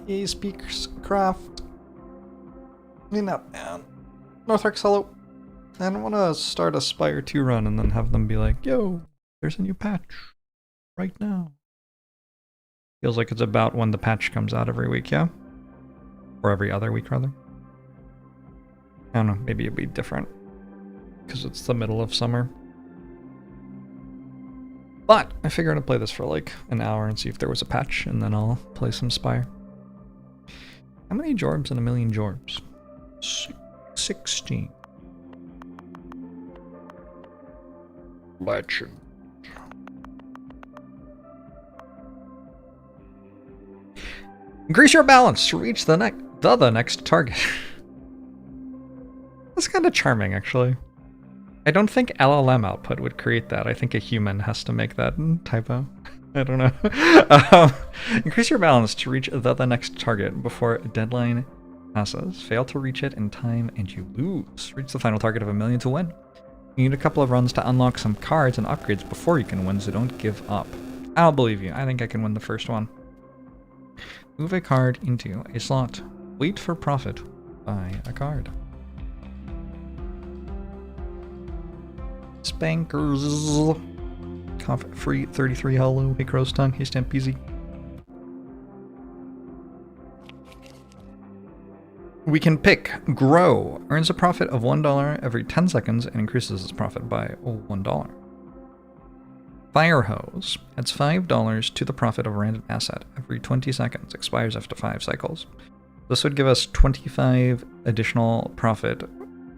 He speaks craft. Clean up, man. Northrex, hello. I don't want to start a Spire 2 run and then have them be like, yo, there's a new patch right now. Feels like it's about when the patch comes out every week, yeah? Or every other week, rather. I don't know, maybe it'd be different. Because it's the middle of summer. But I figured I'd play this for like an hour and see if there was a patch, and then I'll play some Spire. How many Jorbs in a million Jorbs? 16. Legend. Increase your balance to reach the next target. That's kind of charming, actually. I don't think LLM output would create that. I think a human has to make that typo. I don't know. Increase your balance to reach the next target before a deadline passes. Fail to reach it in time and you lose. Reach the final target of 1 million to win. You need a couple of runs to unlock some cards and upgrades before you can win, so don't give up. I'll believe you. I think I can win the first one. Move a card into a slot. Wait for profit. Buy a card. Spankers. Cough free 33 hello. Hey Crow's Tongue. Hey Stampeezy. We can pick Grow. Earns a profit of $1 every 10 seconds and increases its profit by $1. Fire Hose. Adds $5 to the profit of a random asset every 20 seconds. Expires after 5 cycles. This would give us 25 additional profit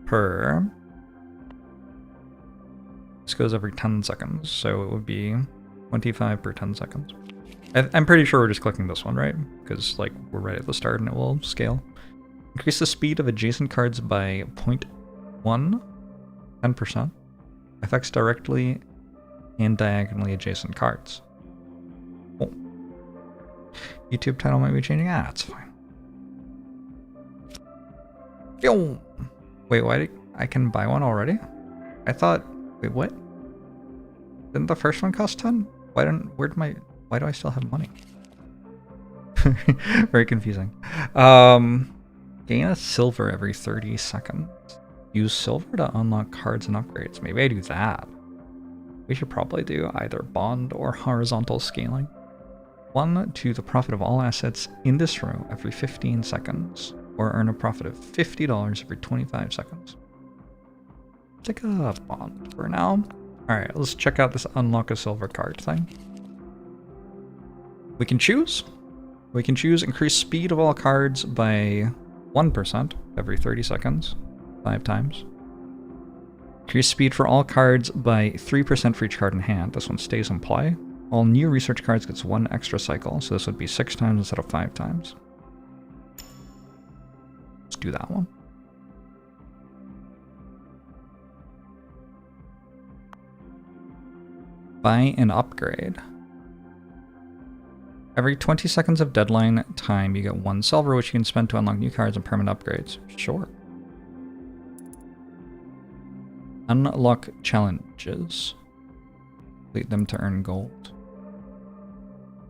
per... This goes every 10 seconds, so it would be 25 per 10 seconds. I'm pretty sure we're just clicking this one, right? Because like we're right at the start and it will scale. Increase the speed of adjacent cards by 0.1, 10%. Affects directly and diagonally adjacent cards. Oh. YouTube title might be changing. Ah, it's fine. Yo. Wait, why I can buy one already? I thought. Wait, what? Didn't the first one cost 10? Why do I still have money? Very confusing. Gain a silver every 30 seconds. Use silver to unlock cards and upgrades. Maybe I do that. We should probably do either bond or horizontal scaling. 1 to the profit of all assets in this row every 15 seconds. Or earn a profit of $50 every 25 seconds. Take a bond for now. Alright, let's check out this unlock a silver card thing. We can choose. We can choose increase speed of all cards by 1% every 30 seconds, 5 times. Increase speed for all cards by 3% for each card in hand. This one stays in play. All new research cards gets 1 extra cycle, so this would be 6 times instead of 5 times. Let's do that one. Buy an upgrade. Every 20 seconds of deadline time, you get 1 silver, which you can spend to unlock new cards and permanent upgrades. Sure. Unlock challenges. Complete them to earn gold.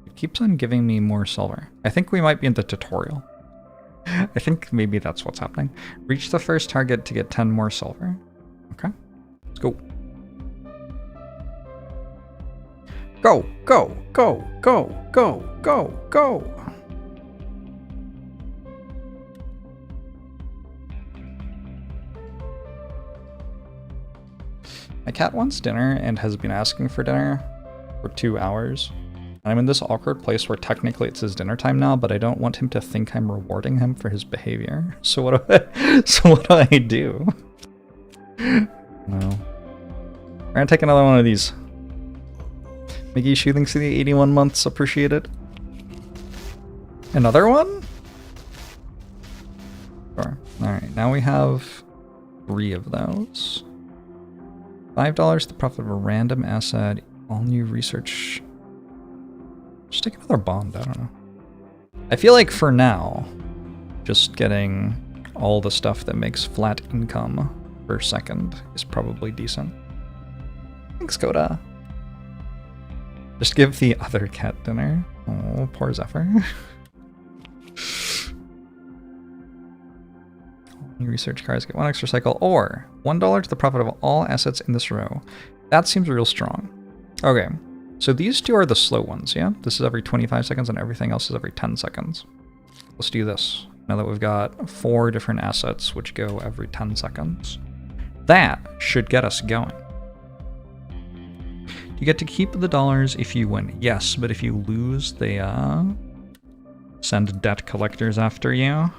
It keeps on giving me more silver. I think we might be in the tutorial. I think maybe that's what's happening. Reach the first target to get 10 more silver. Okay, let's go. Go, go, go, go, go, go, go. My cat wants dinner and has been asking for dinner for 2 hours. And I'm in this awkward place where technically it's his dinner time now, but I don't want him to think I'm rewarding him for his behavior. So what do I do? No. We're gonna take another one of these. Mickey Shu thinks the 81 months appreciated. Another one? Sure. Alright, now we have 3 of those. $5 the profit of a random asset. All new research. Just take another bond, I don't know. I feel like for now, just getting all the stuff that makes flat income per second is probably decent. Thanks, Coda. Just give the other cat dinner. Oh, poor Zephyr. Research cards get 1 extra cycle, or $1 to the profit of all assets in this row. That seems real strong. Okay, so these two are the slow ones, yeah? This is every 25 seconds and everything else is every 10 seconds. Let's do this. Now that we've got 4 different assets which go every 10 seconds. That should get us going. You get to keep the dollars if you win. Yes, but if you lose, they send debt collectors after you.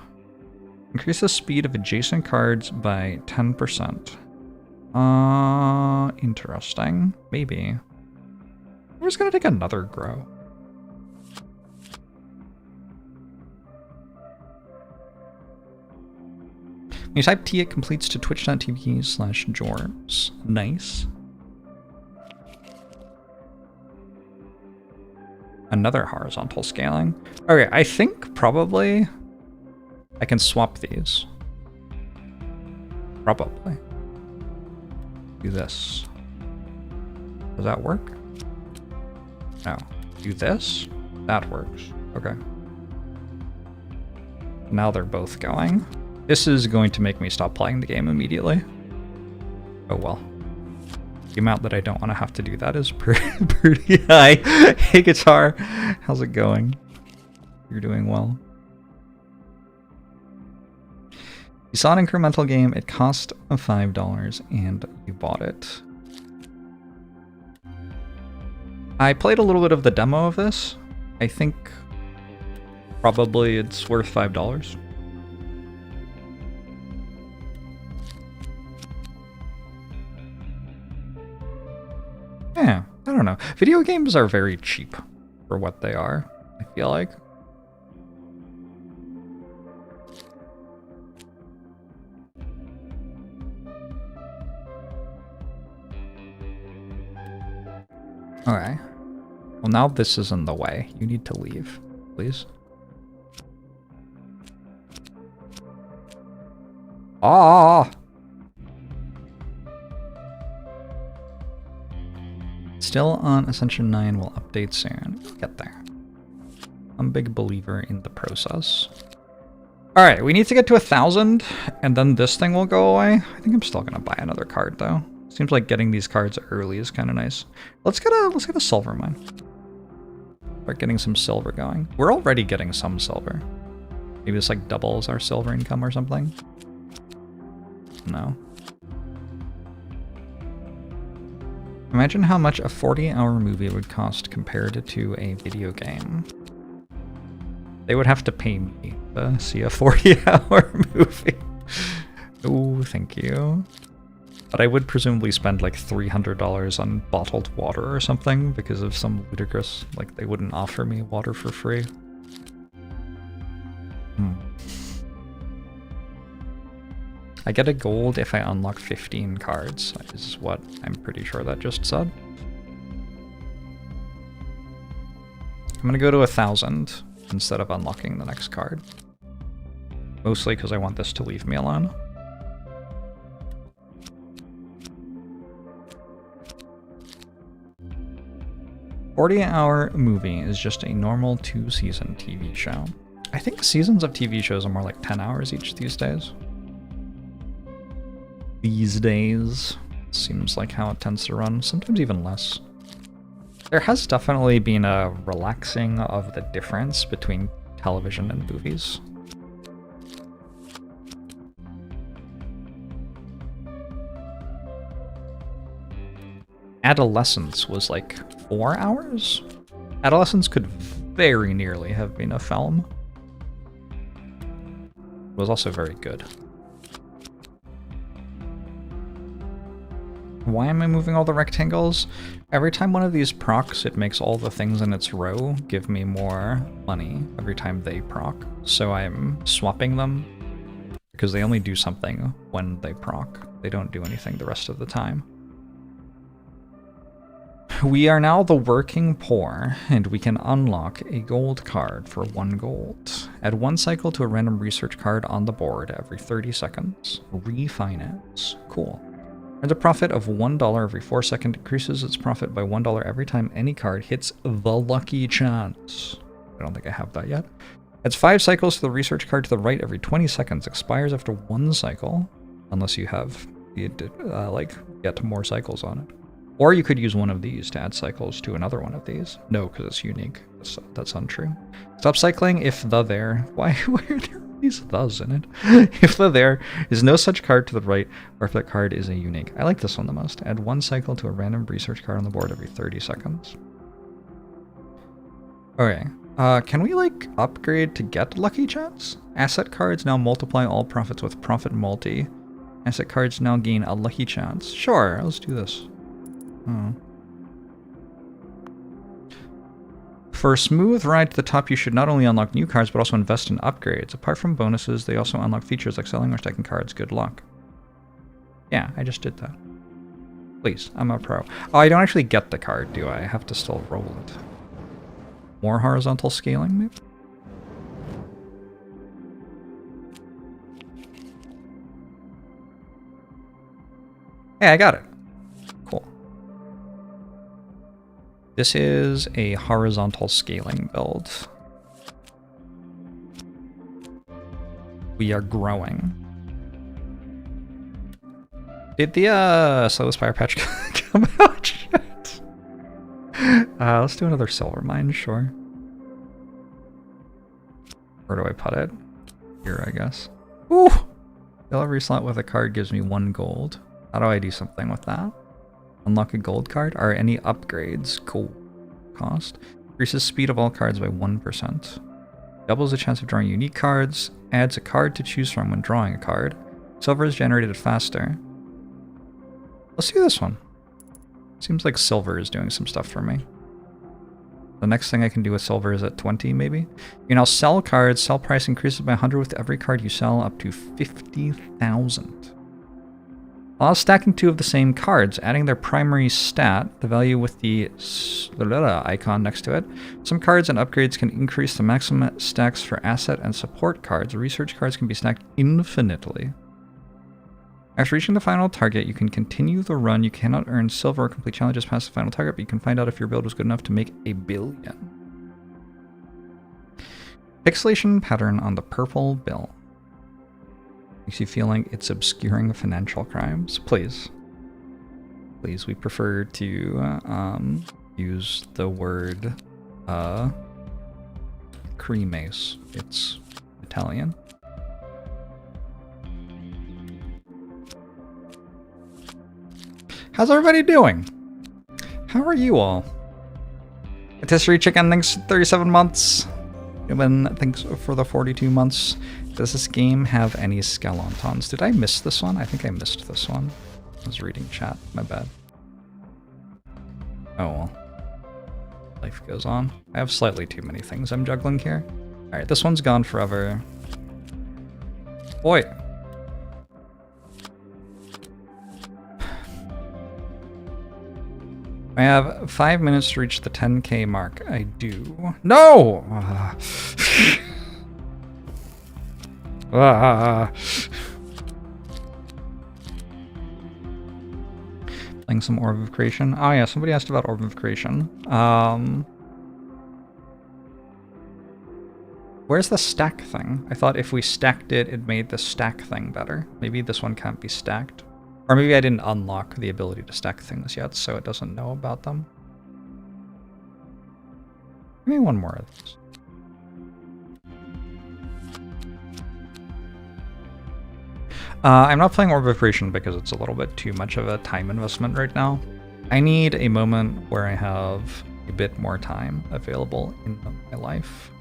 Increase the speed of adjacent cards by 10%. Interesting. Maybe. We're just gonna take another grow. When you type T, it completes to twitch.tv/Jorbs. Nice. Another horizontal scaling. Okay, I think probably I can swap these. Probably. Do this. Does that work? No. Do this? That works. Okay. Now they're both going. This is going to make me stop playing the game immediately. Oh well. The amount that I don't want to have to do that is pretty high. Hey Guitar, how's it going? You're doing well. You saw an incremental game, it cost $5 and you bought it. I played a little bit of the demo of this. I think probably it's worth $5. Yeah, I don't know. Video games are very cheap for what they are, I feel like. Okay. Well, now this is in the way. You need to leave, please. Ah! Still on Ascension 9, will update soon. We'll get there. I'm a big believer in the process. Alright, we need to get to 1,000, and then this thing will go away. I think I'm still gonna buy another card, though. Seems like getting these cards early is kind of nice. Let's get a silver mine. Start getting some silver going. We're already getting some silver. Maybe this like doubles our silver income or something. No. Imagine how much a 40-hour movie would cost compared to a video game. They would have to pay me to see a 40-hour movie. Oh, thank you. But I would presumably spend like $300 on bottled water or something because of some ludicrous, like they wouldn't offer me water for free. I get a gold if I unlock 15 cards, is what I'm pretty sure that just said. I'm gonna go to 1,000 instead of unlocking the next card. Mostly because I want this to leave me alone. A 40-hour movie is just a normal 2-season TV show. I think seasons of TV shows are more like 10 hours each these days. These days. Seems like how it tends to run, sometimes even less. There has definitely been a relaxing of the difference between television and movies. Adolescence was like 4 hours? Adolescence could very nearly have been a film. It was also very good. Why am I moving all the rectangles? Every time one of these procs, it makes all the things in its row give me more money every time they proc. So I'm swapping them because they only do something when they proc. They don't do anything the rest of the time. We are now the working poor, and we can unlock a gold card for 1 gold. Add 1 cycle to a random research card on the board every 30 seconds. Refinance. Cool. Earns a profit of $1 every 4 seconds. Increases its profit by $1 every time any card hits the lucky chance. I don't think I have that yet. Adds 5 cycles to the research card to the right every 20 seconds. Expires after 1 cycle. Unless you have, get more cycles on it. Or you could use one of these to add cycles to another one of these. No, because it's unique. That's untrue. Stop cycling if the there. Why are there these thes in it? If the there is no such card to the right, or if that card is a unique. I like this one the most. Add 1 cycle to a random research card on the board every 30 seconds. Okay. Can we, upgrade to get lucky chance? Asset cards now multiply all profits with profit multi. Asset cards now gain a lucky chance. Sure, let's do this. For a smooth ride to the top, you should not only unlock new cards, but also invest in upgrades. Apart from bonuses, they also unlock features like selling or stacking cards. Good luck. Yeah, I just did that. Please, I'm a pro. Oh, I don't actually get the card, do I? I have to still roll it. More horizontal scaling, maybe? Hey, I got it. Cool. This is a horizontal scaling build. We are growing. Did the Slow Spire patch come out yet? Let's do another silver mine, sure. Where do I put it? Here, I guess. Ooh! Fill every slot with a card gives me 1 gold. How do I do something with that? Unlock a gold card? Are any upgrades? Cool. Cost. Increases speed of all cards by 1%. Doubles the chance of drawing unique cards. Adds a card to choose from when drawing a card. Silver is generated faster. Let's do this one. Seems like silver is doing some stuff for me. The next thing I can do with silver is at 20, maybe. You can now sell cards. Sell price increases by 100 with every card you sell, up to 50,000. While stacking 2 of the same cards, adding their primary stat, the value with the icon next to it. Some cards and upgrades can increase the maximum stacks for asset and support cards. Research cards can be stacked infinitely. After reaching the final target, you can continue the run. You cannot earn silver or complete challenges past the final target, but you can find out if your build was good enough to make $1 billion. Pixelation pattern on the purple bill. Makes you feel like it's obscuring financial crimes. Please. Please, we prefer to use the word cremace. It's Italian. How's everybody doing? How are you all? Patisserie Chicken, thanks 37 months. Newman, thanks for the 42 months. Does this game have any skeletons? Did I miss this one? I think I missed this one. I was reading chat, my bad. Oh well. Life goes on. I have slightly too many things I'm juggling here. Alright, this one's gone forever. Boy! I have 5 minutes to reach the 10k mark. I do. No! Playing some Orb of Creation. Oh yeah, somebody asked about Orb of Creation. Where's the stack thing? I thought if we stacked it, it made the stack thing better. Maybe this one can't be stacked. Or maybe I didn't unlock the ability to stack things yet, so it doesn't know about them. Give me one more of these. I'm not playing Orb of Creation because it's a little bit too much of a time investment right now. I need a moment where I have a bit more time available in my life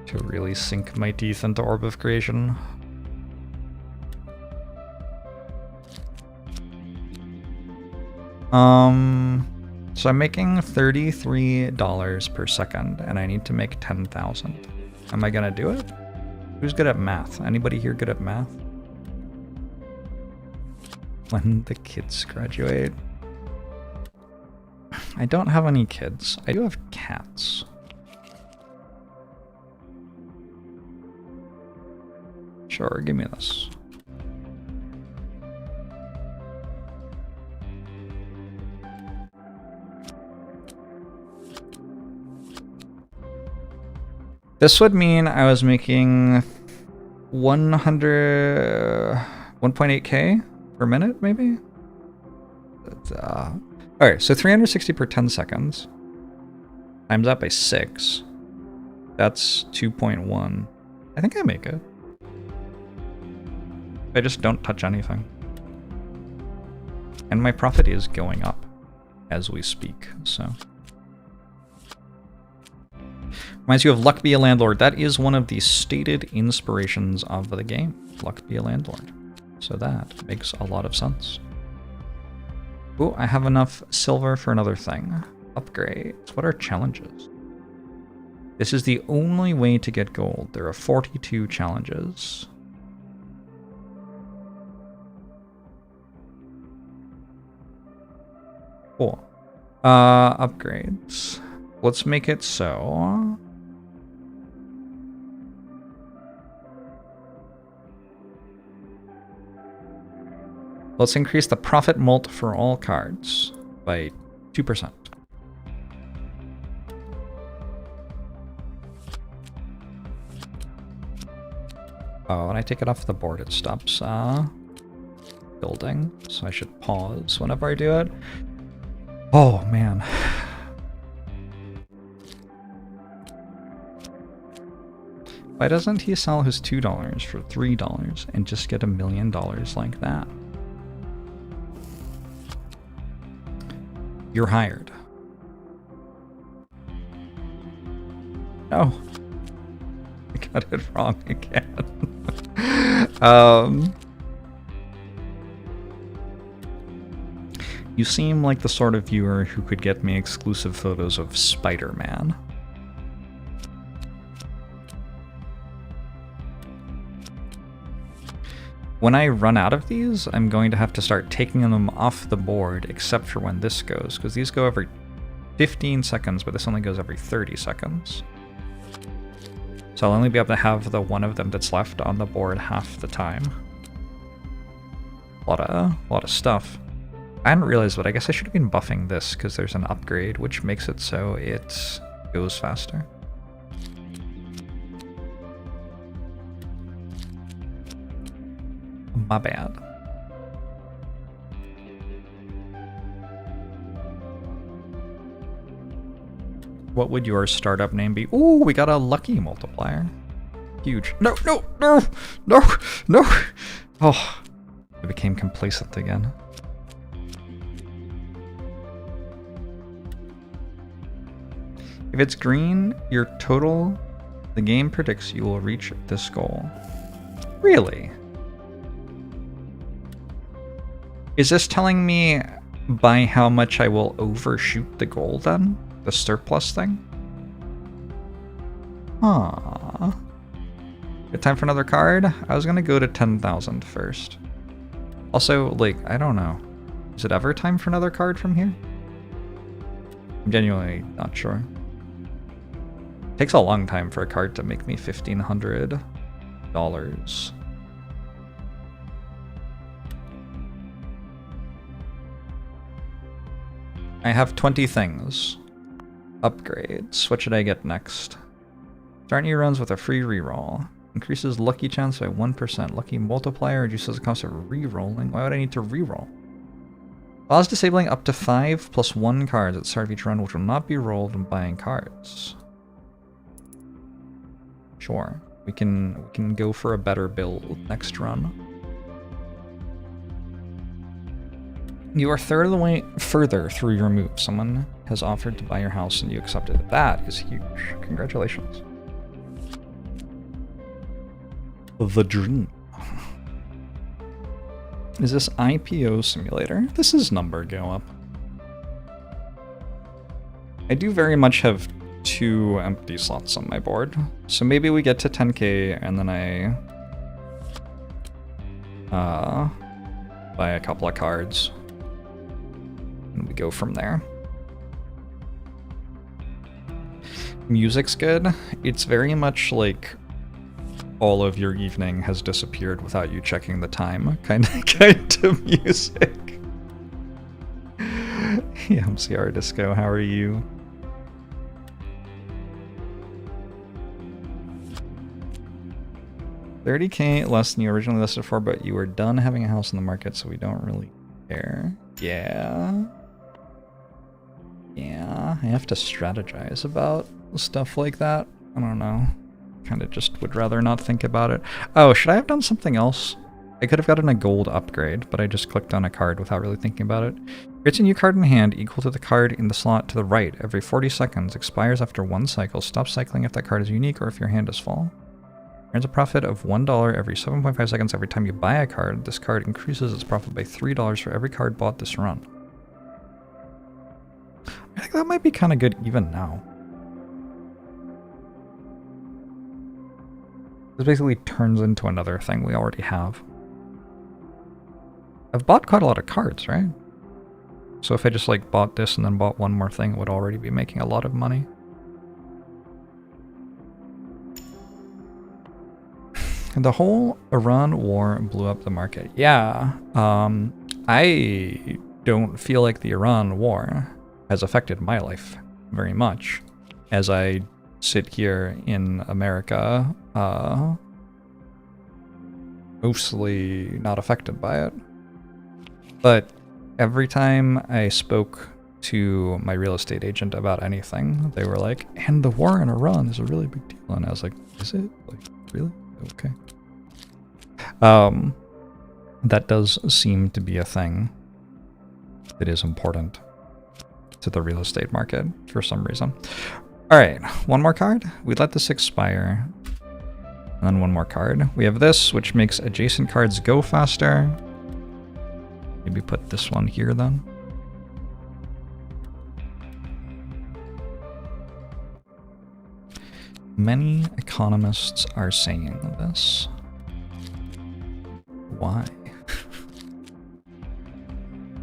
to really sink my teeth into Orb of Creation. So I'm making $33 per second, and I need to make 10,000. Am I gonna do it? Who's good at math? Anybody here good at math? When the kids graduate. I don't have any kids. I do have cats. Sure, give me this. This would mean I was making 1.8k per minute, maybe? Alright, so 360 per 10 seconds. Times that by 6. That's 2.1. I think I make it. I just don't touch anything. And my profit is going up as we speak, so. Reminds you of Luck Be a Landlord. That is one of the stated inspirations of the game. Luck Be a Landlord. So that makes a lot of sense. Ooh, I have enough silver for another thing. Upgrades. What are challenges? This is the only way to get gold. There are 42 challenges. Cool. Upgrades. Let's make it so. Let's increase the profit mult for all cards by 2%. Oh, when I take it off the board, it stops building, so I should pause whenever I do it. Oh, man. Why doesn't he sell his $2 for $3 and just get $1 million like that? You're hired. No. I got it wrong again. You seem like the sort of viewer who could get me exclusive photos of Spider-Man. When I run out of these, I'm going to have to start taking them off the board, except for when this goes, because these go every 15 seconds, but this only goes every 30 seconds. So I'll only be able to have the one of them that's left on the board half the time. A lot of stuff. I hadn't realized, but I guess I should have been buffing this, because there's an upgrade, which makes it so it goes faster. My bad. What would your startup name be? Ooh, we got a lucky multiplier. Huge. No, no, no, no, no. Oh, I became complacent again. If it's green, your total, the game predicts you will reach this goal. Really? Is this telling me by how much I will overshoot the goal then? The surplus thing? Huh. Good time for another card? I was gonna go to 10,000 first. Also, like, I don't know. Is it ever time for another card from here? I'm genuinely not sure. Takes a long time for a card to make me $1,500. I have 20 things. Upgrades. What should I get next? Start new runs with a free reroll. Increases lucky chance by 1%. Lucky multiplier reduces the cost of rerolling. Why would I need to reroll? Allows disabling up to 5 plus 1 cards at the start of each run, which will not be rolled when buying cards. Sure. We can go for a better build next run. You are third of the way further through your move. Someone has offered to buy your house and you accepted it. That is huge. Congratulations. The dream. Is this IPO simulator? This is number go up. I do very much have 2 empty slots on my board. So maybe we get to 10k and then I buy a couple of cards. And we go from there. Music's good. It's very much like all of your evening has disappeared without you checking the time kind of music. Yeah, MCR Disco, how are you? $30K less than you originally listed for, but you were done having a house in the market, so we don't really care. Yeah. Yeah, I have to strategize about stuff like that. I don't know. Kind of just would rather not think about it. Oh, should I have done something else? I could have gotten a gold upgrade, but I just clicked on a card without really thinking about it. Creates a new card in hand equal to the card in the slot to the right every 40 seconds. Expires after 1 cycle. Stop cycling if that card is unique or if your hand is full. Earns a profit of $1 every 7.5 seconds every time you buy a card. This card increases its profit by $3 for every card bought this run. I think that might be kind of good even now. This basically turns into another thing we already have. I've bought quite a lot of cards, right? So if I just like bought this and then bought one more thing, it would already be making a lot of money. The whole Iran war blew up the market. Yeah, I don't feel like the Iran war has affected my life very much, as I sit here in America, mostly not affected by it. But every time I spoke to my real estate agent about anything, they were like, and the war in Iran is a really big deal. And I was like, is it? Like, really? Okay. That does seem to be a thing that is important to the real estate market for some reason. All right, one more card. We let this expire. And then one more card. We have this, which makes adjacent cards go faster. Maybe put this one here then. Many economists are saying this. Why?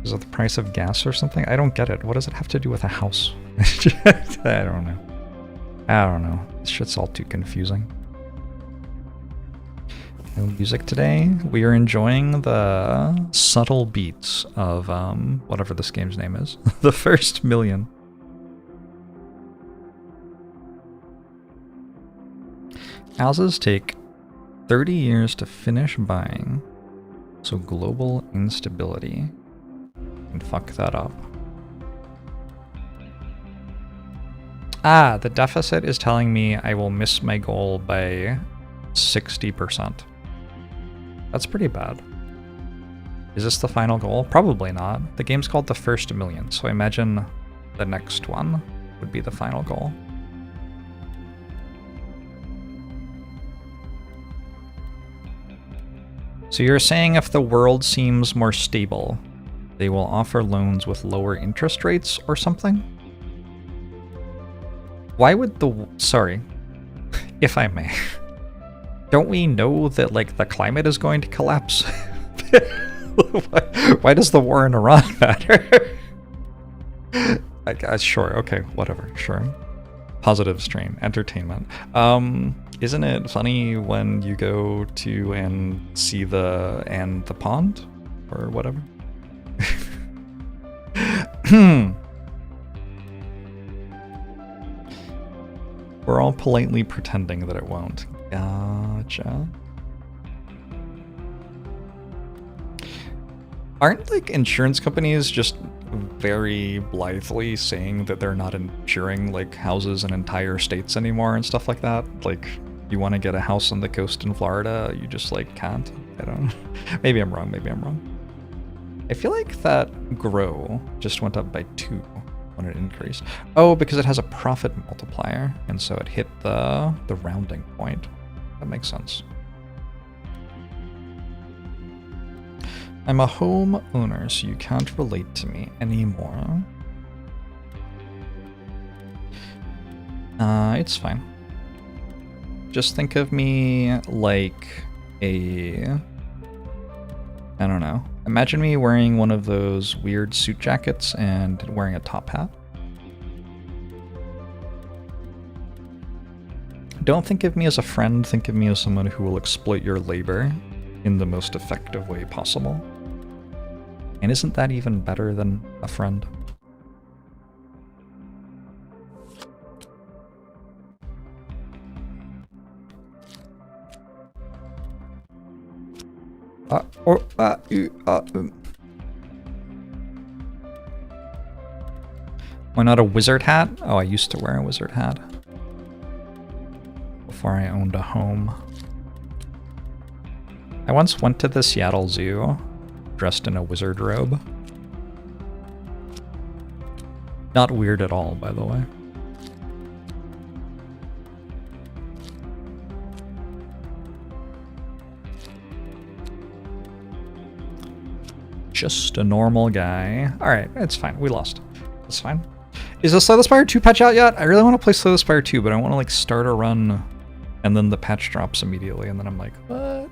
Is it the price of gas or something? I don't get it. What does it have to do with a house? I don't know. I don't know. This shit's all too confusing. No music today. We are enjoying the subtle beats of whatever this game's name is. The first million. Houses take 30 years to finish buying, so global instability can fuck that up. Ah, the deficit is telling me I will miss my goal by 60%. That's pretty bad. Is this the final goal? Probably not. The game's called the first million, so I imagine the next one would be the final goal. So you're saying if the world seems more stable, they will offer loans with lower interest rates or something? Why would the... Sorry, if I may. Don't we know that, like, the climate is going to collapse? Why does the war in Iran matter? I guess, sure, okay, whatever, sure. Positive stream, entertainment. Isn't it funny when you go to and see the pond? Or whatever? We're all politely pretending that it won't. Gotcha. Aren't, like, insurance companies just very blithely saying that they're not insuring, like, houses in entire states anymore and stuff like that? Like, you want to get a house on the coast in Florida, you just, like, can't? I don't know. Maybe I'm wrong, maybe I'm wrong. I feel like that grow just went up by 2 when it increased. Oh, because it has a profit multiplier, and so it hit the rounding point. That makes sense. I'm a home owner, so you can't relate to me anymore. It's fine. Just think of me like a... I don't know. Imagine me wearing one of those weird suit jackets and wearing a top hat. Don't think of me as a friend, think of me as someone who will exploit your labor in the most effective way possible. And isn't that even better than a friend? Why not a wizard hat? Oh, I used to wear a wizard hat before I owned a home. I once went to the Seattle Zoo dressed in a wizard robe. Not weird at all, by the way. Just a normal guy. Alright, it's fine. We lost. That's fine. Is the Slay the Spire 2 patch out yet? I really want to play Slay the Spire 2, but I want to like start a run and then the patch drops immediately and then I'm like, what?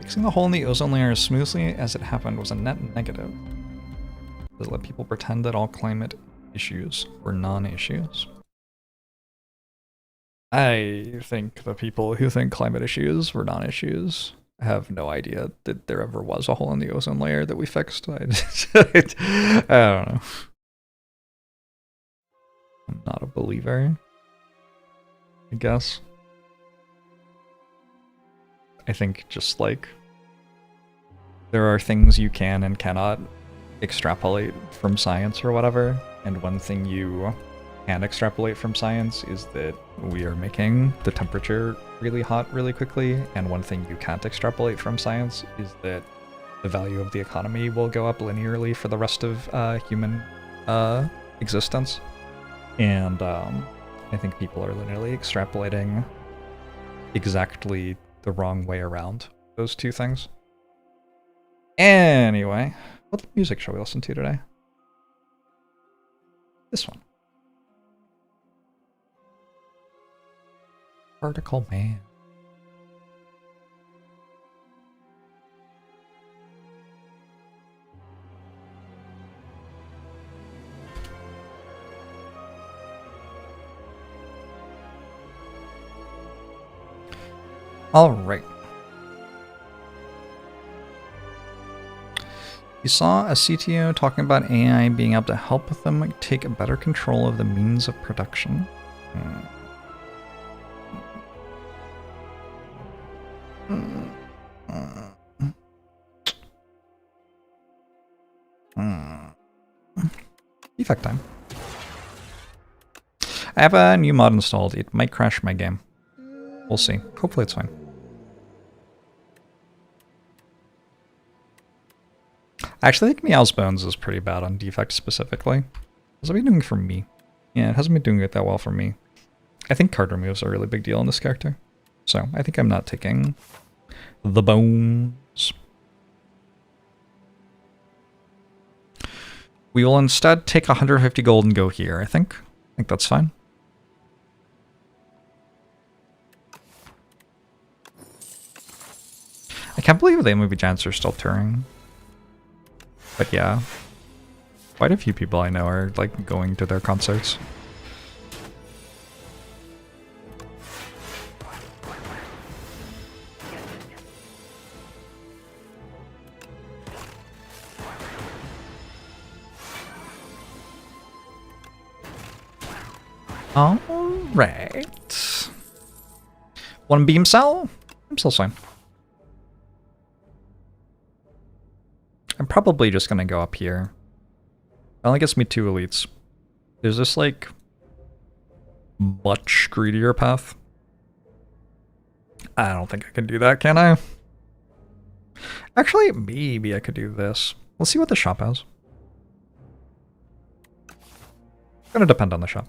Fixing the hole in the ozone layer as smoothly as it happened was a net negative. Does let people pretend that all climate issues were non-issues. I think the people who think climate issues were non-issues have no idea that there ever was a hole in the ozone layer that we fixed. I don't know. I'm not a believer, I guess. I think just like there are things you can and cannot extrapolate from science or whatever, and one thing you can extrapolate from science is that we are making the temperature really hot really quickly, and one thing you can't extrapolate from science is that the value of the economy will go up linearly for the rest of human existence. And I think people are linearly extrapolating exactly the wrong way around those two things. Anyway, what music shall we listen to today? This one. Particle Man. All right. You saw a CTO talking about AI being able to help them take better control of the means of production. Defect time. I have a new mod installed. It might crash my game. We'll see. Hopefully it's fine. I actually think Meow's Bones is pretty bad on defect specifically. How's it been doing for me? Yeah, it hasn't been doing it that well for me. I think card removes are a really big deal in this character. So I think I'm not taking the bones. We will instead take 150 gold and go here, I think. I think that's fine. I can't believe the movie giants are still touring. But yeah, quite a few people I know are like going to their concerts. All right. One beam cell? Beam cell's fine. I'm probably just gonna go up here. It only gets me 2 elites. Is this like much greedier path? I don't think I can do that, can I? Actually, maybe I could do this. Let's see what the shop has. It's gonna depend on the shop.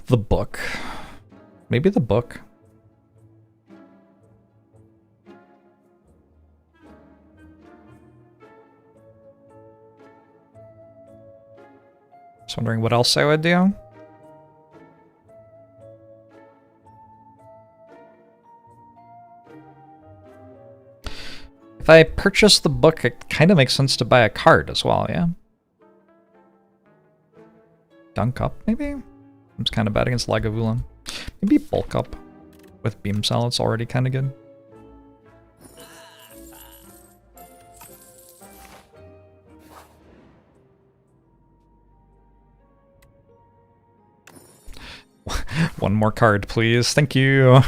The book. Maybe the book. Just wondering what else I would do. If I purchase the book, it kind of makes sense to buy a card as well, yeah? Dunk up, maybe? I'm just kind of bad against Lagavulin. Maybe bulk up with Beam Cell, it's already kind of good. One more card, please. Thank you.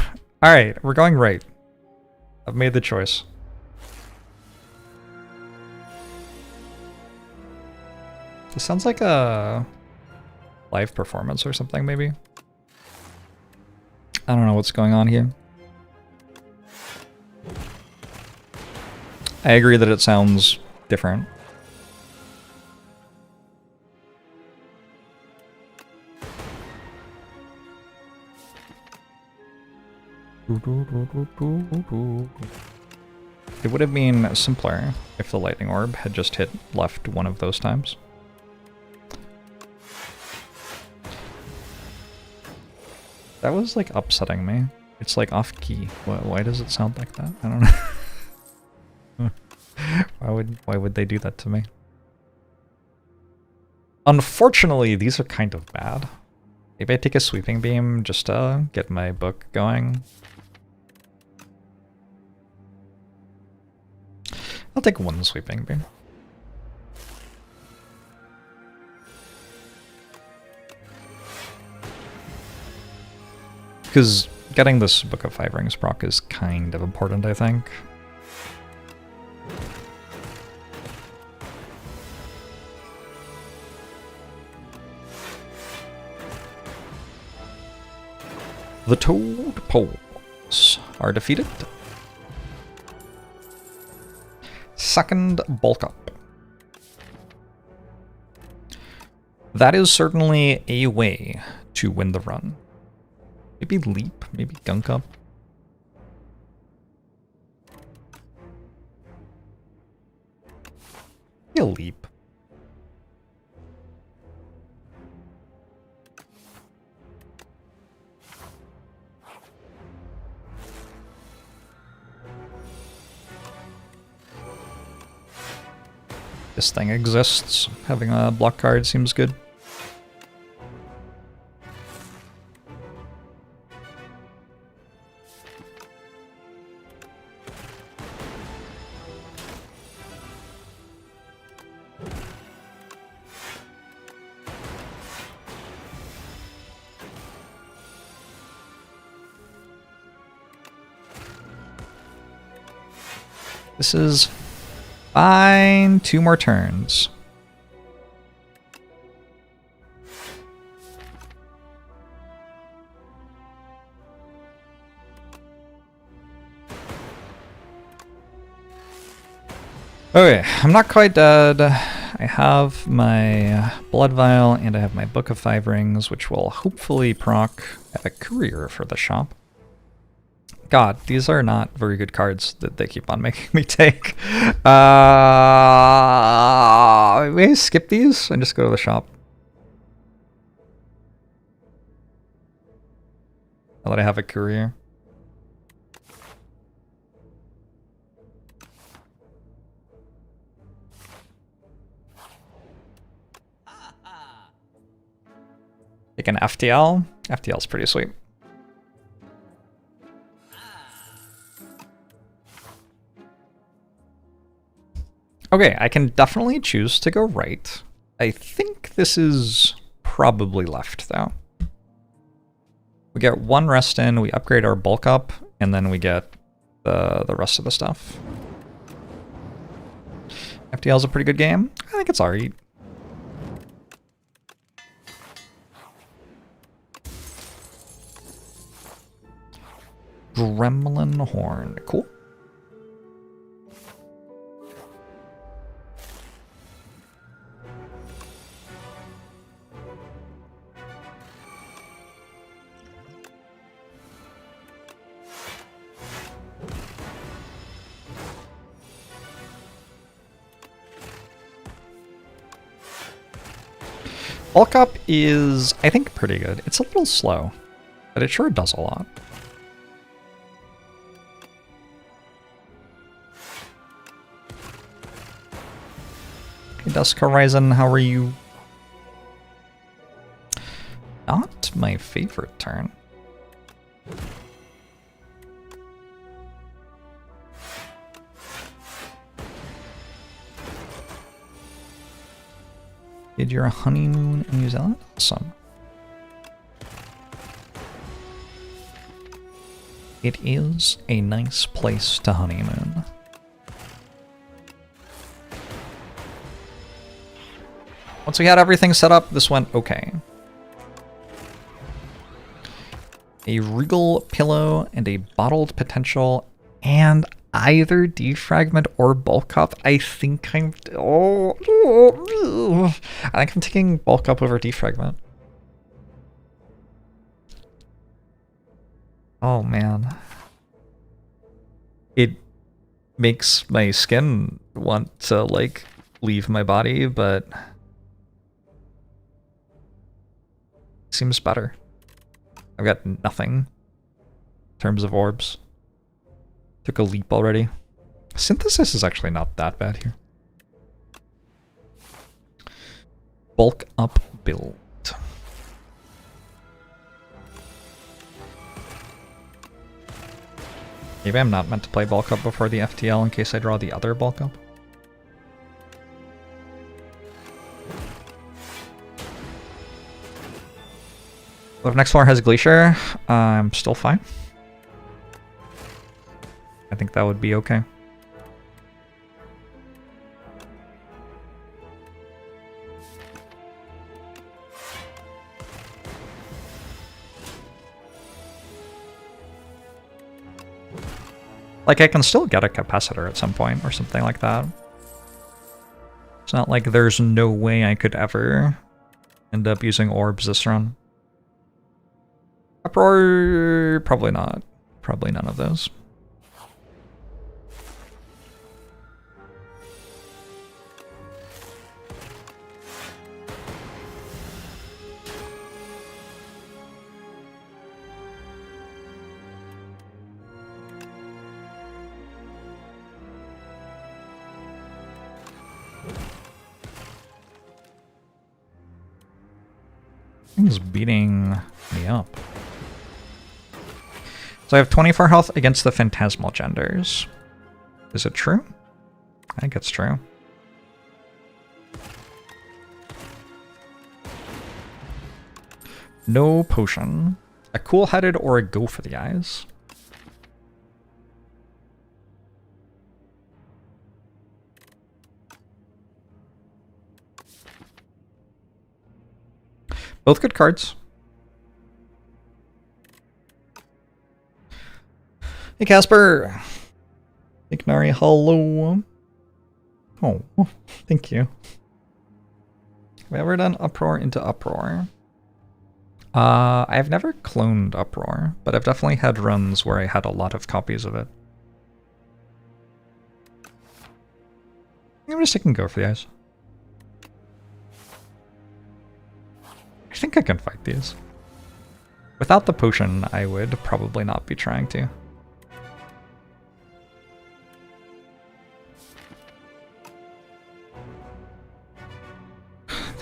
Alright, we're going right. I've made the choice. This sounds like a live performance or something, maybe. I don't know what's going on here. I agree that it sounds different. It would have been simpler if the lightning orb had just hit left one of those times. That was like upsetting me. It's like off key. Why does it sound like that? I don't know. Why would they do that to me? Unfortunately, these are kind of bad. Maybe I take a sweeping beam just to get my book going. I'll take one sweeping beam. Because getting this Book of Five Rings proc is kind of important, I think. The Toad Poles are defeated. Second bulk up. That is certainly a way to win the run. Maybe leap, maybe gunk up. Maybe a leap. This thing exists. Having a block card seems good. This is fine. 2 more turns. Okay, I'm not quite dead. I have my blood vial and I have my Book of Five Rings, which will hopefully proc a courier for the shop. God, these are not very good cards that they keep on making me take. May I skip these and just go to the shop? Now that I have a courier. Take an FTL. FTL's pretty sweet. Okay, I can definitely choose to go right. I think this is probably left, though. We get 1 rest in, we upgrade our bulk up, and then we get the rest of the stuff. FTL is a pretty good game. I think it's alright. Gremlin Horn, cool. Bulk up is, I think, pretty good. It's a little slow, but it sure does a lot. Hey, Dusk Horizon, how are you? Not my favorite turn. Did your honeymoon in New Zealand? Awesome. It is a nice place to honeymoon. Once we had everything set up, this went okay. A regal pillow and a bottled potential and either defragment or bulk up. I think I'm taking bulk up over defragment. Oh man. It makes my skin want to like leave my body, but seems better. I've got nothing in terms of orbs. Took a leap already. Synthesis is actually not that bad here. Bulk up build. Maybe I'm not meant to play bulk up before the FTL in case I draw the other bulk up. Well, if next floor has Glacier, I'm still fine. I think that would be okay. Like, I can still get a capacitor at some point or something like that. It's not like there's no way I could ever end up using orbs this run. Uproar, probably not. Probably none of those. Thing's beating me up. So I have 24 health against the Phantasmal Genders. Is it true? I think it's true. No potion. A cool-headed or a go for the eyes. Both good cards. Hey Casper! Ignari, hello. Oh, thank you. Have I ever done Uproar into Uproar? I've never cloned Uproar, but I've definitely had runs where I had a lot of copies of it. I'm just taking go for the eyes. I think I can fight these. Without the potion, I would probably not be trying to.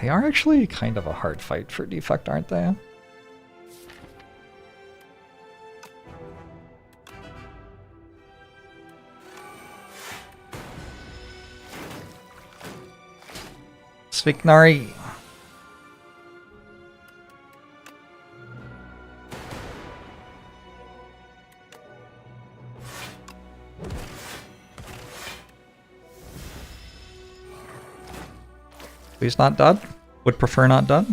They are actually kind of a hard fight for defect, aren't they? Sviknari. Please not dead. Would prefer not dead.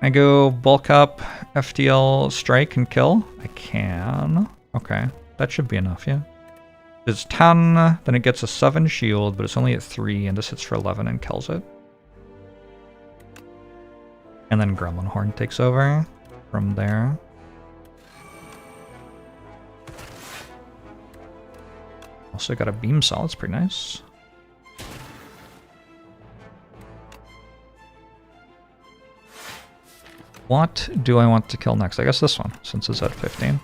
I go bulk up, FTL, strike, and kill. I can. Okay, that should be enough, yeah. It's 10, then it gets a 7 shield, but it's only at 3, and this hits for 11 and kills it. And then Gremlin Horn takes over from there. Also got a beam saw, it's pretty nice. What do I want to kill next? I guess this one, since it's at 15.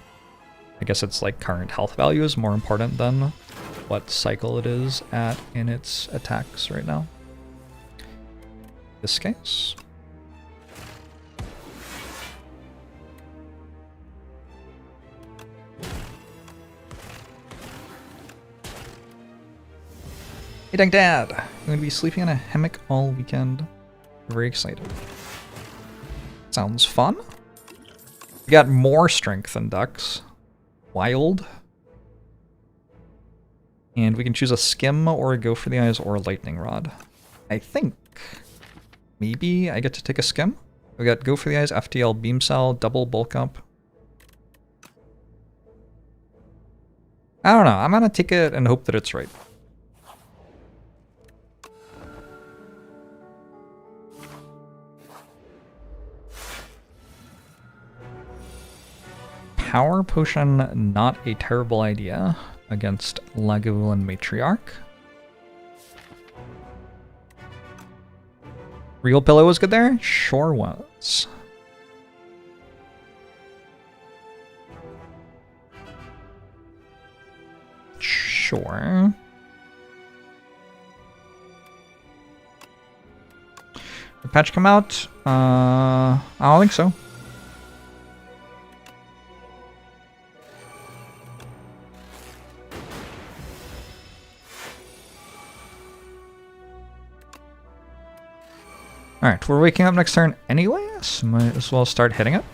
I guess it's like current health value is more important than what cycle it is at in its attacks right now. This case. Hey Dang Dad! I'm going to be sleeping in a hammock all weekend. Very excited. Sounds fun. We got more strength than ducks. Wild. And we can choose a skim or a go for the eyes or a lightning rod. I think maybe I get to take a skim. We got go for the eyes, FTL, beam cell, double bulk up. I don't know. I'm gonna take it and hope that it's right. Power potion, not a terrible idea against Lagavulin Matriarch. Real pillow was good there? Sure was. Sure. Did patch come out? I don't think so. Alright, we're waking up next turn anyway, so might as well start hitting it.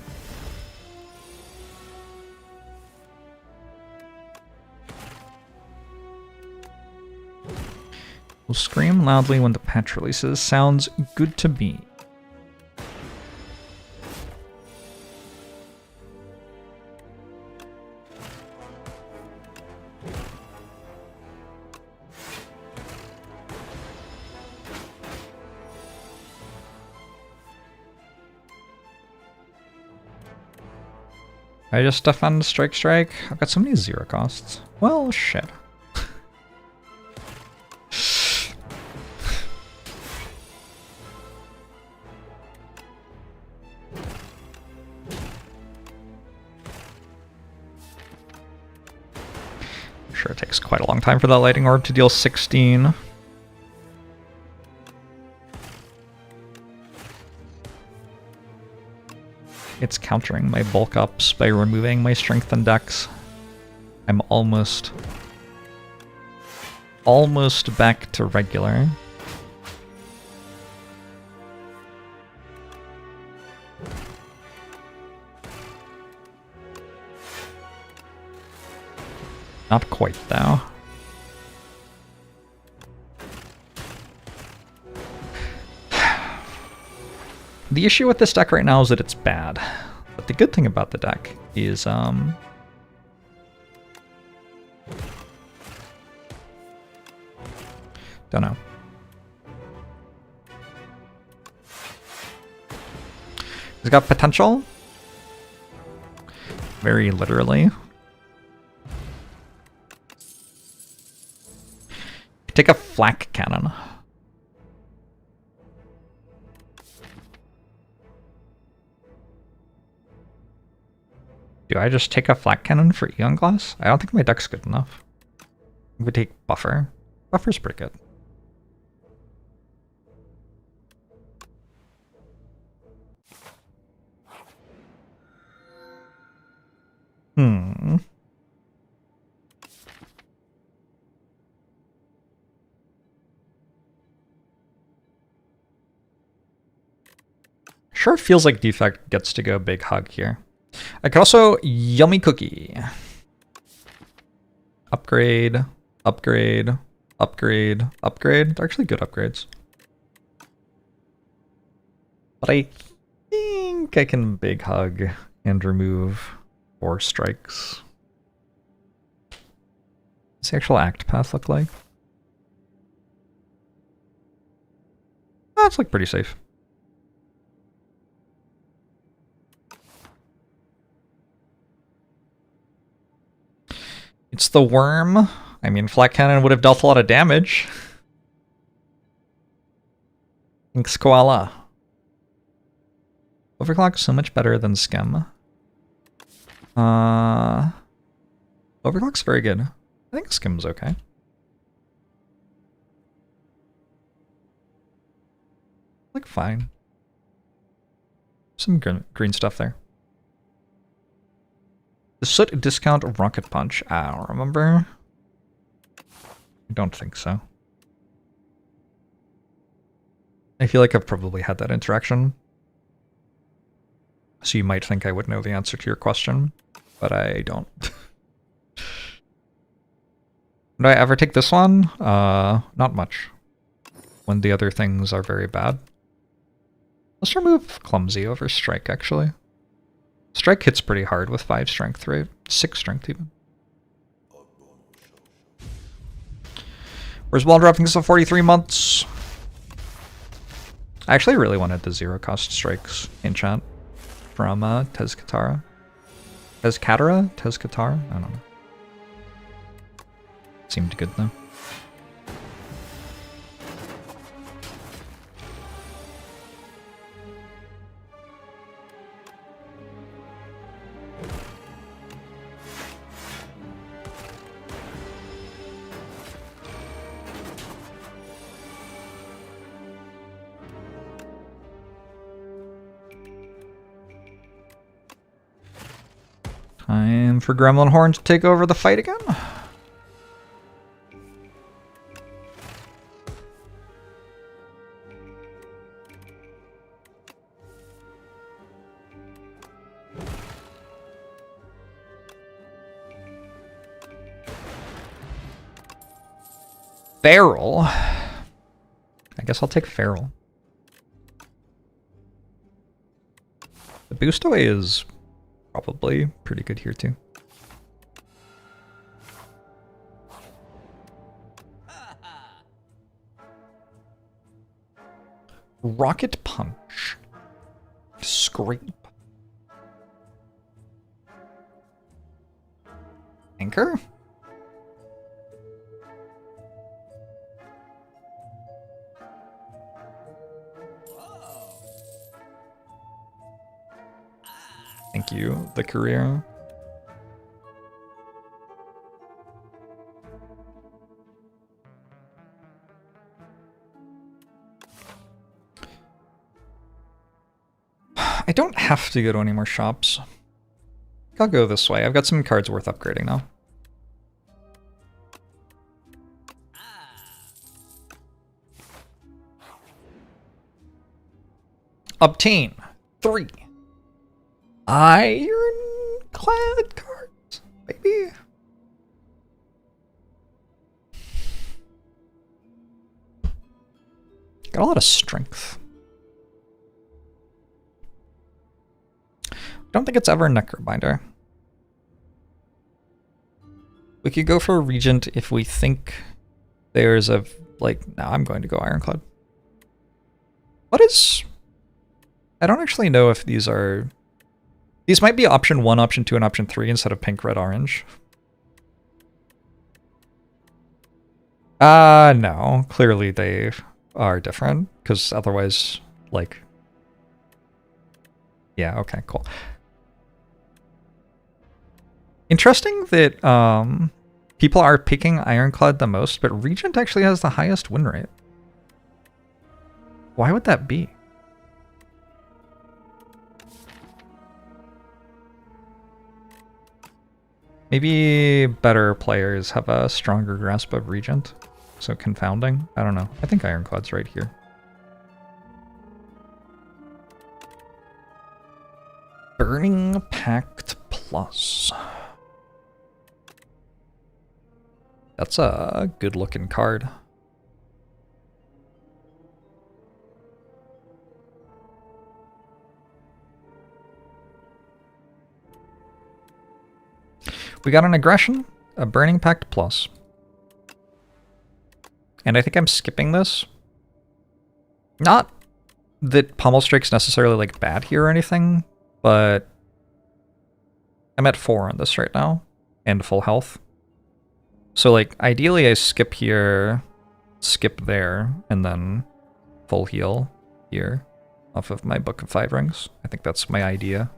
We'll scream loudly when the patch releases. Sounds good to me. I just defend strike. I've got so many 0 costs. Well, shit. Sure, it takes quite a long time for that lightning orb to deal 16. It's countering my bulk ups by removing my strength and dex. I'm almost back to regular. Not quite, though. The issue with this deck right now is that it's bad. But the good thing about the deck is, don't know. It's got potential. Very literally. Take a flak cannon. Do I just take a flak cannon for Eon Glass? I don't think my deck's good enough. We take Buffer. Buffer's pretty good. Sure feels like Defect gets to go big hug here. I could also Yummy Cookie. Upgrade, upgrade, upgrade, upgrade. They're actually good upgrades. But I think I can big hug and remove 4 strikes. What's the actual act path look like? That's like pretty safe. It's the worm. I mean, Flak Cannon would have dealt a lot of damage. Thanks, Koala. Overclock is so much better than Skim. Overclock's very good. I think Skim's okay. Like, fine. Some green stuff there. The Soot discount Rocket Punch. I don't remember. I don't think so. I feel like I've probably had that interaction. So you might think I would know the answer to your question, but I don't. Would I ever take this one? Not much. When the other things are very bad. Let's remove Clumsy over Strike, actually. Strike hits pretty hard with 5 strength, right? 6 strength, even. Where's wall dropping for 43 months? I actually really wanted the 0-cost strikes enchant from Tezcatara. Tezcatara? Tezcatara? I don't know. Seemed good though. Time for Gremlin Horn to take over the fight again. Feral. I guess I'll take Feral. The boost away is probably pretty good here too. Rocket Punch. Scrape. Anchor? Thank you, the career. I don't have to go to any more shops. I'll go this way. I've got some cards worth upgrading now. Obtain 3 ironclad cards, maybe. Got a lot of strength. I don't think it's ever Necrobinder. We could go for a Regent if we think there's a, like, no, I'm going to go Ironclad. What is... I don't actually know if these are... These might be option 1, option 2, and option 3 instead of pink, red, orange. No. Clearly they are different, because otherwise, like... Yeah, okay, cool. Interesting that people are picking Ironclad the most, but Regent actually has the highest win rate. Why would that be? Maybe better players have a stronger grasp of Regent, so confounding. I don't know. I think Ironclad's right here. Burning Pact Plus. That's a good looking card. We got an aggression, a Burning Pact Plus. And I think I'm skipping this. Not that Pommel Strike's necessarily like bad here or anything, but I'm at 4 on this right now, and full health. So like ideally I skip here, skip there, and then full heal here off of my Book of 5 Rings. I think that's my idea.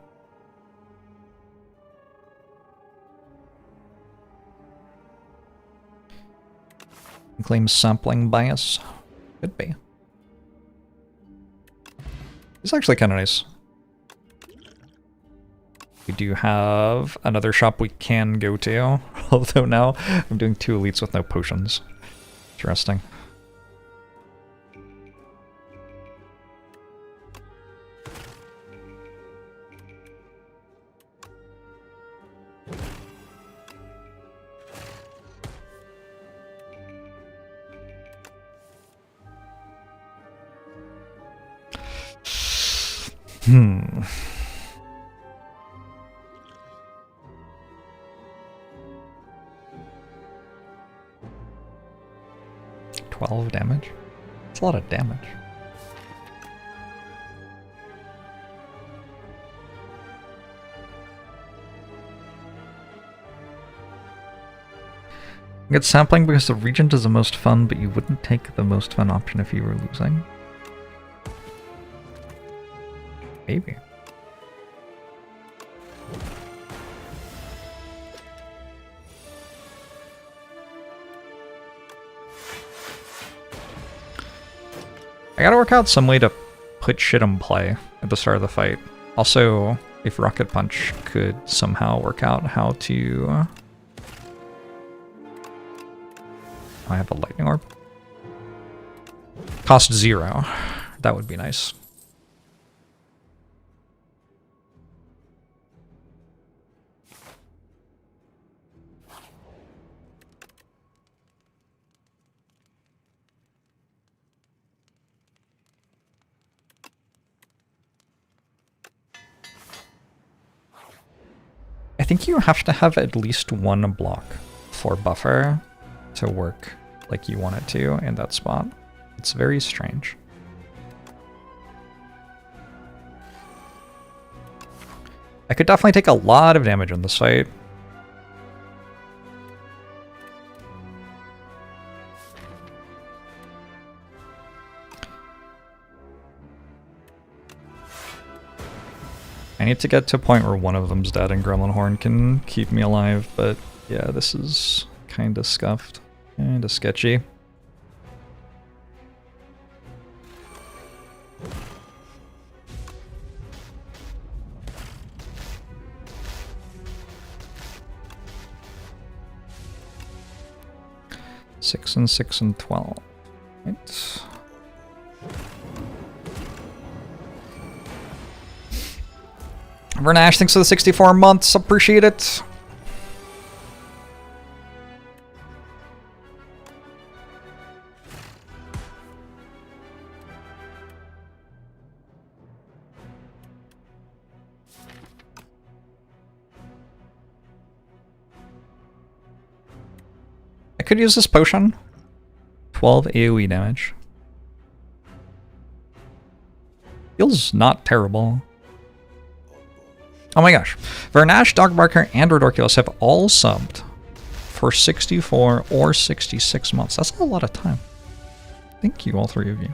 Claims sampling bias. Could be. It's actually kind of nice. We do have another shop we can go to, although now I'm doing 2 elites with no potions. Interesting. Hmm. 12 damage? That's a lot of damage. Get sampling because the regent is the most fun, but you wouldn't take the most fun option if you were losing. Maybe. I gotta work out some way to put shit in play at the start of the fight. Also, if Rocket Punch could somehow work out how to... I have a lightning orb. Cost 0. That would be nice. I think you have to have at least one block for buffer to work like you want it to in that spot. It's very strange. I could definitely take a lot of damage in this fight. I need to get to a point where one of them's dead and Gremlin Horn can keep me alive, but yeah, this is kinda scuffed. Kinda sketchy. Six and 12. Right. Vernash, thanks for the 64 months. Appreciate it. I could use this potion. 12 AoE damage. Feels not terrible. Oh my gosh. Vernash, Dogbarker, and Rodorculus have all subbed for 64 or 66 months. That's a lot of time. Thank you, all three of you.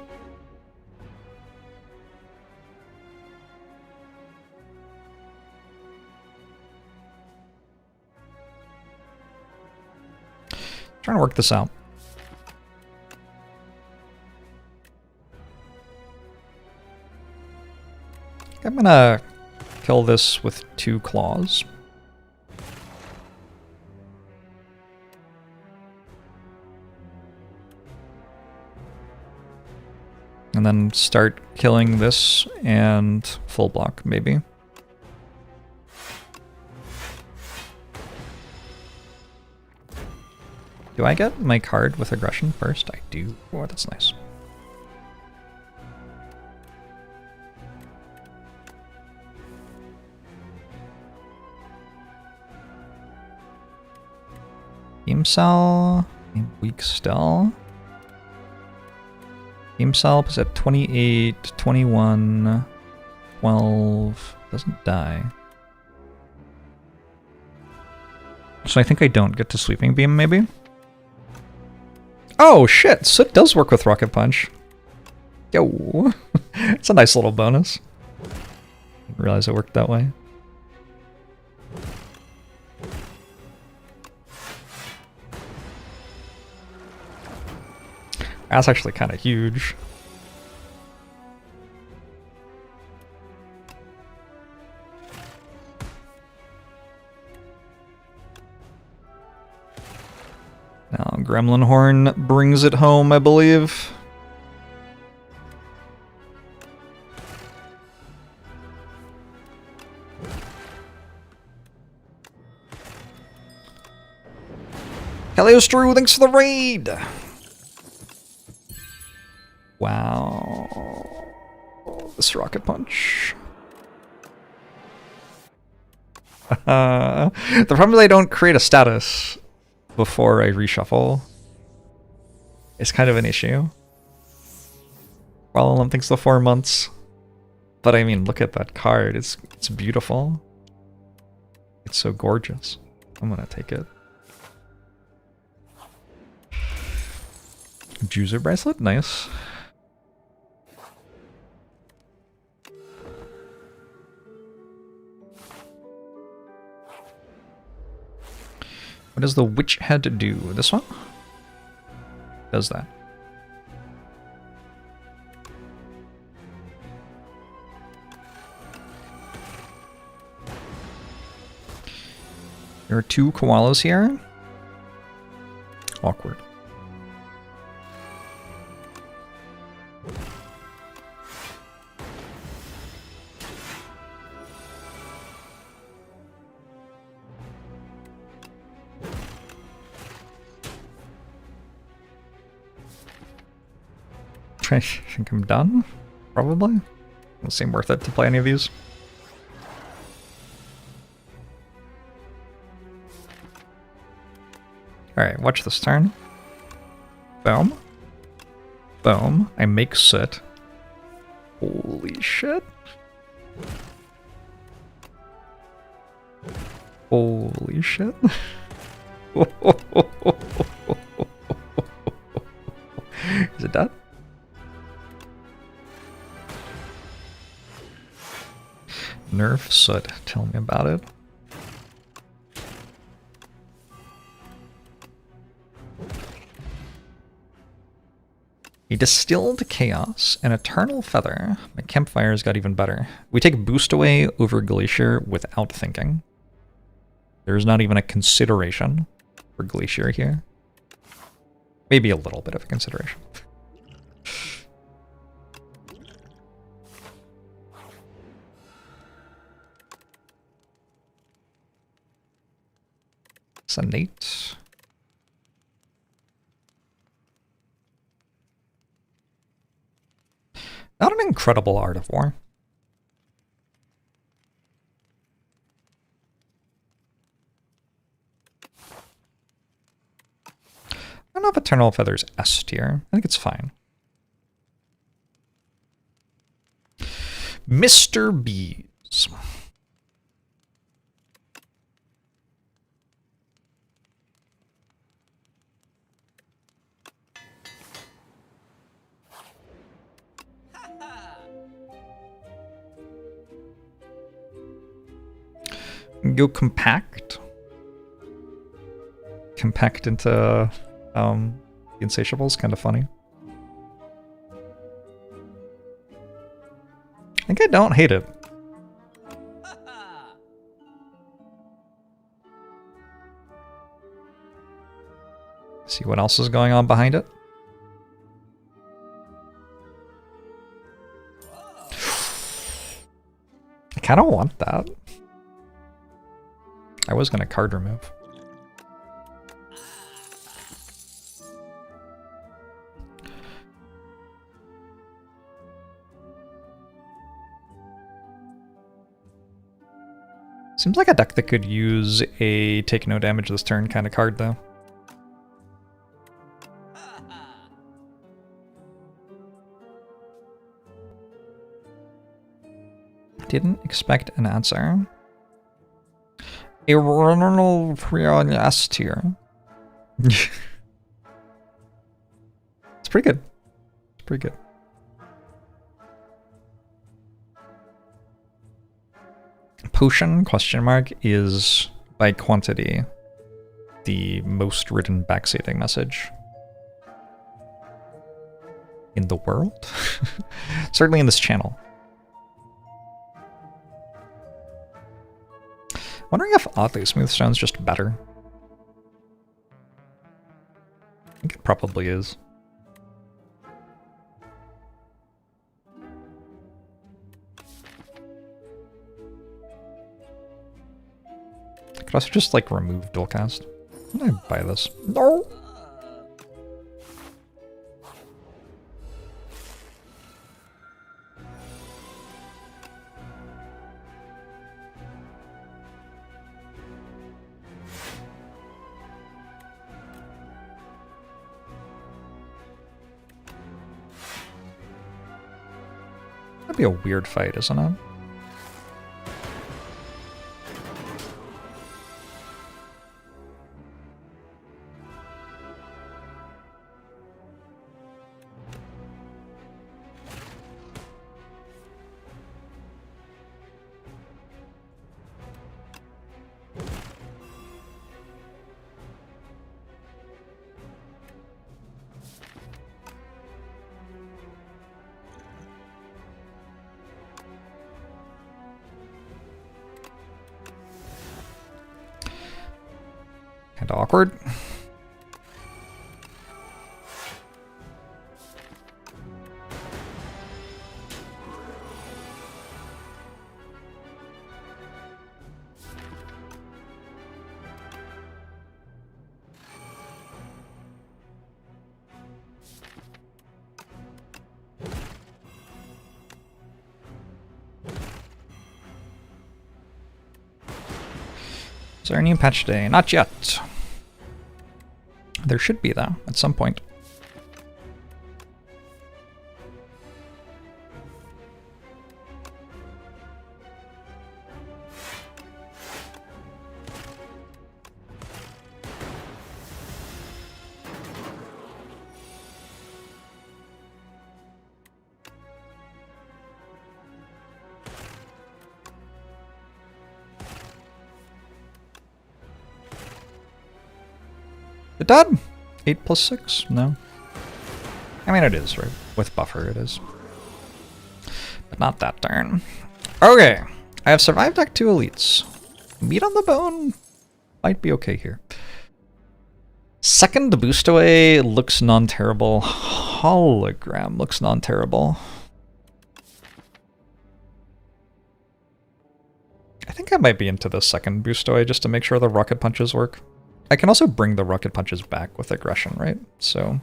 Trying to work this out. I'm gonna kill this with 2 claws. And then start killing this and full block, maybe. Do I get my card with aggression first? I do. Oh, that's nice. Beam Cell, weak still. Beam Cell is at 28, 21, 12, doesn't die. So I think I don't get to Sweeping Beam, maybe? Oh shit, so it does work with Rocket Punch. Yo, it's a nice little bonus. Didn't realize it worked that way. That's actually kind of huge. Now, Gremlin Horn brings it home, I believe. Helios Drew, thanks for the raid! Wow. This Rocket Punch. The problem is I don't create a status before I reshuffle. It's kind of an issue. Well, Olympics the 4 months. But I mean, look at that card. It's beautiful. It's so gorgeous. I'm gonna take it. Juicer bracelet, nice. What does the witch head do? This one? Does that. There are 2 koalas here. Awkward. I think I'm done, probably. Doesn't seem worth it to play any of these. Alright, watch this turn. Boom. Boom. I make soot. Holy shit. Holy shit. Is it dead? Nerf soot. Tell me about it. A distilled chaos, an eternal feather. My campfires got even better. We take boost away over glacier without thinking. There's not even a consideration for glacier here. Maybe a little bit of a consideration. Sonate. Not an incredible Art of War. I don't know if Eternal Feather's S tier. I think it's fine. Mr. Bees. Go compact. Compact into the Insatiable's kind of funny. I think I don't hate it. See what else is going on behind it. I kind of want that. I was gonna card remove. Seems like a deck that could use a take no damage this turn kind of card, though. Didn't expect an answer. A Ronald S tier. It's pretty good. It's pretty good. Potion, question mark, is by quantity the most written backseating message in the world. Certainly in this channel. Wondering if Oddly Smooth Stone's just better. I think it probably is. I could also just like remove dual cast. I'm gonna buy this. No! That'd be a weird fight, isn't it? Kinda awkward. Is there a new patch today? Not yet. There should be, though, at some point. It did? 8 plus 6? No. I mean, it is, right? With buffer, it is. But not that turn. Okay. I have survived Act 2 elites. Meat on the bone might be okay here. Second boost away looks non-terrible. Hologram looks non-terrible. I think I might be into the second boost away just to make sure the rocket punches work. I can also bring the rocket punches back with aggression, right? So,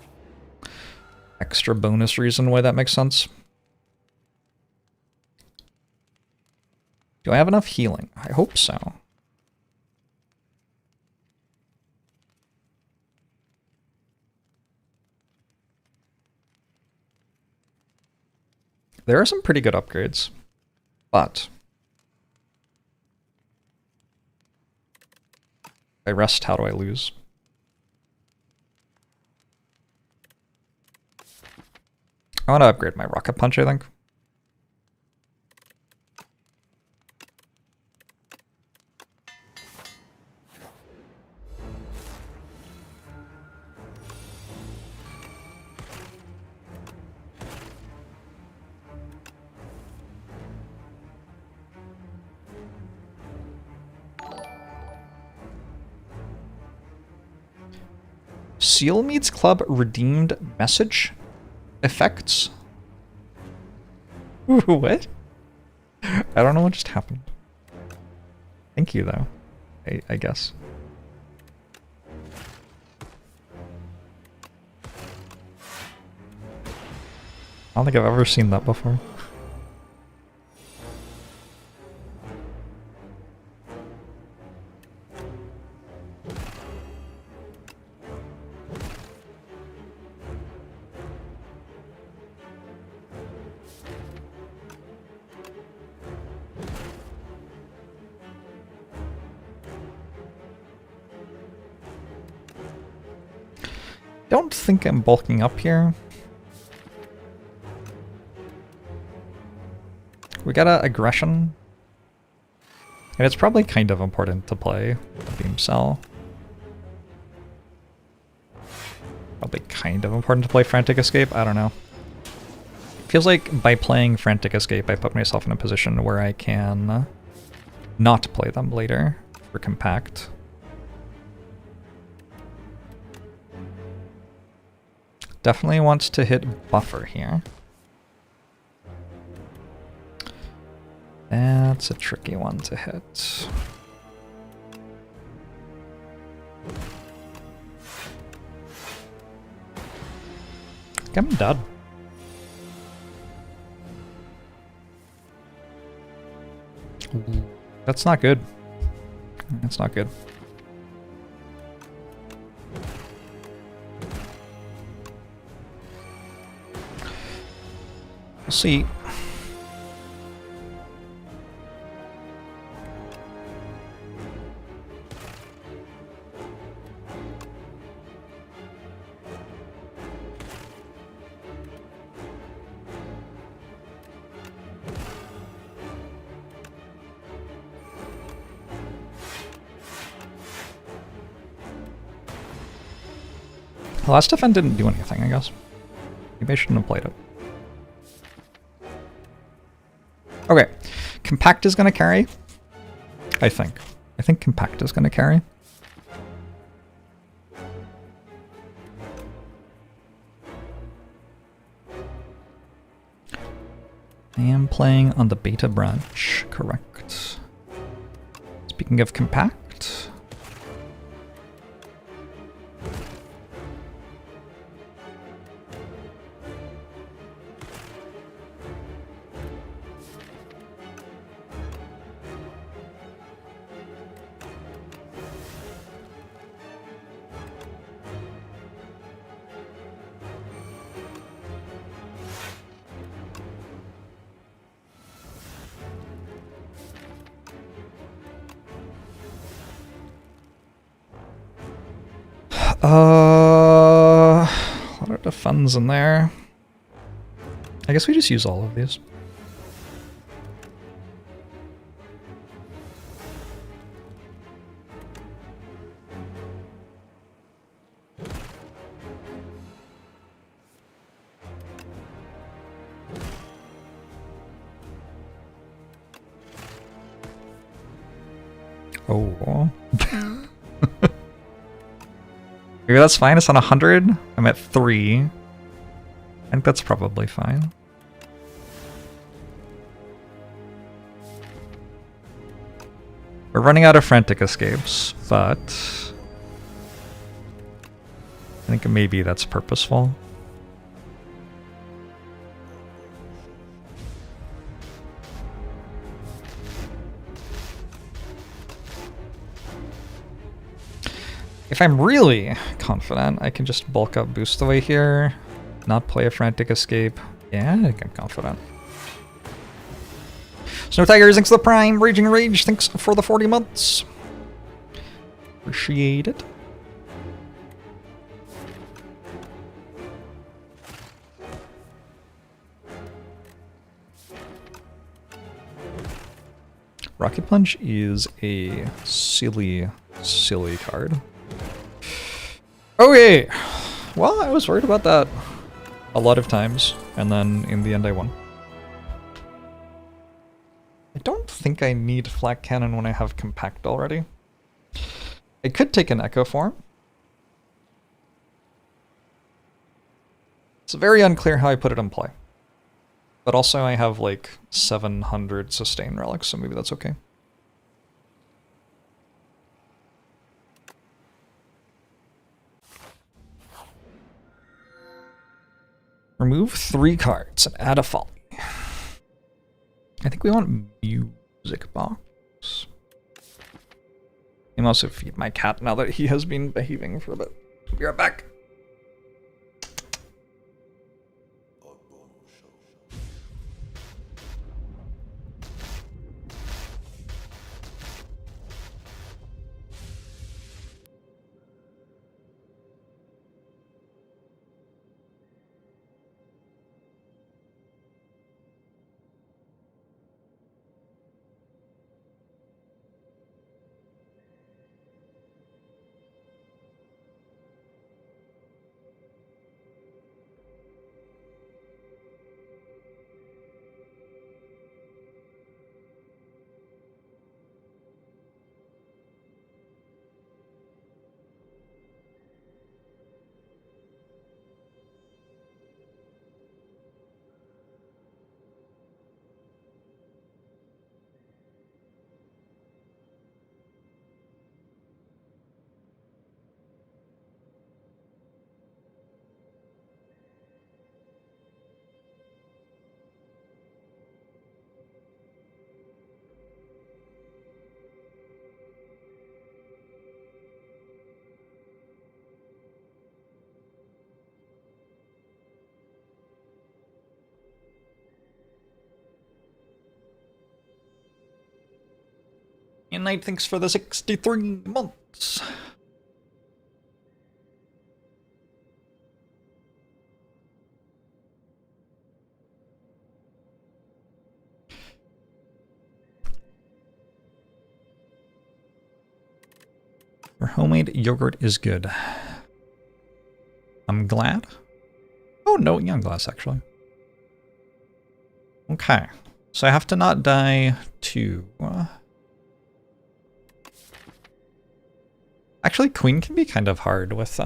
extra bonus reason why that makes sense. Do I have enough healing? I hope so. There are some pretty good upgrades, but I rest, how do I lose? I want to upgrade my rocket punch, I think. Seal Meats Club redeemed message effects? Ooh, what? I don't know what just happened. Thank you, though. I guess. I don't think I've ever seen that before. Don't think I'm bulking up here. We got a aggression. And it's probably kind of important to play a beam cell. Probably kind of important to play Frantic Escape, I don't know. Feels like by playing Frantic Escape I put myself in a position where I can not play them later for Compact. Definitely wants to hit buffer here. That's a tricky one to hit. I'm dead. Ooh, that's not good. That's not good. We'll see. The last defend didn't do anything, I guess. Maybe I shouldn't have played it. Okay. Compact is going to carry. I think. I think Compact is going to carry. I am playing on the beta branch, correct. Speaking of Compact. A lot of funds in there. I guess we just use all of these. Oh. Maybe that's fine. It's on 100. I'm at 3. I think that's probably fine. We're running out of frantic escapes, but I think maybe that's purposeful. If I'm really confident, I can just bulk up boost away here, not play a frantic escape. Yeah, I think I'm confident. Snow Tiger, thanks to the Prime. Raging Rage, thanks for the 40 months. Appreciate it. Rocket Punch is a silly, silly card. Okay, well, I was worried about that a lot of times, and then in the end I won. I don't think I need Flak Cannon when I have Compact already. I could take an Echo form. It's very unclear how I put it in play. But also I have like 700 sustain relics, so maybe that's okay. Remove 3 cards and add a Folly. I think we want Music Box. I'm also feed my cat now that he has been behaving for a bit. Be right back. And Knight, thanks for the 63 months. Your homemade yogurt is good. I'm glad. Oh, no young glass, actually. Okay. So I have to not die to... Actually, queen can be kind of hard with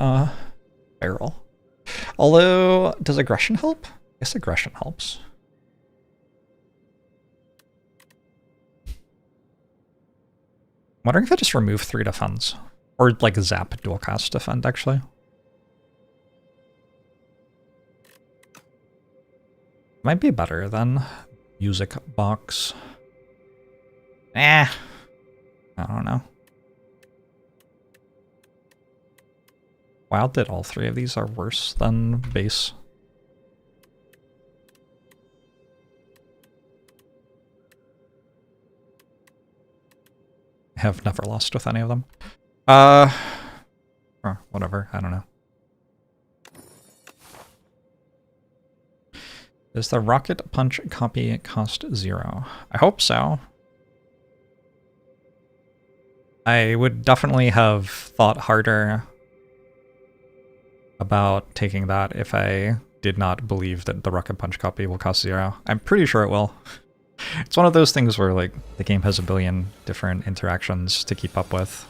barrel. Although, does aggression help? I guess aggression helps. I'm wondering if I just remove 3 defense. Or like zap dual cast defend, actually. Might be better than music box. I don't know. Wow, that all 3 of these are worse than base. I have never lost with any of them. Whatever, I don't know. Does the rocket punch copy cost 0? I hope so. I would definitely have thought harder about taking that if I did not believe that the rocket punch copy will cost 0. I'm pretty sure it will. It's one of those things where like the game has a billion different interactions to keep up with.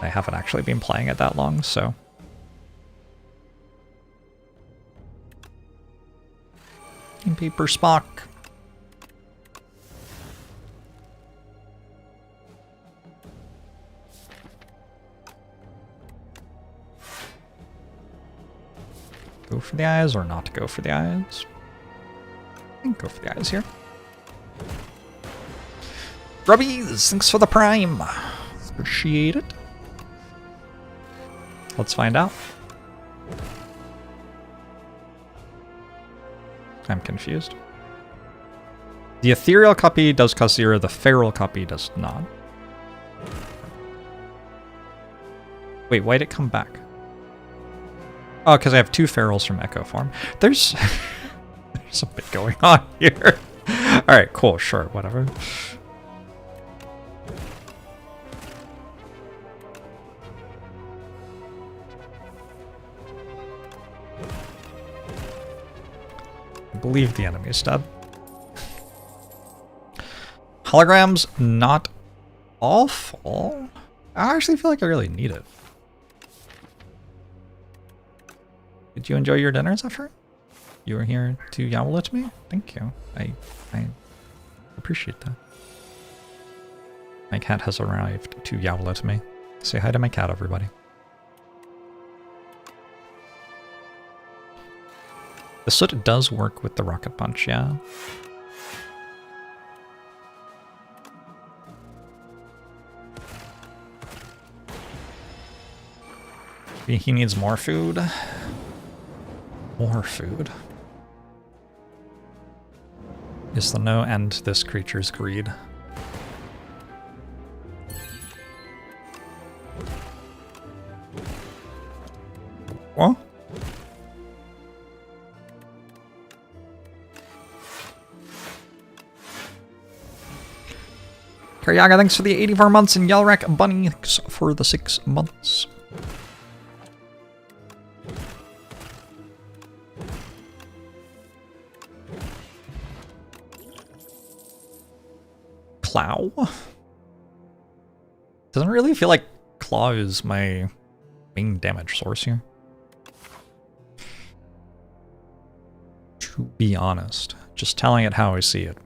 I haven't actually been playing it that long, so... Paper Spock. Go for the eyes or not go for the eyes? I think go for the eyes here. Grubbies, thanks for the prime. Appreciate it. Let's find out. I'm confused. The ethereal copy does cost 0, the feral copy does not. Wait, why'd it come back? Oh, because I have 2 ferals from Echo Form. There's a bit going on here. Alright, cool, sure, whatever. I believe the enemy is dead. Holograms, not awful. I actually feel like I really need it. Did you enjoy your dinner, Zephyr? You were here to yowl at me? Thank you. I appreciate that. My cat has arrived to yowl at me. Say hi to my cat, everybody. The soot does work with the rocket punch, yeah. He needs more food. More food. Is the no end this creature's greed? What? Karyaga, thanks for the 84 months, and Yelrak Bunny, thanks for the 6 months. Claw? Doesn't really feel like Claw is my main damage source here. To be honest, just telling it how I see it.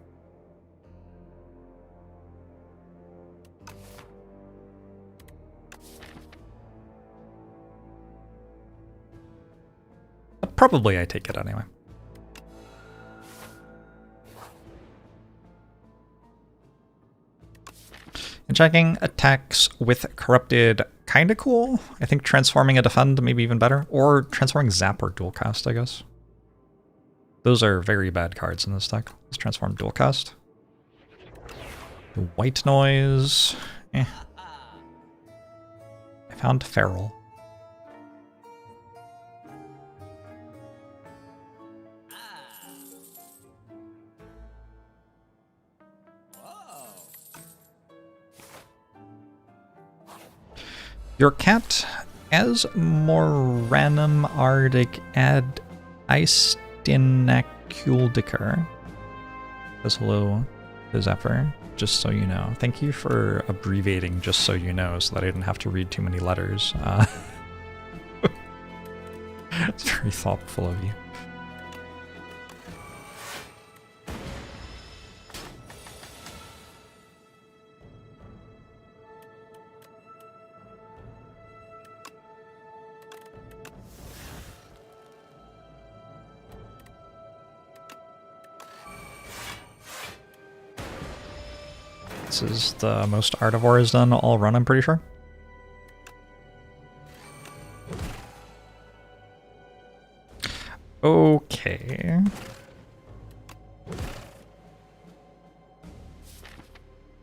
But probably I take it anyway. And checking attacks with corrupted, kinda cool. I think transforming a defend maybe even better. Or transforming zap or dual cast, I guess. Those are very bad cards in this deck. Let's transform dual cast. The white noise. I found feral. Your cat as Moranum Ardic ad Eistinaculdiker says hello to Zephyr, just so you know. Thank you for abbreviating just so you know, so that I didn't have to read too many letters. It's very thoughtful of you. This is the most Artivore has done all run, I'm pretty sure. Okay.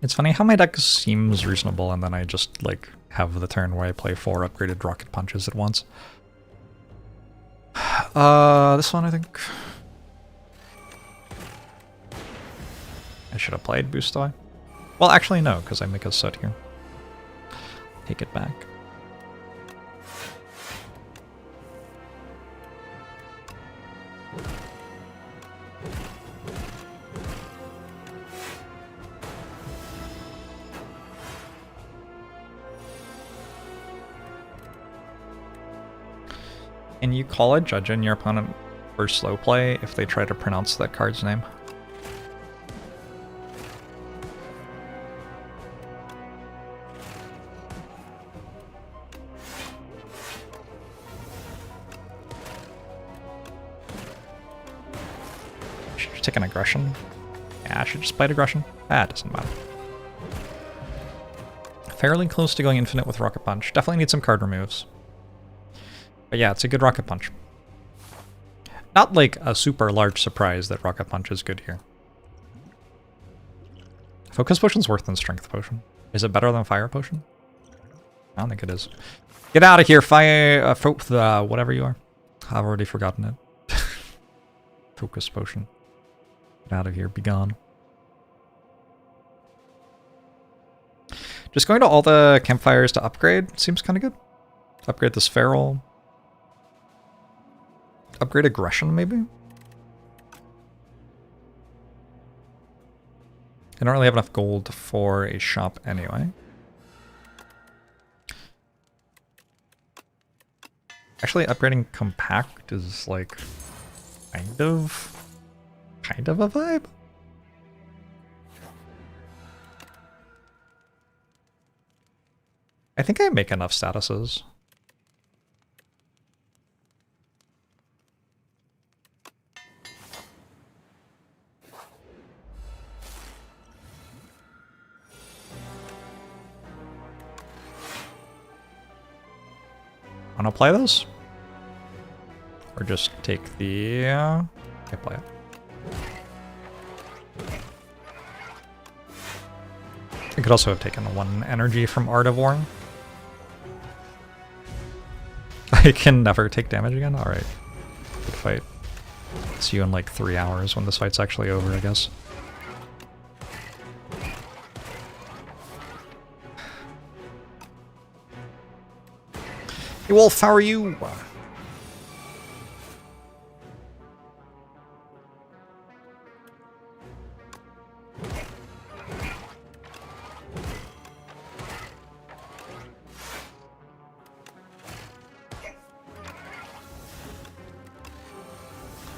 It's funny how my deck seems reasonable and then I just like have the turn where I play 4 upgraded rocket punches at once. This one I think I should have played Boost Eye. Well, actually no, because I make a set here. Take it back. Can you call a judge in your opponent for slow play if they try to pronounce that card's name? Should you take an aggression? Yeah, I should just bite aggression. Ah, it doesn't matter. Fairly close to going infinite with Rocket Punch. Definitely need some card removes. But yeah, it's a good Rocket Punch. Not like a super large surprise that Rocket Punch is good here. Focus Potion's worse than Strength Potion. Is it better than Fire Potion? I don't think it is. Get out of here, Fire... whatever you are. I've already forgotten it. Focus Potion. Get out of here, be gone. Just going to all the campfires to upgrade seems kind of good. Upgrade this Feral. Upgrade Aggression, maybe? I don't really have enough gold for a shop anyway. Actually, upgrading Compact is like kind of a vibe. I think I make enough statuses. Wanna play this? Or just take the... okay, play it. I could also have taken 1 energy from Artivore. I can never take damage again? Alright. Good fight. See you in like 3 hours when this fight's actually over, I guess. Hey Wolf, how are you?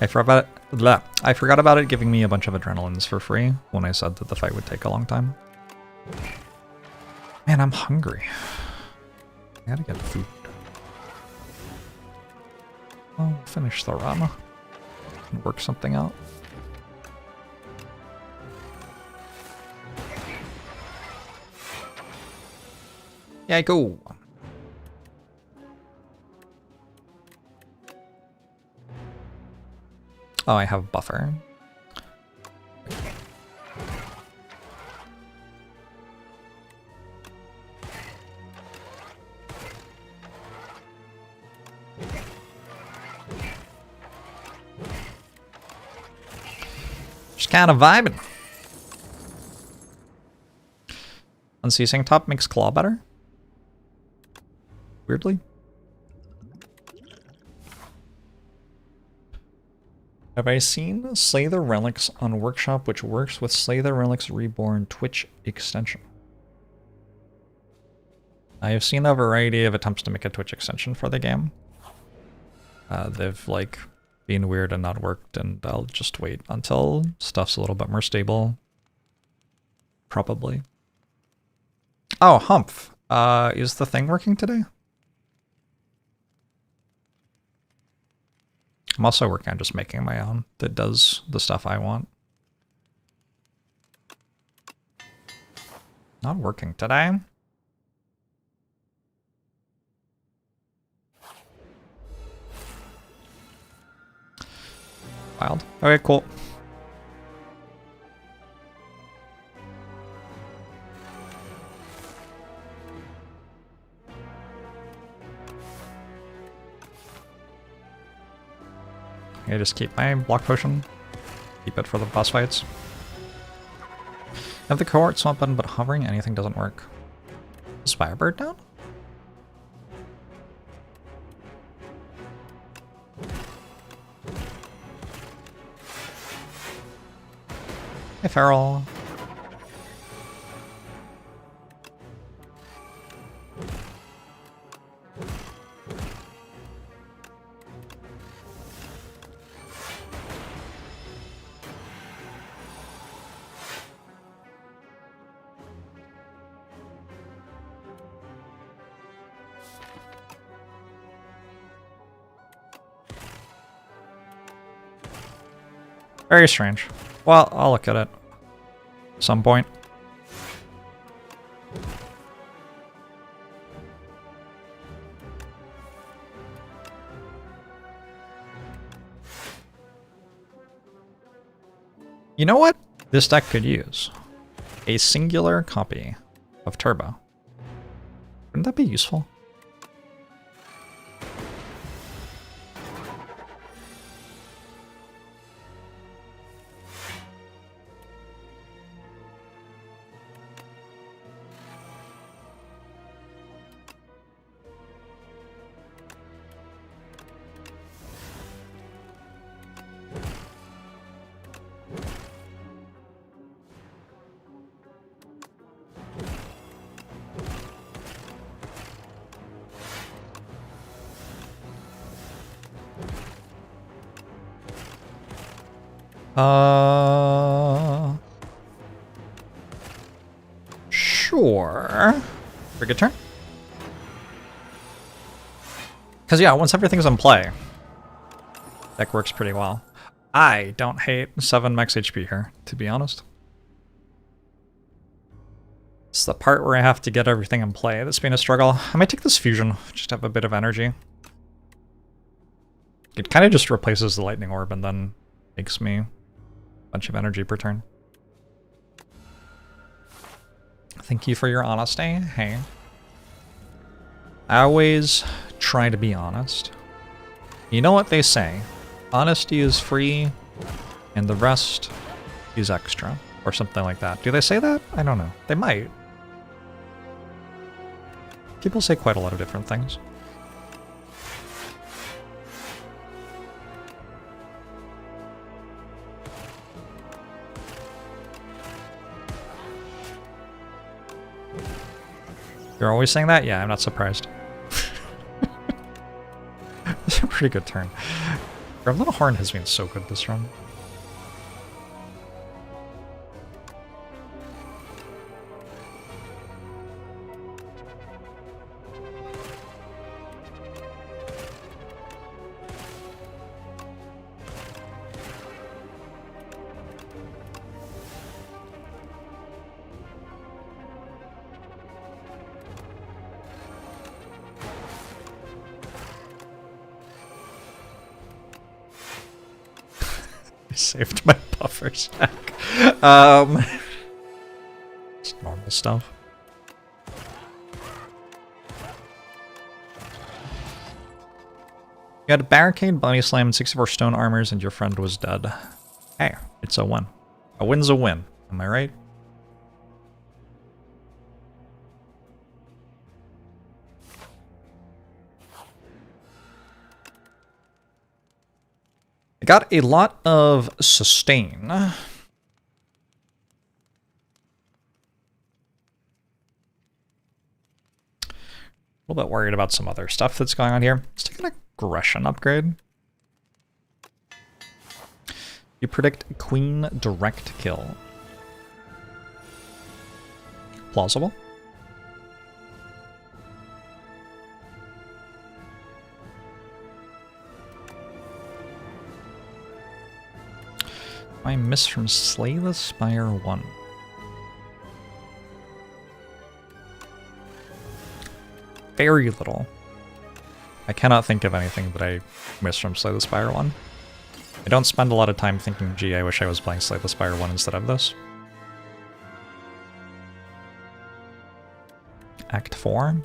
I forgot about it giving me a bunch of adrenalines for free when I said that the fight would take a long time. Man, I'm hungry. I gotta get food. I'll finish the run and work something out. Yeah, go. Oh, I have buffer. Just kind of vibing. Unceasing top makes claw better. weirdly. Have I seen Slay the Relics on Workshop, which works with Slay the Relics Reborn Twitch extension? I have seen a variety of attempts to make a Twitch extension for the game. They've like been weird and not worked, and I'll just wait until stuff's a little bit more stable. Probably. Oh, Humph. Is the thing working today? I'm also working on just making my own that does the stuff I want. Not working today. Wild. Okay, cool. I just keep my block potion. Keep it for the boss fights. I have the cohort swap button, but hovering anything doesn't work. Is Firebird down? Hey, Feral. Very strange. Well, I'll look at it. Some point. You know what this deck could use? A singular copy of Turbo. Wouldn't that be useful? Sure. For a good turn? Because, yeah, once everything's in play, deck works pretty well. I don't hate 7 max HP here, to be honest. It's the part where I have to get everything in play that's been a struggle. I might take this fusion, just have a bit of energy. It kind of just replaces the lightning orb and then makes me a bunch of energy per turn. Thank you for your honesty. Hey. I always try to be honest. You know what they say? Honesty is free, and the rest is extra. Or something like that. Do they say that? I don't know. They might. People say quite a lot of different things. You're always saying that? Yeah, I'm not surprised. It's a pretty good turn. Our little horn has been so good this run. Saved my buffer stack. It's normal stuff. You had a barricade, body slam, and 64 stone armors, and your friend was dead. Hey, it's a win. A win's a win. Am I right? I got a lot of sustain. A little bit worried about some other stuff that's going on here. Let's take an aggression upgrade. You predict queen direct kill. Plausible. I miss from Slay the Spire 1. Very little. I cannot think of anything that I miss from Slay the Spire 1. I don't spend a lot of time thinking, gee, I wish I was playing Slay the Spire 1 instead of this. Act 4?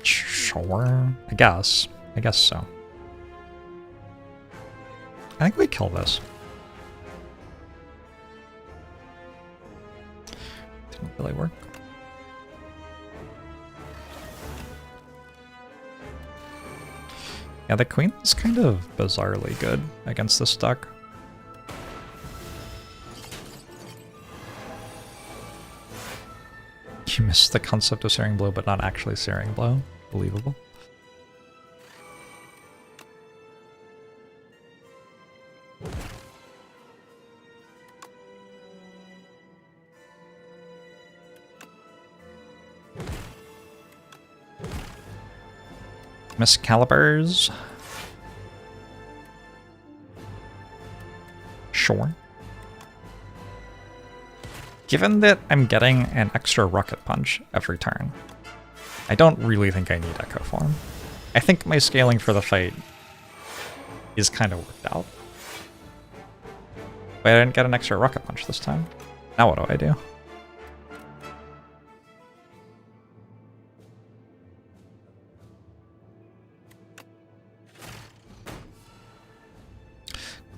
Sure. I guess so. I think we kill this. Didn't really work. Yeah, the queen is kind of bizarrely good against this deck. You missed the concept of Searing Blow, but not actually Searing Blow. Believable. Miss Calibers. Sure. Given that I'm getting an extra Rocket Punch every turn, I don't really think I need Echo Form. I think my scaling for the fight is kind of worked out. But I didn't get an extra Rocket Punch this time. Now what do I do?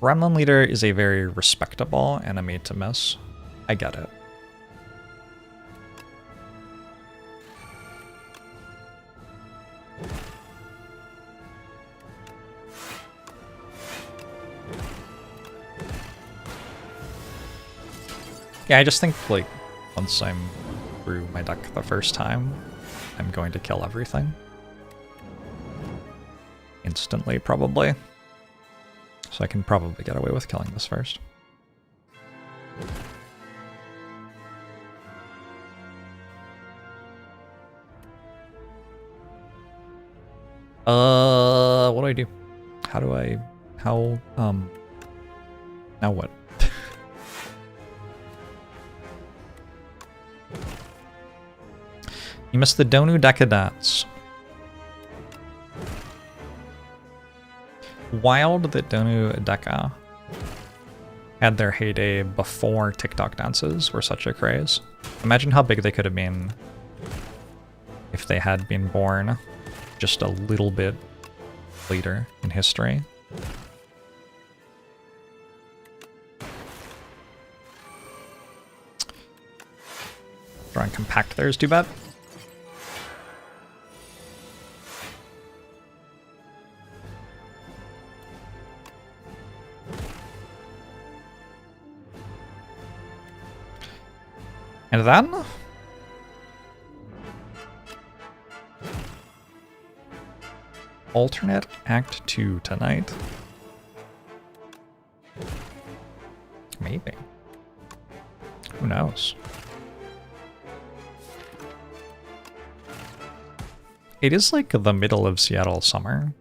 Gremlin Leader is a very respectable enemy to miss. I get it. Yeah, I just think, like, once I'm through my deck the first time, I'm going to kill everything. Instantly, probably. So I can probably get away with killing this first. What do I do? Now what? You missed the Donu Decadence. Wild that Donu Deca had their heyday before TikTok dances were such a craze. Imagine how big they could have been if they had been born just a little bit later in history. Drawing Compact there is too bad. And then alternate Act 2 tonight. Maybe. Who knows? It is like the middle of Seattle summer.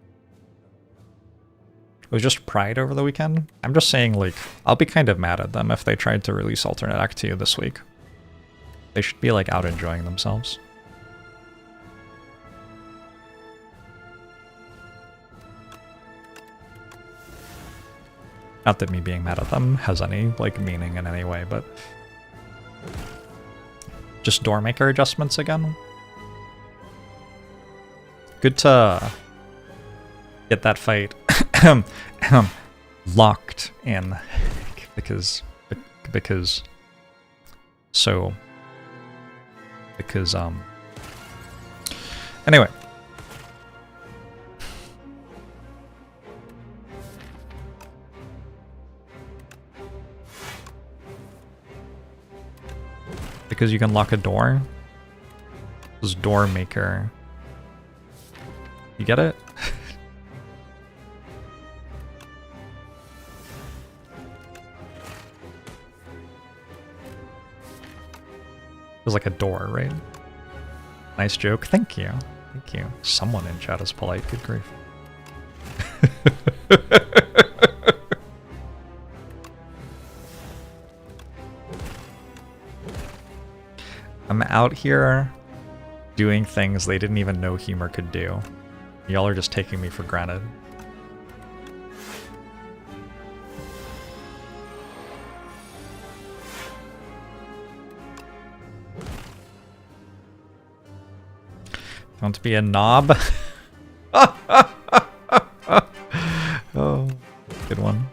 It was just Pride over the weekend. I'm just saying, like, I'll be kind of mad at them if they tried to release alternate Act 2 this week. They should be, like, out enjoying themselves. Not that me being mad at them has any, like, meaning in any way, but just door maker adjustments again. Good to get that fight locked in because anyway. Because you can lock a door. This is door maker. You get it? Feels like a door, right? Nice joke. Thank you. Thank you. Someone in chat is polite. Good grief. I'm out here doing things they didn't even know humor could do. Y'all are just taking me for granted. Don't be a knob. Oh, good one.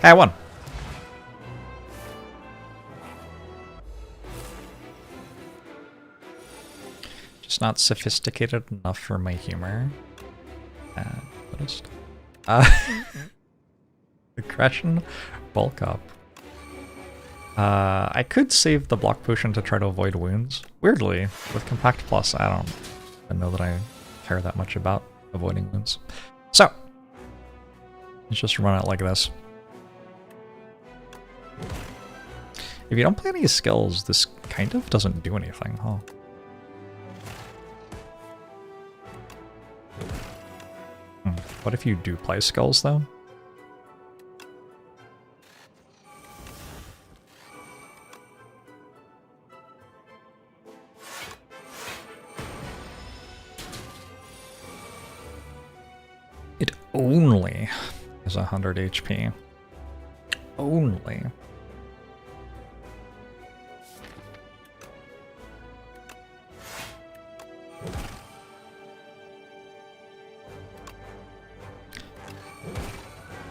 Hey, I won. Just not sophisticated enough for my humor. Noticed. Aggression, bulk up. I could save the block potion to try to avoid wounds. Weirdly, with Compact Plus, I don't even know that I care that much about avoiding wounds. So, let's just run it like this. If you don't play any skills, this kind of doesn't do anything, huh? What if you do play skills, though? It only is 100 HP. Only.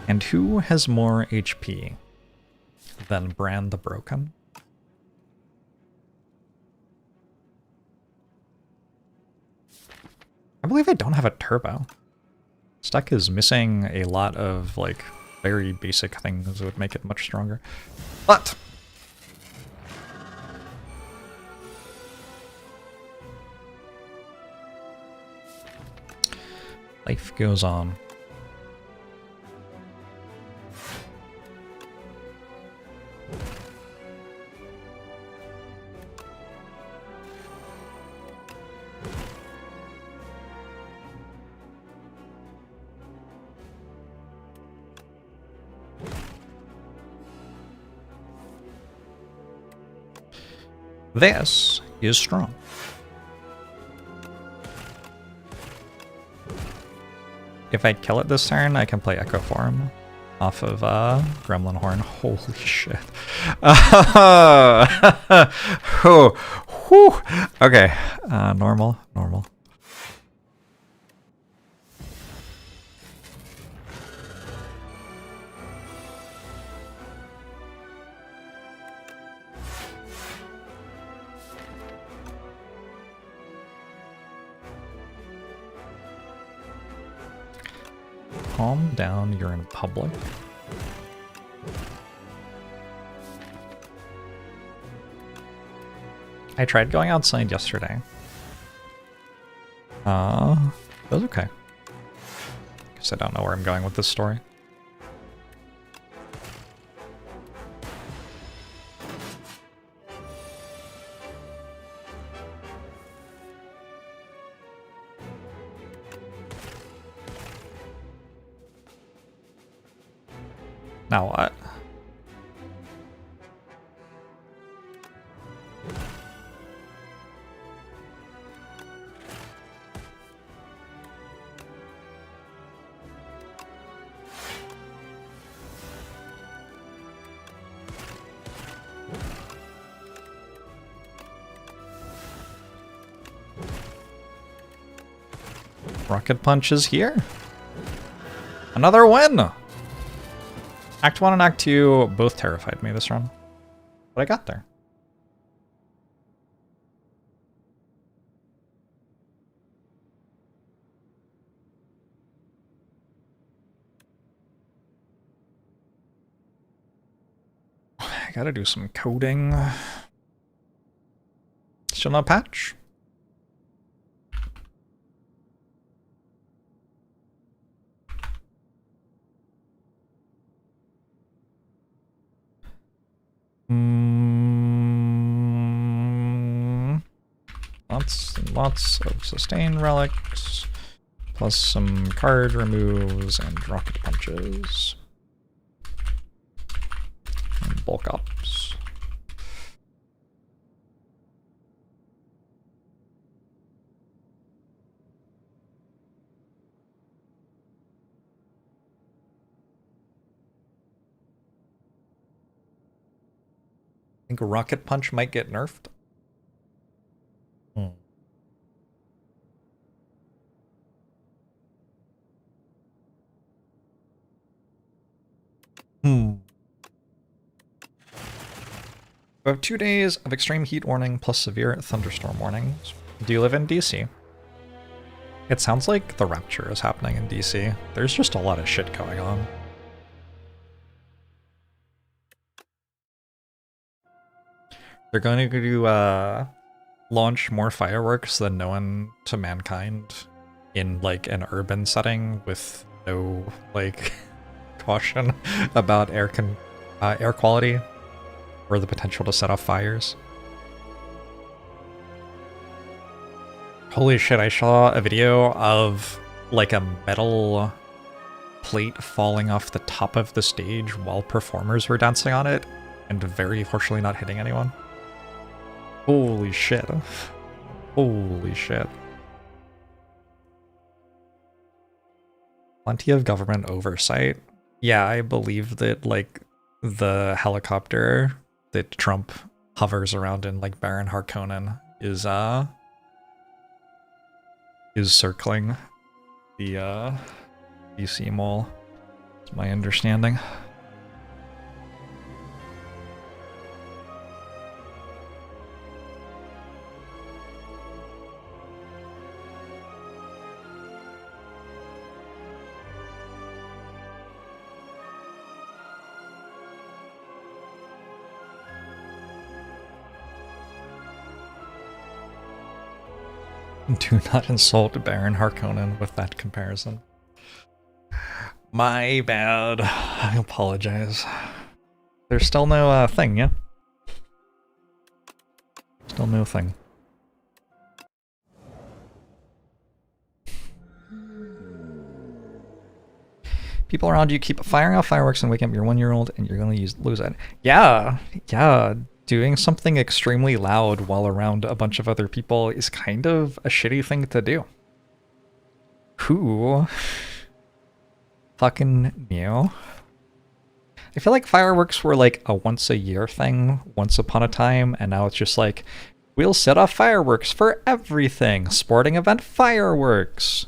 And who has more HP than Bran the Broken? I believe I don't have a turbo. This deck is missing a lot of, like, very basic things that would make it much stronger. But life goes on. This is strong. If I kill it this turn, I can play Echo Form off of Gremlin Horn. Holy shit. Oh, whew. Okay, normal. Calm down, you're in public. I tried going outside yesterday. It was okay. Guess I don't know where I'm going with this story. Now what? Rocket Punch is here. Another win! Act 1 and Act 2 both terrified me this run, but I got there. I gotta do some coding. Still no patch? Lots of sustain relics, plus some card removes and rocket punches. And bulk ups. I think rocket punch might get nerfed. We have 2 days of extreme heat warning plus severe thunderstorm warnings. Do you live in DC? It sounds like the Rapture is happening in DC. There's just a lot of shit going on. They're going to launch more fireworks than known to mankind in like an urban setting with no like caution about air quality or the potential to set off fires. Holy shit, I saw a video of like a metal plate falling off the top of the stage while performers were dancing on it and very fortunately not hitting anyone. Holy shit. Holy shit. Plenty of government oversight. Yeah, I believe that like the helicopter that Trump hovers around in like Baron Harkonnen is circling the DC Mall. That's my understanding. Do not insult Baron Harkonnen with that comparison. My bad. I apologize. There's still no thing, yeah? Still no thing. People around you keep firing off fireworks and waking up your 1-year-old and you're gonna lose it. Yeah, yeah. Doing something extremely loud while around a bunch of other people is kind of a shitty thing to do. Who fucking knew? I feel like fireworks were like a once a year thing once upon a time, and now it's just like, we'll set off fireworks for everything. Sporting event fireworks.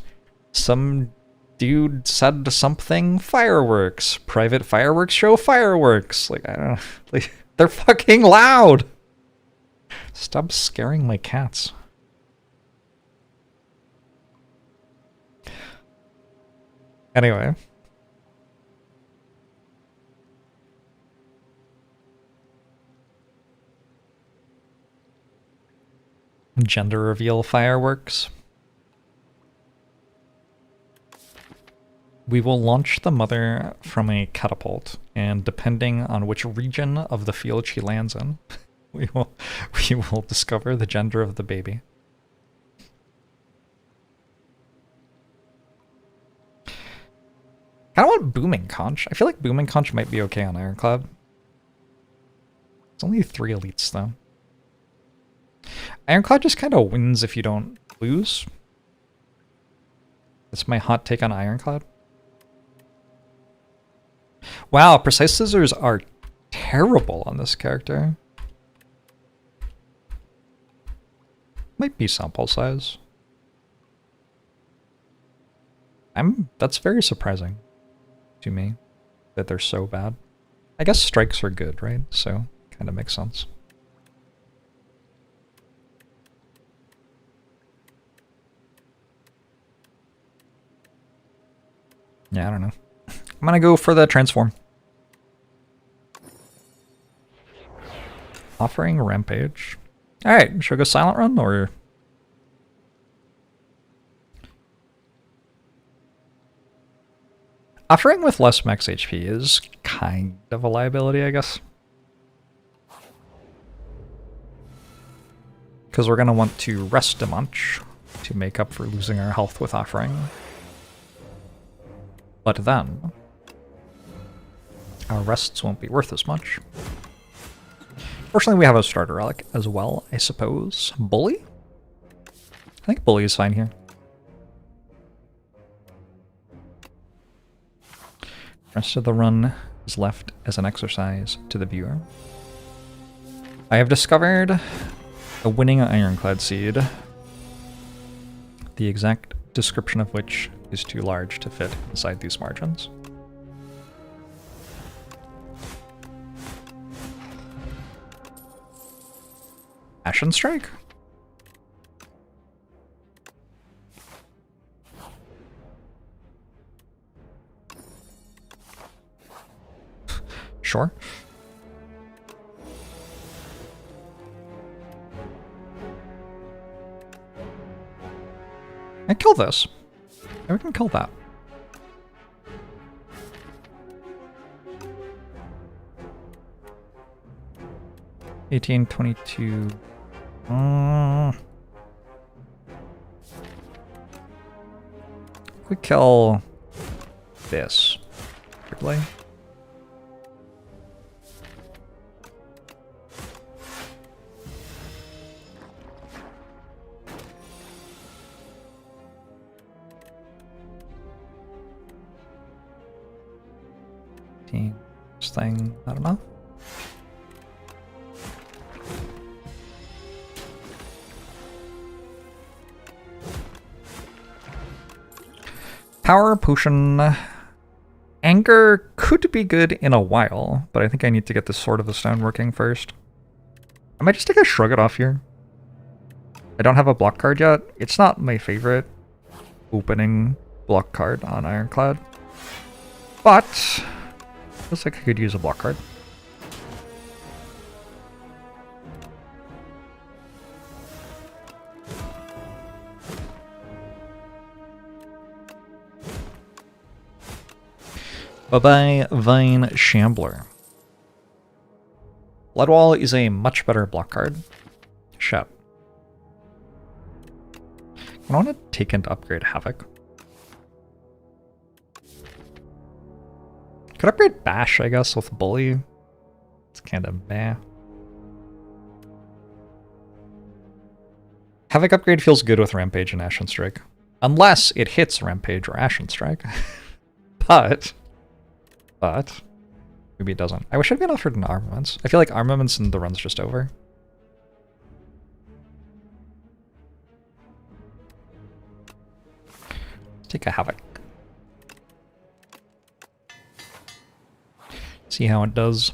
Some dude said something fireworks. Private fireworks show fireworks. Like, I don't know. Like, they're fucking loud! Stop scaring my cats. Anyway. Gender reveal fireworks. We will launch the mother from a catapult, and depending on which region of the field she lands in, we will discover the gender of the baby. I kind of want Booming Conch. I feel like Booming Conch might be okay on Ironclad. It's only 3 elites, though. Ironclad just kind of wins if you don't lose. That's my hot take on Ironclad. Wow, Precise Scissors are terrible on this character. Might be sample size. That's very surprising to me that they're so bad. I guess strikes are good, right? So kind of makes sense. Yeah, I don't know. I'm gonna go for the transform. Offering Rampage. Alright, should we go silent run or? Offering with less max HP is kind of a liability, I guess. Because we're going to want to rest a bunch to make up for losing our health with offering. But then, our rests won't be worth as much. Fortunately, we have a starter relic as well, I suppose. Bully? I think Bully is fine here. Rest of the run is left as an exercise to the viewer. I have discovered a winning ironclad seed, the exact description of which is too large to fit inside these margins. Ashen Strike? Sure. I kill this. Yeah, we can kill that. $18, $22. We kill this. Quickly. This thing, I don't know. Power potion. Anger could be good in a while, but I think I need to get this Sword of the Stone working first. I might just take a Shrug It Off here. I don't have a block card yet. It's not my favorite opening block card on Ironclad, but looks like I could use a block card. Bye-bye, Vine Shambler. Bloodwall is a much better block card. Shut. I want to take and upgrade Havoc. Could upgrade Bash, I guess, with Bully. It's kind of meh. Havoc upgrade feels good with Rampage and Ashen Strike. Unless it hits Rampage or Ashen Strike. But maybe it doesn't. I wish I'd been offered an Armaments. I feel like Armaments and the run's just over. Let's take a Havoc. See how it does.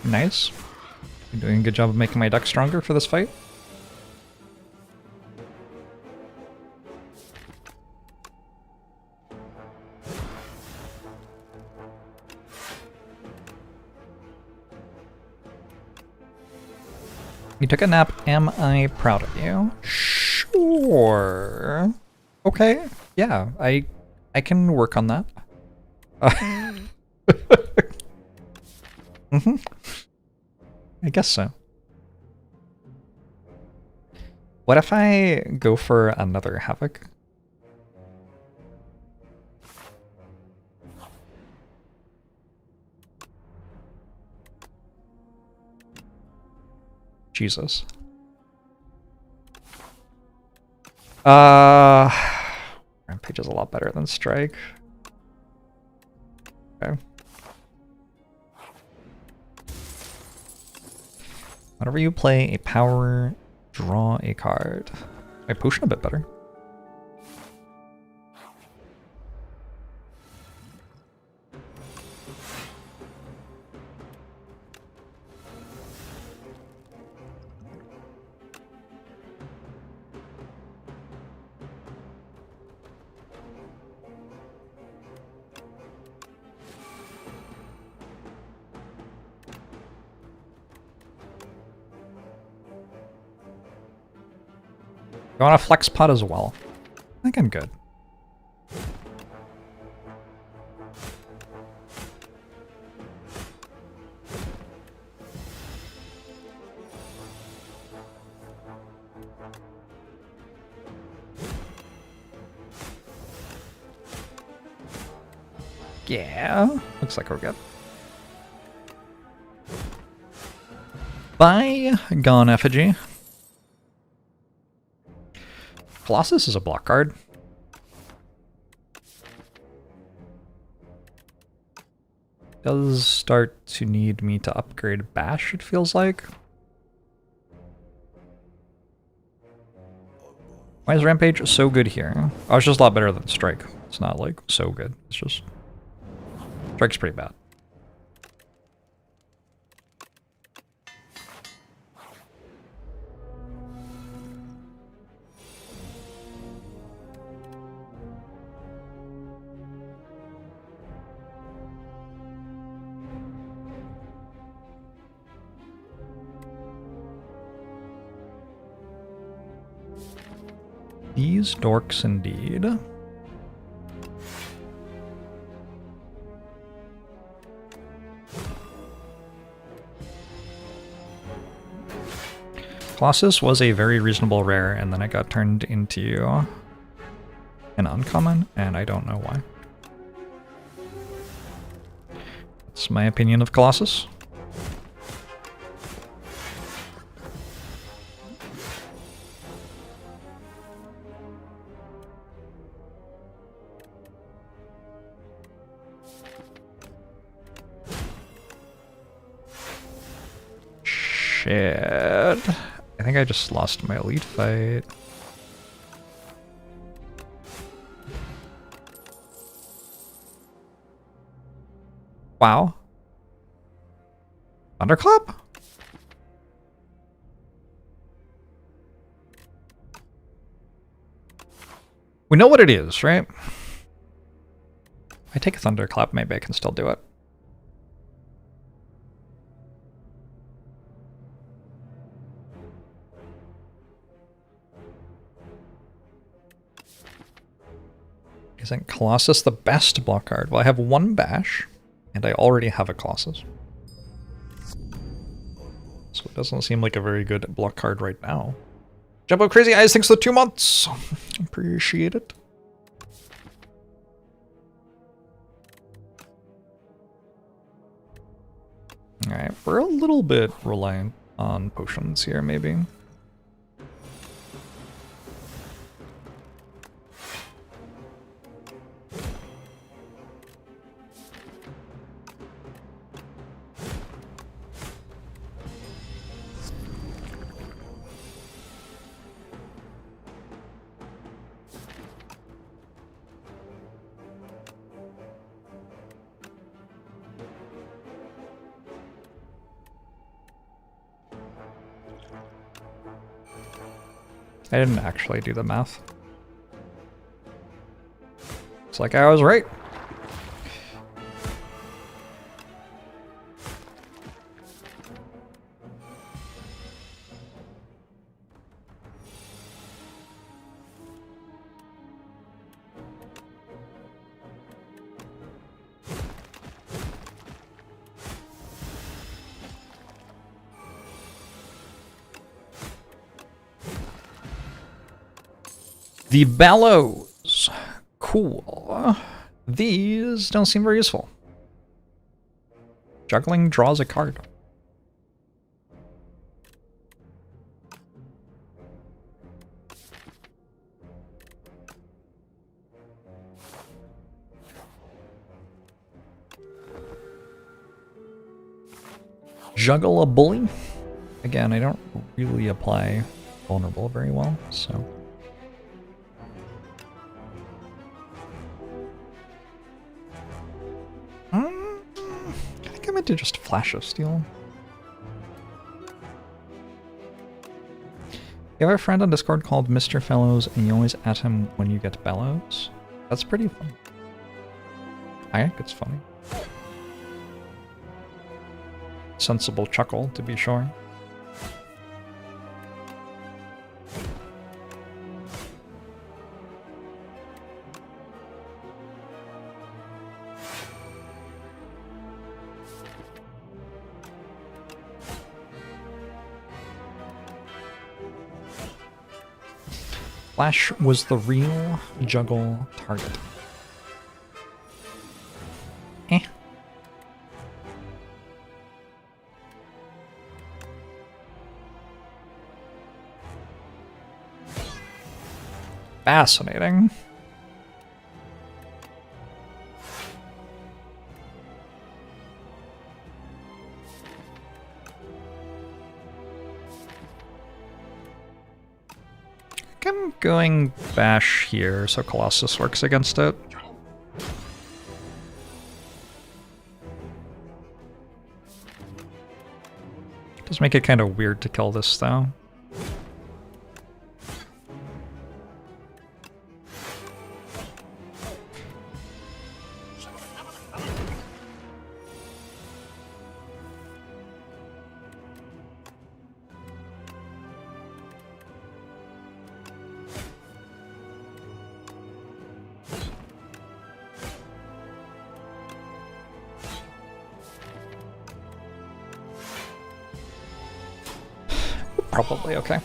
Nice. You're doing a good job of making my deck stronger for this fight. You took a nap. Am I proud of you? Sure. Okay. Yeah, I can work on that. Mm-hmm. I guess so. What if I go for another Havoc? Jesus. Rampage is a lot better than Strike. Okay. Whenever you play a power, draw a card. I potion a bit better. You want a flex pot as well? I think I'm good. Yeah, looks like we're good. Bye, Gone Effigy. Colossus is a block card. Does start to need me to upgrade Bash, it feels like. Why is Rampage so good here? Oh, it's just a lot better than Strike. It's not like so good. It's just... Strike's pretty bad. These dorks indeed. Colossus was a very reasonable rare, and then it got turned into an uncommon, and I don't know why. That's my opinion of Colossus. Shit. I think I just lost my elite fight. Wow. Thunderclap? We know what it is, right? If I take a Thunderclap, maybe I can still do it. Isn't Colossus the best block card? Well, I have one Bash, and I already have a Colossus. So it doesn't seem like a very good block card right now. Jumbo Crazy Eyes, thanks for the 2 months. Appreciate it. Alright, we're a little bit reliant on potions here, maybe. I didn't actually do the math. It's like I was right. The bellows. Cool. These don't seem very useful. Juggling draws a card. Juggle a bully. Again, I don't really apply vulnerable very well, so... I think I meant to just flash of steel. You have a friend on Discord called Mr. Fellows, and you always at him when you get bellows. That's pretty funny. I think it's funny. Sensible chuckle, to be sure. Flash was the real juggle target. Eh. Fascinating. I'm going bash here so Colossus works against it. Does make it kind of weird to kill this though. Probably okay.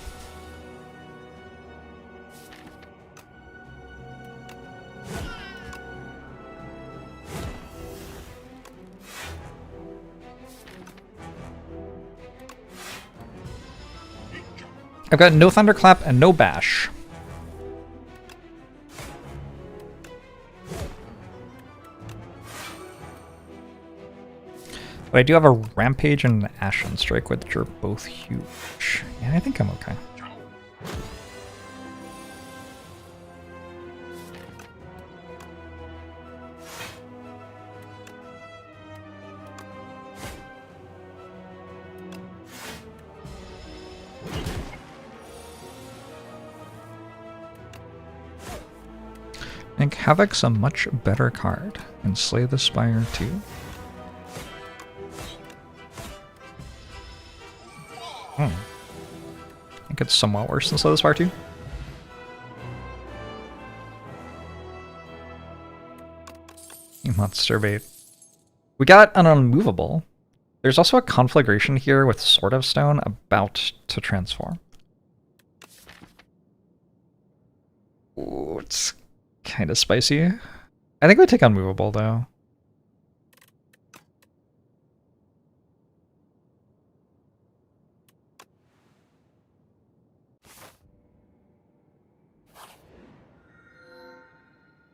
I've got no Thunderclap and no Bash. But I do have a Rampage and an Ashen Strike, which are both huge. Yeah, I think I'm okay. I think Havoc's a much better card, and Slay the Spire too. I think it's somewhat worse than Slay the Spire too. Monster bait. We got an unmovable. There's also a conflagration here with Sword of Stone about to transform. Ooh, it's kind of spicy. I think we take unmovable though.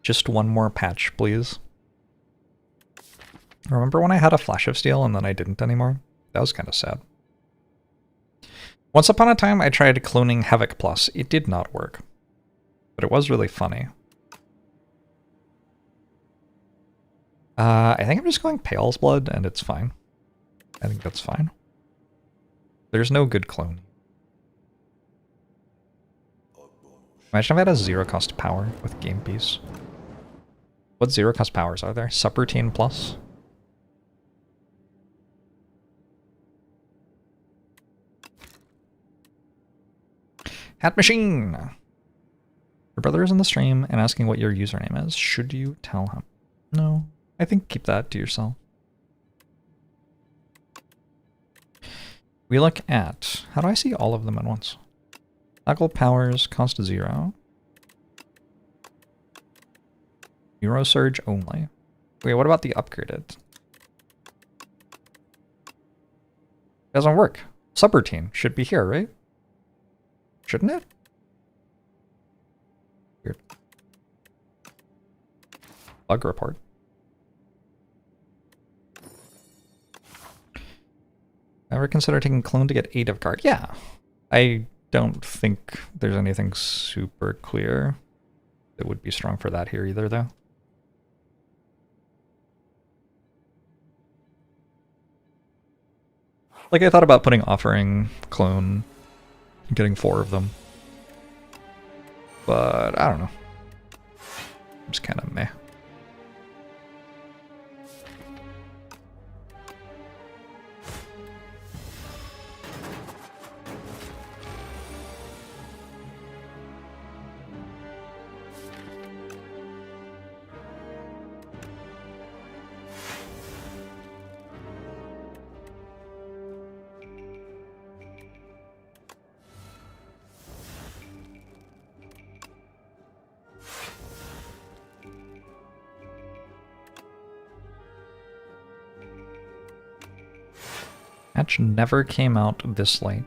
Just one more patch, please. Remember when I had a Flash of Steel and then I didn't anymore? That was kind of sad. Once upon a time, I tried cloning Havoc Plus. It did not work. But it was really funny. I think I'm just going Pale's Blood, and it's fine. I think that's fine. There's no good clone. Imagine if I had a zero-cost power with Game Piece. What zero-cost powers are there? Subroutine Plus? Hat Machine! Your brother is in the stream and asking what your username is. Should you tell him? No. I think keep that to yourself. We look at... How do I see all of them at once? Toggle powers cost 0. Neurosurge only. Wait, what about the upgraded? Doesn't work. Subroutine should be here, right? Shouldn't it? Weird. Bug report. Ever consider taking clone to get 8 of guard? Yeah. I don't think there's anything super clear that would be strong for that here either, though. Like, I thought about putting offering, clone, and getting 4 of them. But, I don't know. I'm just kind of meh. Patch never came out this late.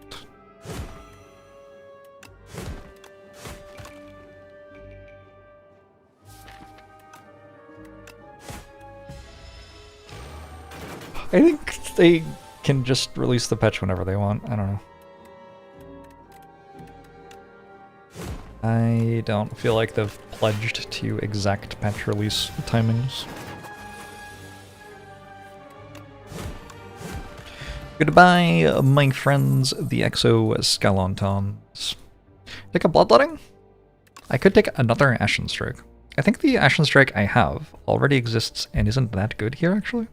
I think they can just release the patch whenever they want. I don't know. I don't feel like they've pledged to exact patch release timings. Goodbye, my friends, the exoskeletons. Take a bloodletting? I could take another Ashen Strike. I think the Ashen Strike I have already exists and isn't that good here, actually.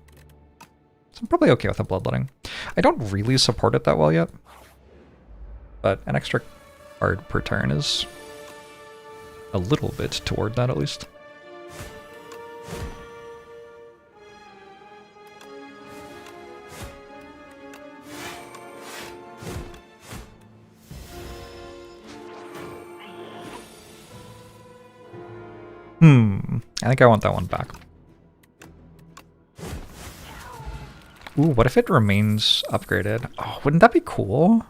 So I'm probably okay with a bloodletting. I don't really support it that well yet, but an extra card per turn is a little bit toward that, at least. I think I want that one back. Ooh, what if it remains upgraded? Oh, wouldn't that be cool?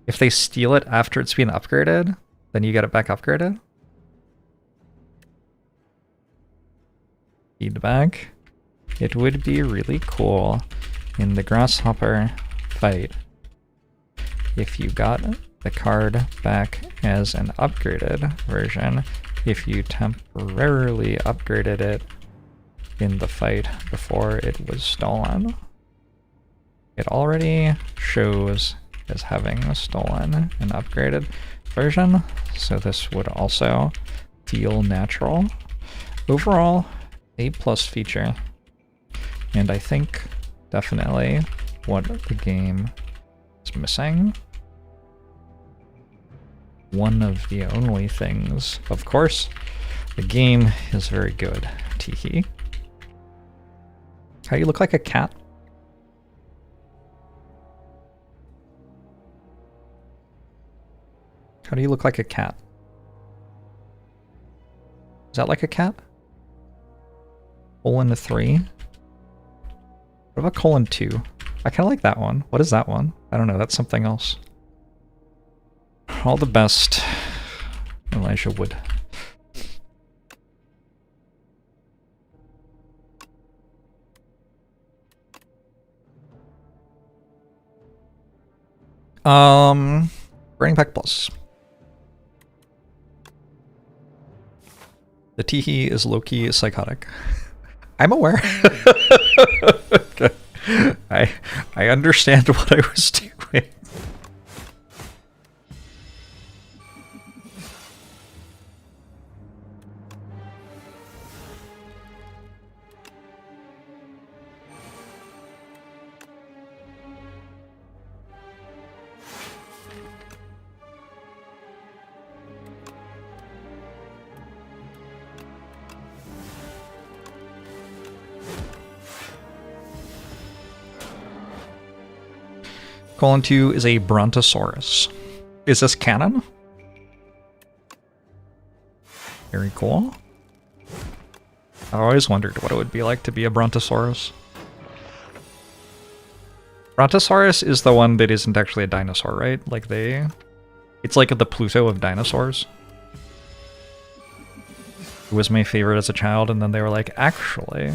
If they steal it after it's been upgraded, then you get it back upgraded? Feedback. It would be really cool in the Grasshopper fight if you got the card back as an upgraded version, if you temporarily upgraded it in the fight before it was stolen. It already shows as having stolen an upgraded version, so this would also feel natural. Overall, A+ feature, and I think definitely what the game is missing. One of the only things, of course, the game is very good. Teehee. How do you look like a cat? How do you look like a cat? Is that like a cat? :3. What about :2? I kind of like that one. What is that one? I don't know. That's something else. All the best, Elijah Wood. Burning Pack Plus. The Teehee is low-key psychotic. I'm aware. Okay. I understand what I was doing. :2 is a Brontosaurus. Is this canon? Very cool. I always wondered what it would be like to be a Brontosaurus. Brontosaurus is the one that isn't actually a dinosaur, right? Like it's like the Pluto of dinosaurs. It was my favorite as a child, and then they were like, actually...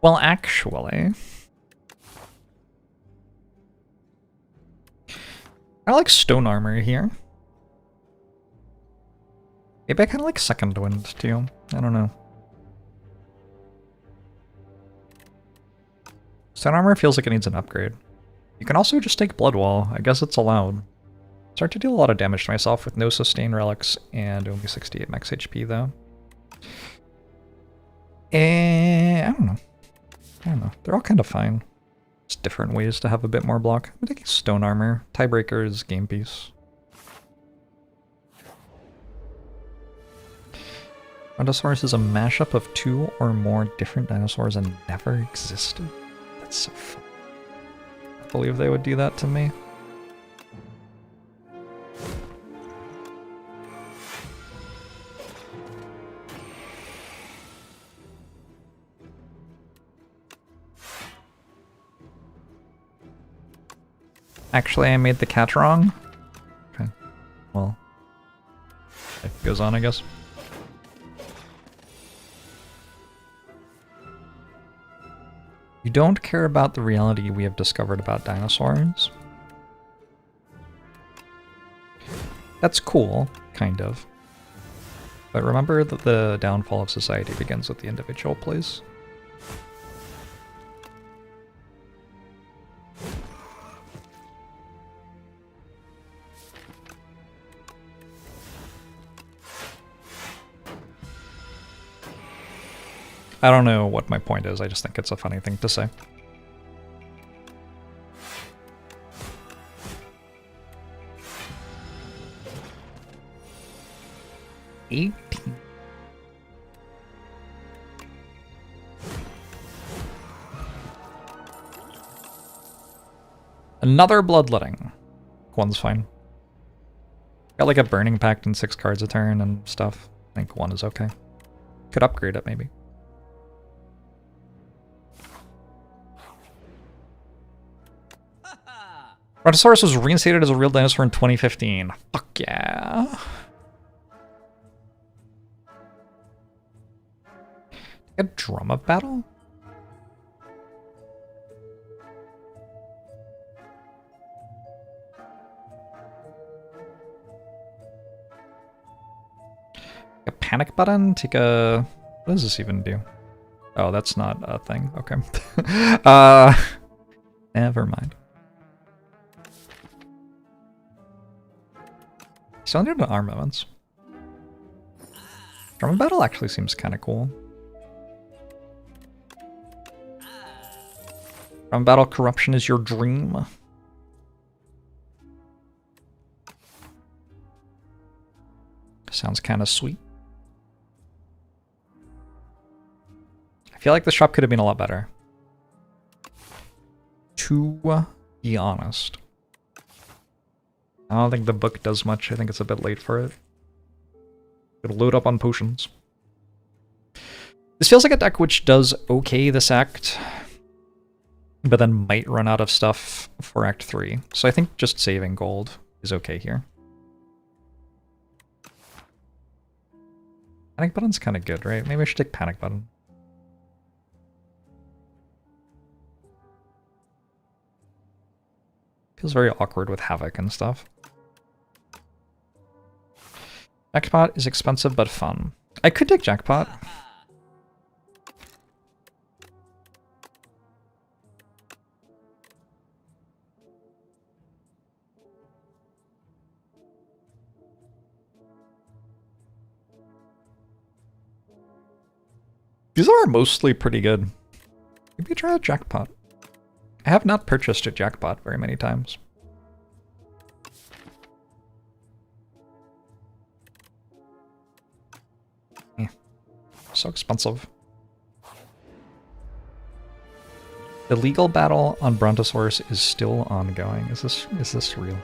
Well, actually... I like stone armor here. Maybe I kind of like Second Wind, too. I don't know. Stone armor feels like it needs an upgrade. You can also just take Blood Wall. I guess it's allowed. Start to deal a lot of damage to myself with no sustain relics and only 68 max HP, though. I don't know. I don't know. They're all kind of fine. Just different ways to have a bit more block. I'm taking stone armor. Tiebreaker is game piece. Brontosaurus is a mashup of 2 or more different dinosaurs and never existed. That's so fun. I believe they would do that to me. Actually, I made the catch wrong. Okay. Well, it goes on, I guess. You don't care about the reality we have discovered about dinosaurs. That's cool, kind of. But remember that the downfall of society begins with the individual, please. I don't know what my point is, I just think it's a funny thing to say. Another bloodletting. One's fine. Got like a burning pact and 6 cards a turn and stuff. I think 1 is okay. Could upgrade it maybe. Brontosaurus was reinstated as a real dinosaur in 2015. Fuck yeah. A drum of battle? A panic button? Take a... What does this even do? Oh, that's not a thing. Okay. Never mind. Still need armaments. Drum of battle actually seems kind of cool. Drum of battle corruption is your dream. Sounds kind of sweet. I feel like the shop could have been a lot better. To be honest. I don't think the book does much. I think it's a bit late for it. It'll load up on potions. This feels like a deck which does okay this act, but then might run out of stuff for Act 3. So I think just saving gold is okay here. Panic button's kind of good, right? Maybe I should take panic button. Feels very awkward with Havoc and stuff. Jackpot is expensive but fun. I could take Jackpot. These are mostly pretty good. Maybe try a Jackpot. I have not purchased a Jackpot very many times. So expensive. The legal battle on Brontosaurus is still ongoing. Is this real?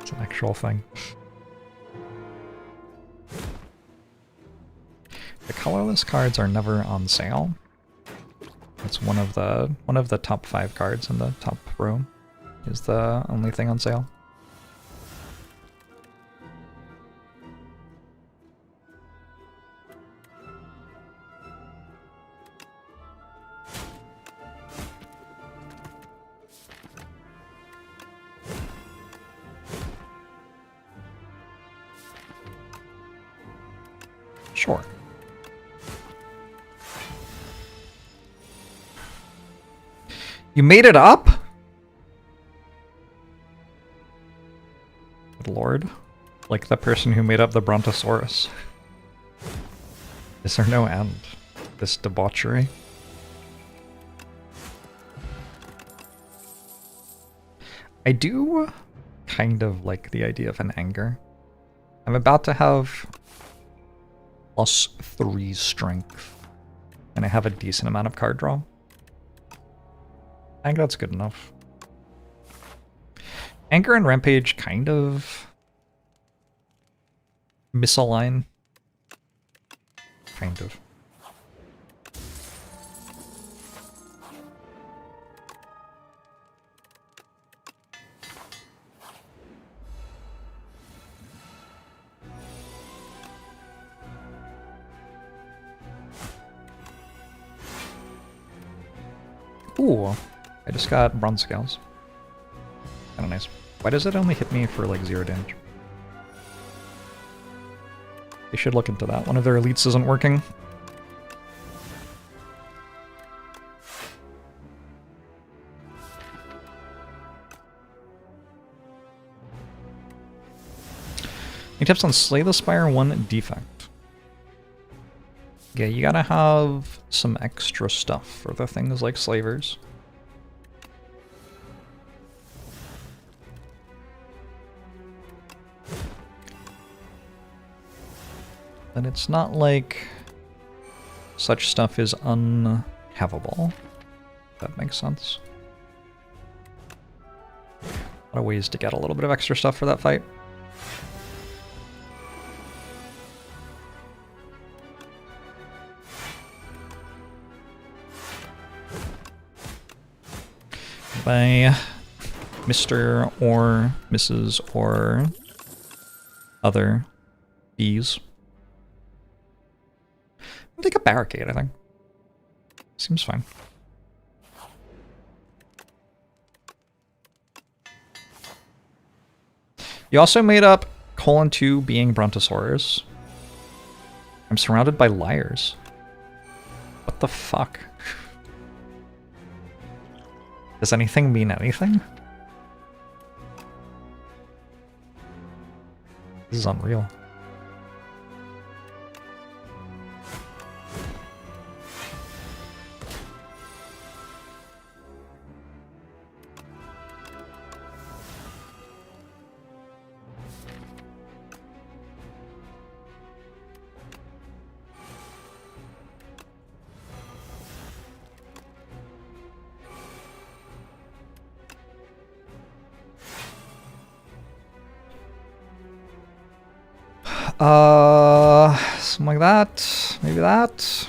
It's an actual thing. The colorless cards are never on sale. It's one of the top 5 cards in the top row is the only thing on sale. Sure. You made it up? Good lord. Like the person who made up the Brontosaurus. Is there no end? This debauchery? I do kind of like the idea of an anger. I'm about to have +3 strength, and I have a decent amount of card draw. I think that's good enough. Anger and Rampage kind of misalign. Kind of. Ooh, I just got bronze scales. Kinda nice. Why does it only hit me for like 0 damage? They should look into that. One of their elites isn't working. Any tips on Slay the Spire 1 defect? Yeah, you gotta have some extra stuff for the things like slavers. But it's not like such stuff is unhavable. If that makes sense. A lot of ways to get a little bit of extra stuff for that fight. By Mr. or Mrs. or other bees. I'll take a barricade, I think. Seems fine. You also made up :2 being Brontosaurus. I'm surrounded by liars. What the fuck? Does anything mean anything? This is unreal. Something like that. Maybe that.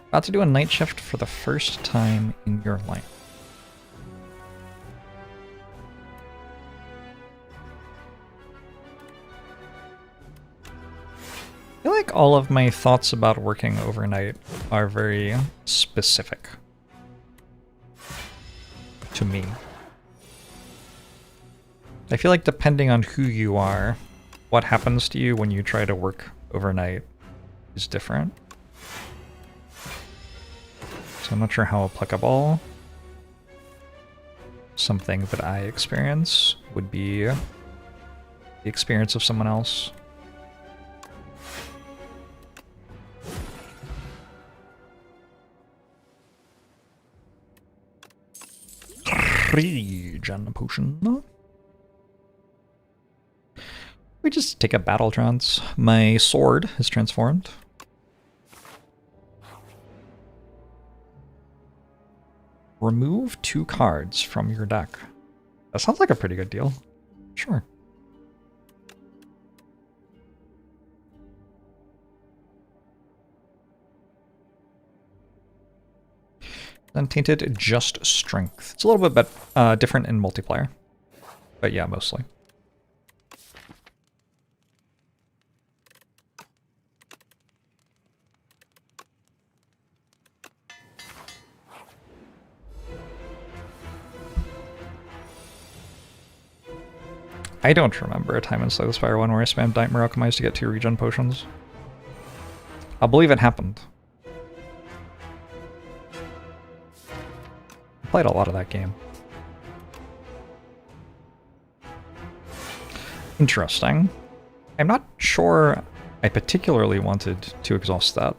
About to do a night shift for the first time in your life. I feel like all of my thoughts about working overnight are very specific to me. I feel like depending on who you are, what happens to you when you try to work overnight is different. So I'm not sure how applicable something that I experience would be the experience of someone else. Regen potion. We just take a battle trance. My sword is transformed. Remove 2 cards from your deck. That sounds like a pretty good deal. Sure. Untainted just strength. It's a little bit different in multiplayer. But yeah, mostly. I don't remember a time in Slay the Spire 1 where I spammed Nightmare Alchemize to get 2 regen potions. I'll believe it happened. I played a lot of that game. Interesting. I'm not sure I particularly wanted to exhaust that.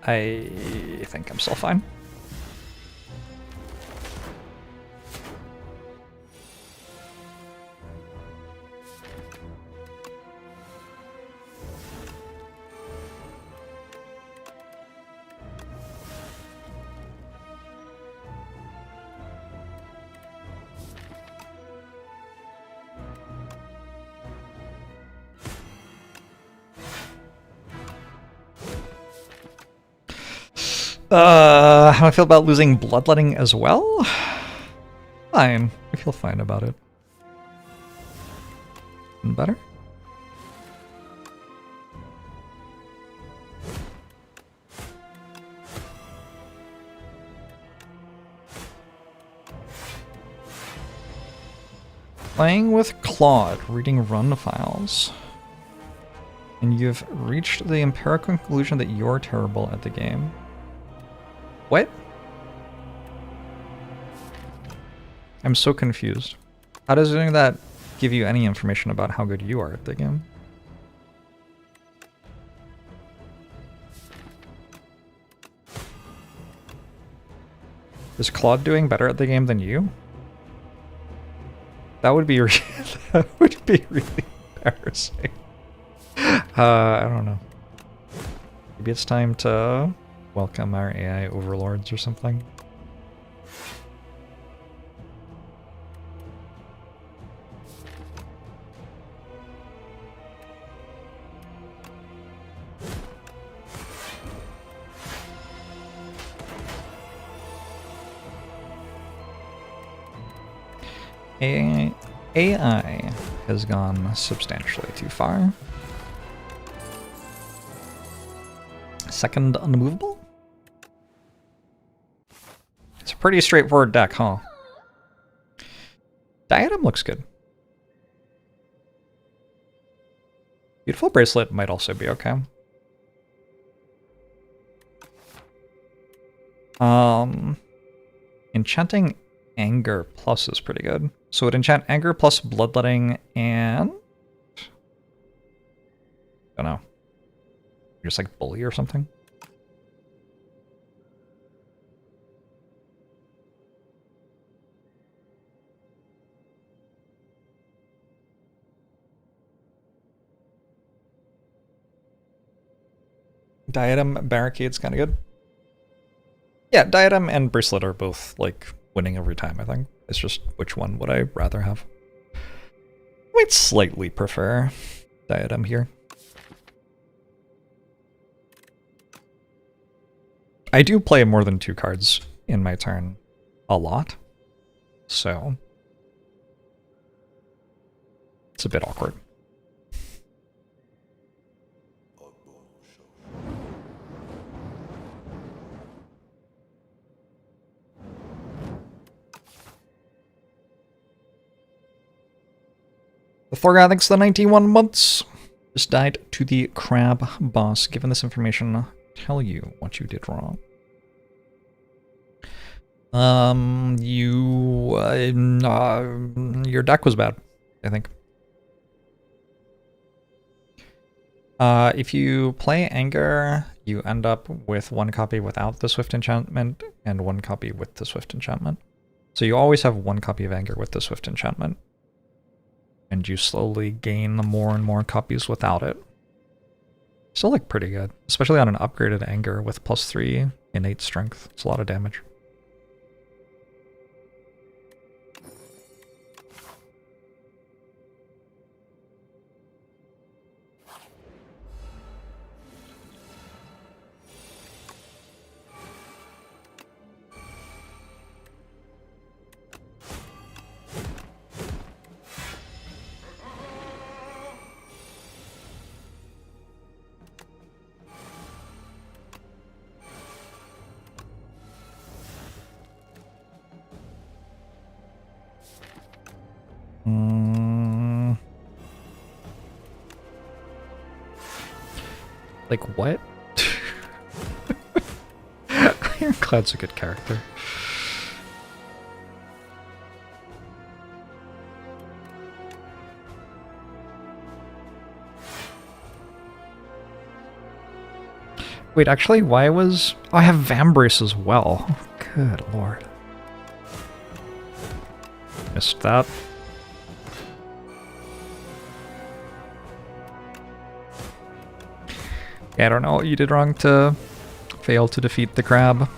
I think I'm still fine. How do I feel about losing bloodletting as well? Fine. I feel fine about it. Better? Playing with Claude, reading run files. And you've reached the empirical conclusion that you're terrible at the game. What? I'm so confused. How does doing that give you any information about how good you are at the game? Is Claude doing better at the game than you? That would be that would be really embarrassing. I don't know. Maybe it's time to welcome our AI overlords or something. AI has gone substantially too far. Second unmovable? It's a pretty straightforward deck, huh? Diadem looks good. Beautiful Bracelet might also be okay. Enchanting Anger Plus is pretty good. So it would enchant Anger plus Bloodletting and... I don't know. Just like Bully or something? Diadem Barricade's kind of good. Yeah, Diadem and Bracelet are both, like, winning every time, I think. It's just which one would I rather have. I might slightly prefer Diadem here. I do play more than 2 cards in my turn a lot, so it's a bit awkward. The Thorgon, thanks to the 91 months, just died to the crab boss. Given this information, tell you what you did wrong. Your deck was bad, I think. If you play Anger, you end up with 1 copy without the Swift Enchantment and 1 copy with the Swift Enchantment. So you always have 1 copy of Anger with the Swift Enchantment. And you slowly gain more and more copies without it. Still look pretty good, especially on an upgraded Anger with +3 innate strength. It's a lot of damage. Like, what? Ironclad's a good character. Wait, actually, why was... Oh, I have Vambrace as well. Good lord. Missed that. Yeah, I don't know what you did wrong to fail to defeat the crab.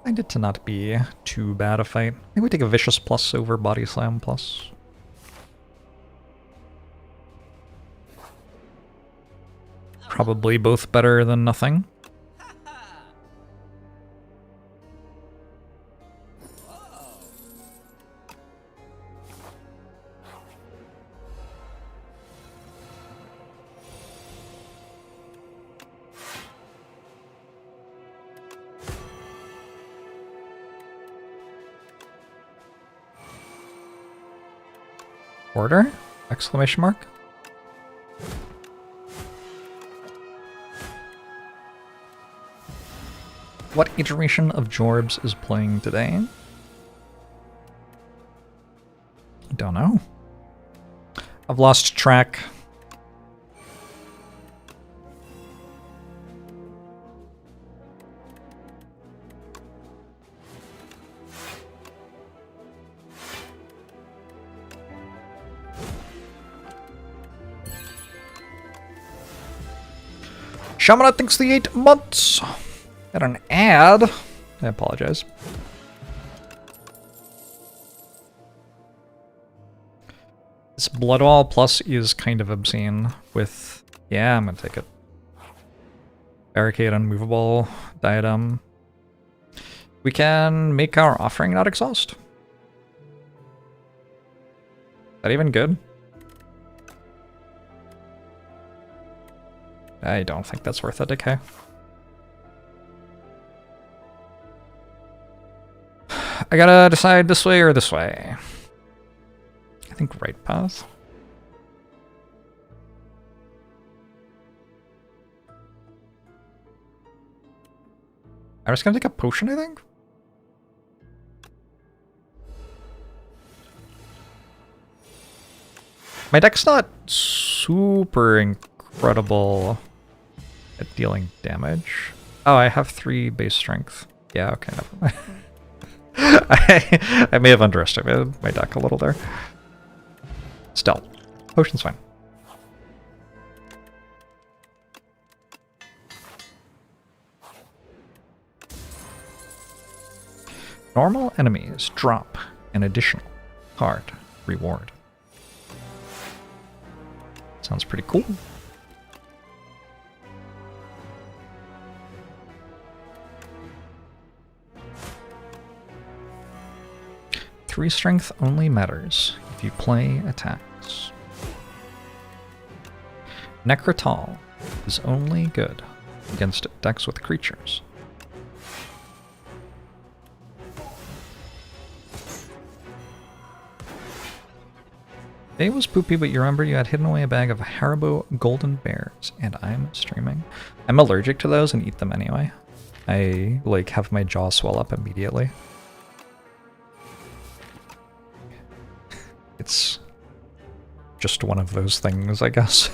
Find it to not be too bad a fight. Maybe we take a Vicious Plus over Body Slam Plus. Probably both better than nothing. Order? Exclamation mark? What iteration of Jorbs is playing today? Don't know. I've lost track. Shamana thinks the 8 months. Got an ad. I apologize. This Bloodwall Plus is kind of obscene with... Yeah, I'm gonna take it. Barricade unmovable. Diadem. We can make our offering not exhaust. Is that even good? I don't think that's worth a decay. I gotta decide this way or this way. I think right path. I'm just gonna take a potion, I think. My deck's not super incredible at dealing damage. Oh, I have 3 base strength. Yeah, okay, never mind. I may have underestimated my deck a little there. Still, potion's fine. Normal enemies drop an additional card reward. Sounds pretty cool. Three strength only matters if you play attacks. Necrotal is only good against decks with creatures. Day was poopy, but you remember you had hidden away a bag of Haribo golden bears, and I'm streaming. I'm allergic to those and eat them anyway. I, like, have my jaw swell up immediately. It's just one of those things, I guess.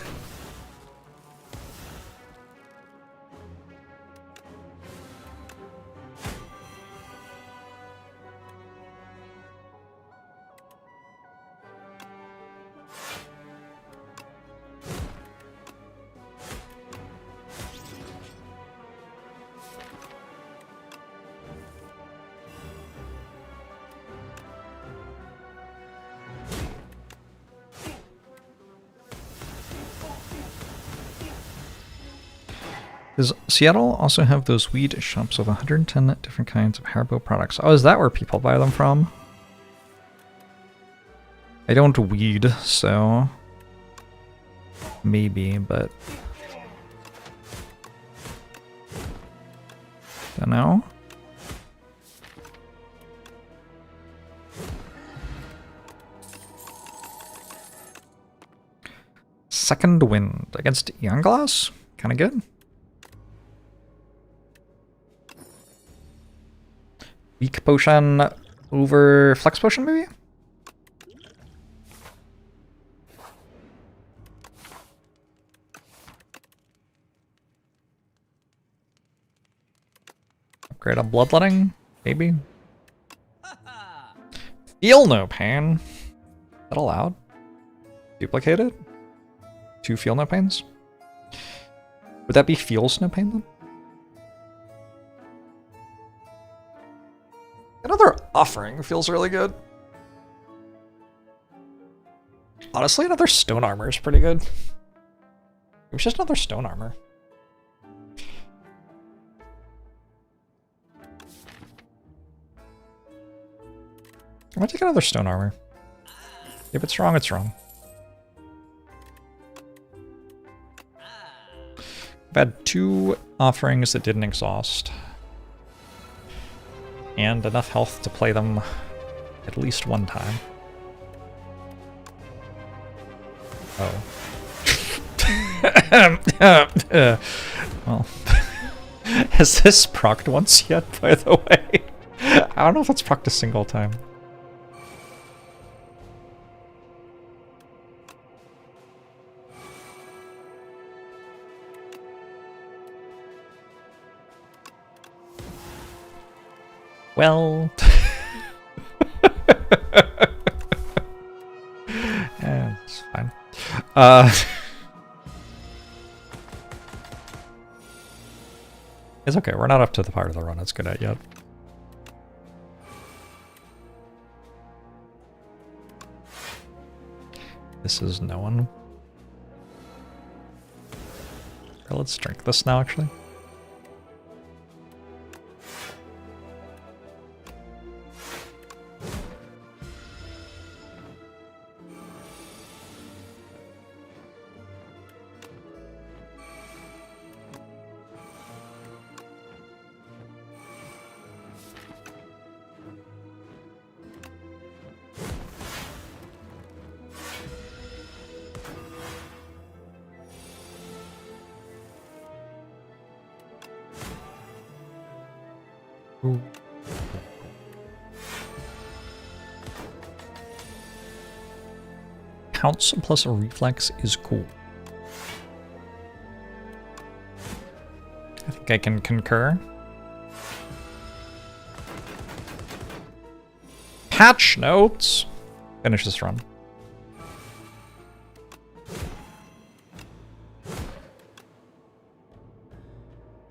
Does Seattle also have those weed shops with 110 different kinds of Haribo products? Oh, is that where people buy them from? I don't weed, so maybe, but don't know. Second Wind against Ion Glass? Kind of good. Weak Potion over Flex Potion, maybe? Upgrade on Bloodletting, maybe? Feel No Pain. Is that allowed? Duplicated? 2 Feel No Pains? Would that be Feels No Pain then? Another Offering feels really good. Honestly, another Stone Armor is pretty good. It was just another Stone Armor. I'm gonna take another Stone Armor. If it's wrong, it's wrong. I've had 2 offerings that didn't exhaust. And enough health to play them at least one time. Oh. Well, has this procced once yet, by the way? I don't know if it's procced a single time. Well... yeah, it's fine. It's okay, we're not up to the part of the run it's good at yet. This is no one. Okay, let's drink this now, actually. Ooh. Pounce plus a reflex is cool. I think I can concur. Patch notes! Finish this run.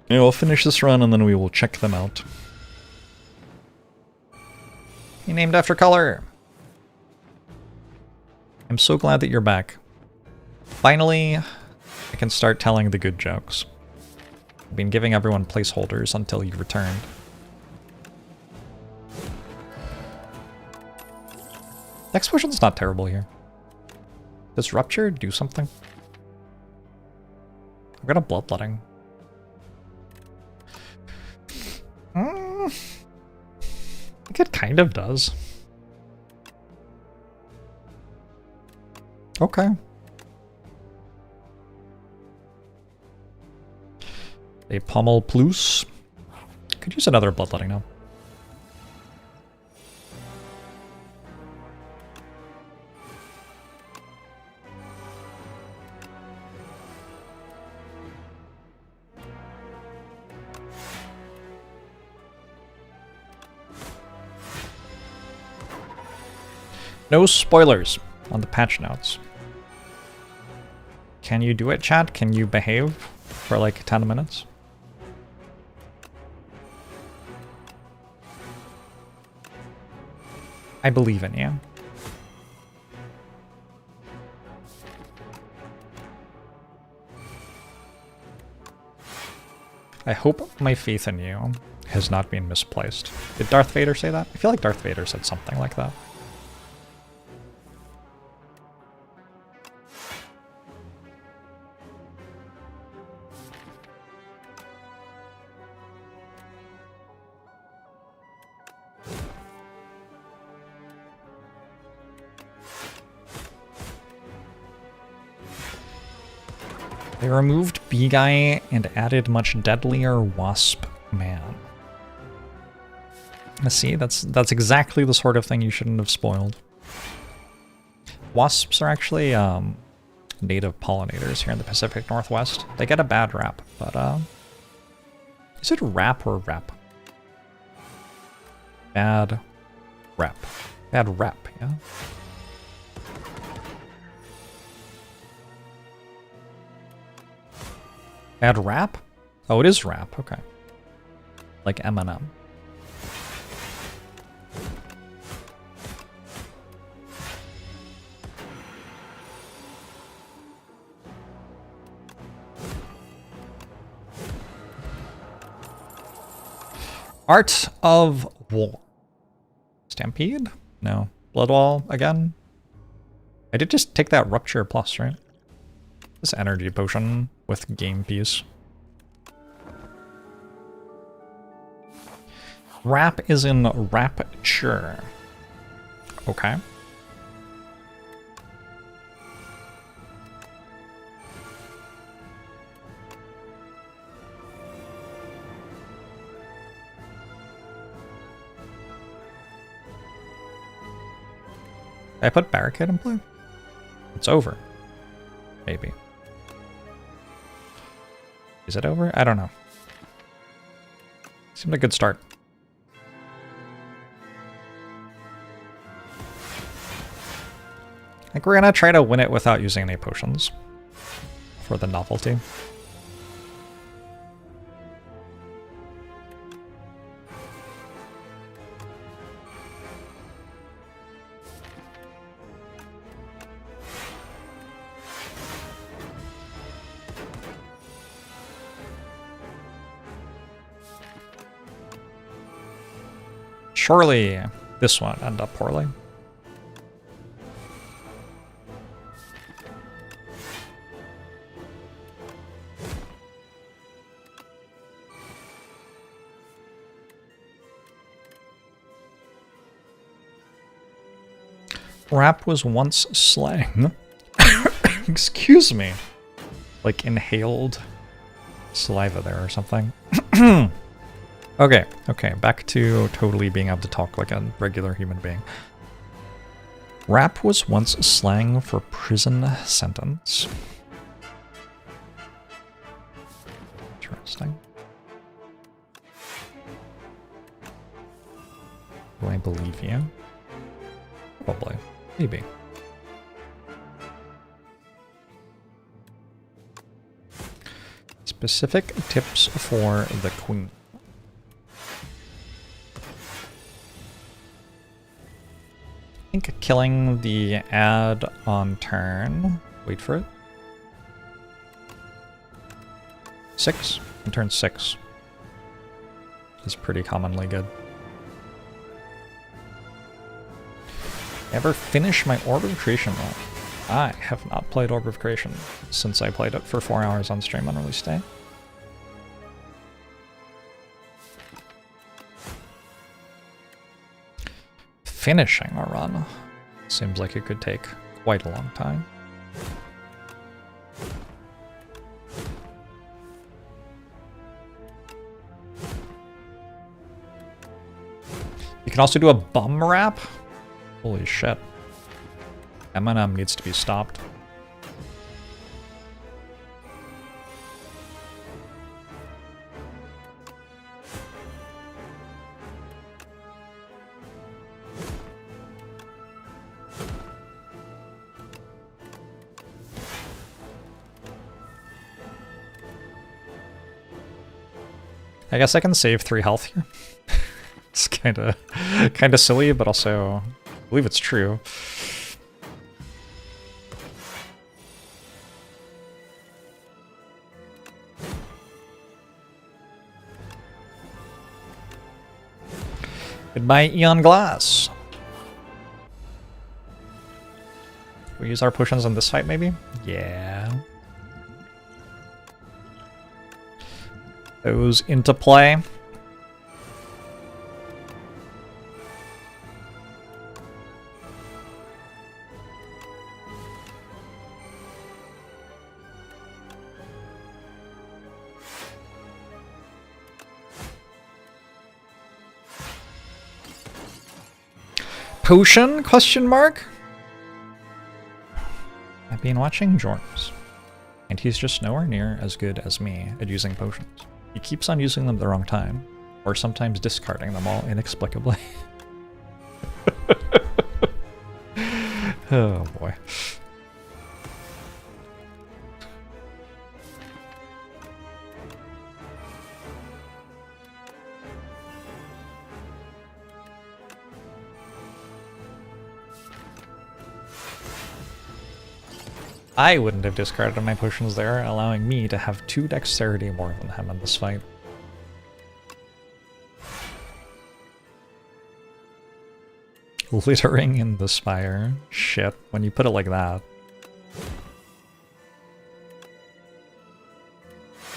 Yeah, we'll finish this run and then we will check them out. He named after color. I'm so glad that you're back. Finally, I can start telling the good jokes. I've been giving everyone placeholders until you returned. Next potion's not terrible here. Does Rupture do something? I've got a Bloodletting. I think it kind of does. Okay. A Pommel Plus. Could use another Bloodletting now. No spoilers on the patch notes. Can you do it, chat? Can you behave for like 10 minutes? I believe in you. I hope my faith in you has not been misplaced. Did Darth Vader say that? I feel like Darth Vader said something like that. They removed B-Guy and added much deadlier Wasp Man. See, that's exactly the sort of thing you shouldn't have spoiled. Wasps are actually native pollinators here in the Pacific Northwest. They get a bad rap, but is it rap or rep? Bad rep. Bad rep, yeah. Bad rap? Oh, it is rap. Okay. Like Eminem. Art of War. Stampede? No. Bloodwall again? I did just take that Rupture Plus, right? This energy potion with game piece. Rap is in Rapture. Okay. I put barricade in play? It's over. Maybe. Is it over? I don't know. Seemed a good start. I think we're gonna try to win it without using any potions. For the novelty. Surely this won't end up poorly. Rap was once slang. Excuse me. Like inhaled saliva there or something. Okay, back to totally being able to talk like a regular human being. Rap was once slang for prison sentence. Interesting. Do I believe you? Probably. Maybe. Specific tips for the queen. I think killing the ad on turn. Wait for it. 6 on turn 6 is pretty commonly good. Ever finish my Orb of Creation run? I have not played Orb of Creation since I played it for 4 hours on stream on release day. Finishing a run seems like it could take quite a long time. You can also do a bum wrap. Holy shit. M&M needs to be stopped. I guess I can save 3 health here. It's kind of silly, but also I believe it's true. Goodbye, Eon Glass. We use our potions in this fight, maybe? Yeah. Those into play. Potion? Question mark? I've been watching Jorbs, and he's just nowhere near as good as me at using potions. He keeps on using them at the wrong time, or sometimes discarding them all inexplicably. Oh boy. I wouldn't have discarded my potions there, allowing me to have 2 dexterity more than him in this fight. Littering in the spire. Shit, when you put it like that.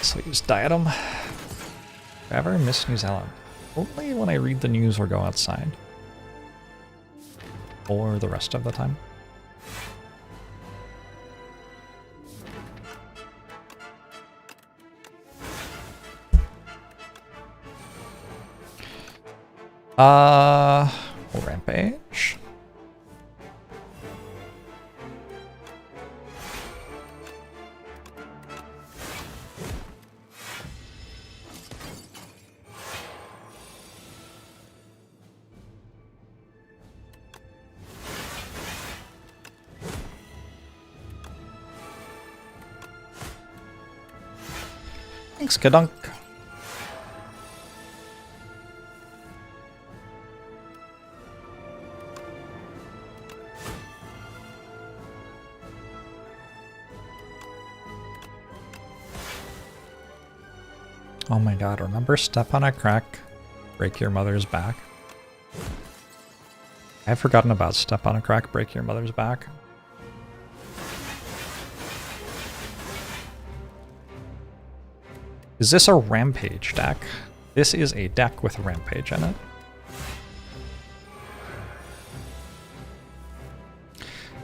So use diadem. If I ever miss New Zealand, only when I read the news or go outside. Or the rest of the time. Rampage. Thanks, Kadunk. Oh my god, remember step on a crack, break your mother's back? I've forgotten about step on a crack, break your mother's back. Is this a Rampage deck? This is a deck with Rampage in it.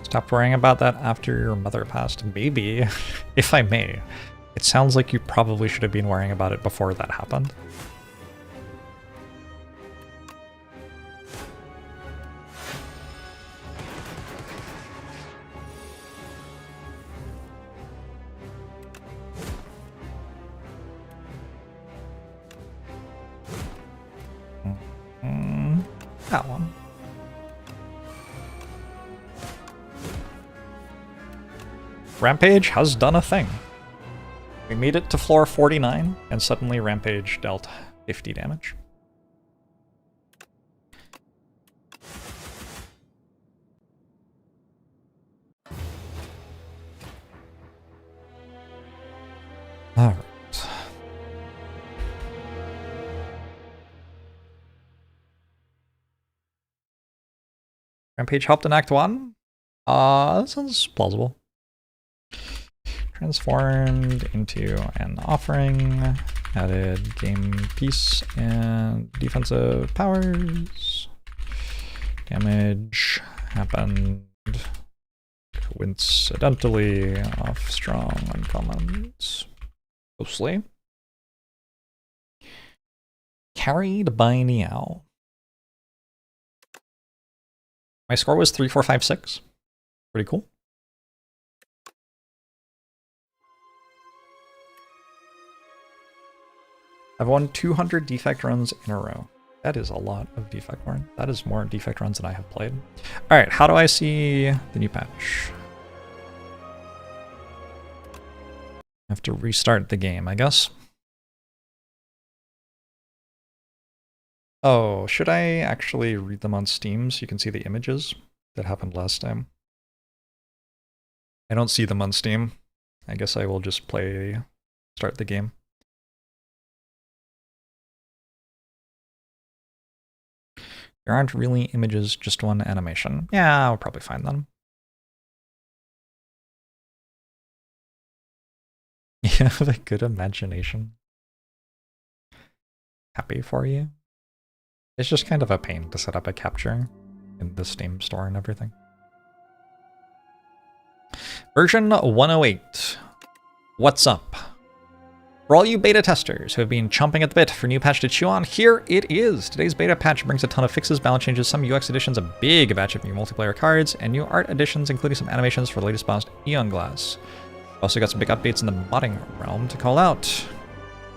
Stop worrying about that after your mother passed. Maybe, if I may. It sounds like you probably should have been worrying about it before that happened. That one. Rampage has done a thing. We made it to floor 49, and suddenly Rampage dealt 50 damage. Alright. Rampage helped in Act 1? That sounds plausible. Transformed into an offering, added game piece and defensive powers. Damage happened coincidentally off strong uncommons. Mostly. Carried by Niao. My score was 3456. Pretty cool. I've won 200 defect runs in a row. That is a lot of defect runs. That is more defect runs than I have played. Alright, how do I see the new patch? I have to restart the game, I guess. Oh, should I actually read them on Steam so you can see the images? That happened last time. I don't see them on Steam. I guess I will just start the game. There aren't really images, just one animation. Yeah, I'll probably find them. You have a good imagination. Happy for you. It's just kind of a pain to set up a capture in the Steam store and everything. Version 108. What's up? For all you beta testers who have been chomping at the bit for new patch to chew on, here it is! Today's beta patch brings a ton of fixes, balance changes, some UX additions, a big batch of new multiplayer cards, and new art additions, including some animations for the latest boss, Eon Glass. Also got some big updates in the modding realm to call out.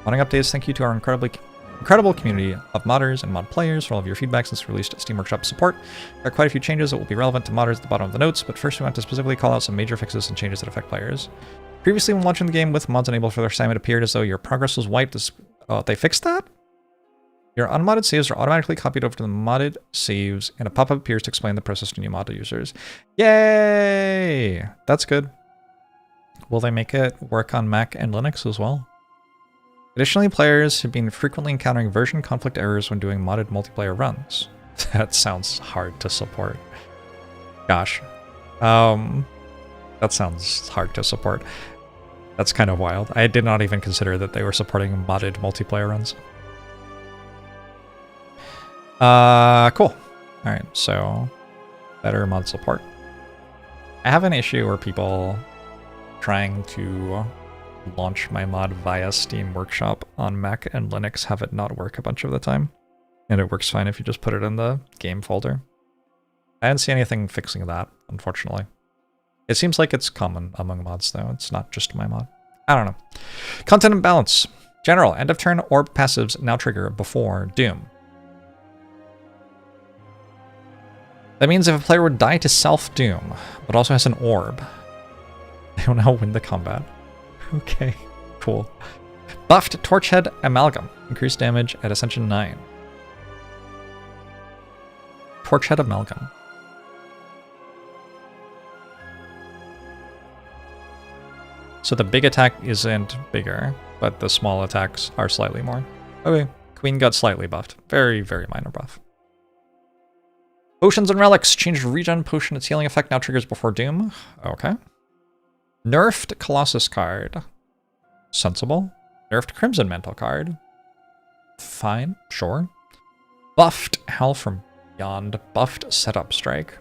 Modding updates, thank you to our incredible community of modders and mod players for all of your feedback since we released Steam Workshop support. There are quite a few changes that will be relevant to modders at the bottom of the notes, but first we want to specifically call out some major fixes and changes that affect players. Previously, when launching the game with mods enabled for the first time, it appeared as though your progress was wiped. Oh, they fixed that? Your unmodded saves are automatically copied over to the modded saves, and a pop-up appears to explain the process to new mod users. Yay! That's good. Will they make it work on Mac and Linux as well? Additionally, players have been frequently encountering version conflict errors when doing modded multiplayer runs. That sounds hard to support. Gosh. That sounds hard to support. That's kind of wild. I did not even consider that they were supporting modded multiplayer runs. Cool. Alright, so better mod support. I have an issue where people trying to launch my mod via Steam Workshop on Mac and Linux have it not work a bunch of the time. And it works fine if you just put it in the game folder. I didn't see anything fixing that, unfortunately. It seems like it's common among mods, though. It's not just my mod. I don't know. Content and balance. General, end of turn orb passives now trigger before Doom. That means if a player would die to self-doom, but also has an orb, they will now win the combat. Okay, cool. Buffed Torchhead Amalgam. Increased damage at Ascension 9. Torchhead Amalgam. So the big attack isn't bigger, but the small attacks are slightly more. Okay, Queen got slightly buffed. Very, very minor buff. Potions and Relics. Changed regen potion. Its healing effect now triggers before doom. Okay. Nerfed Colossus card. Sensible. Nerfed Crimson Mantle card. Fine, sure. Buffed Howl from Beyond. Buffed Setup Strike.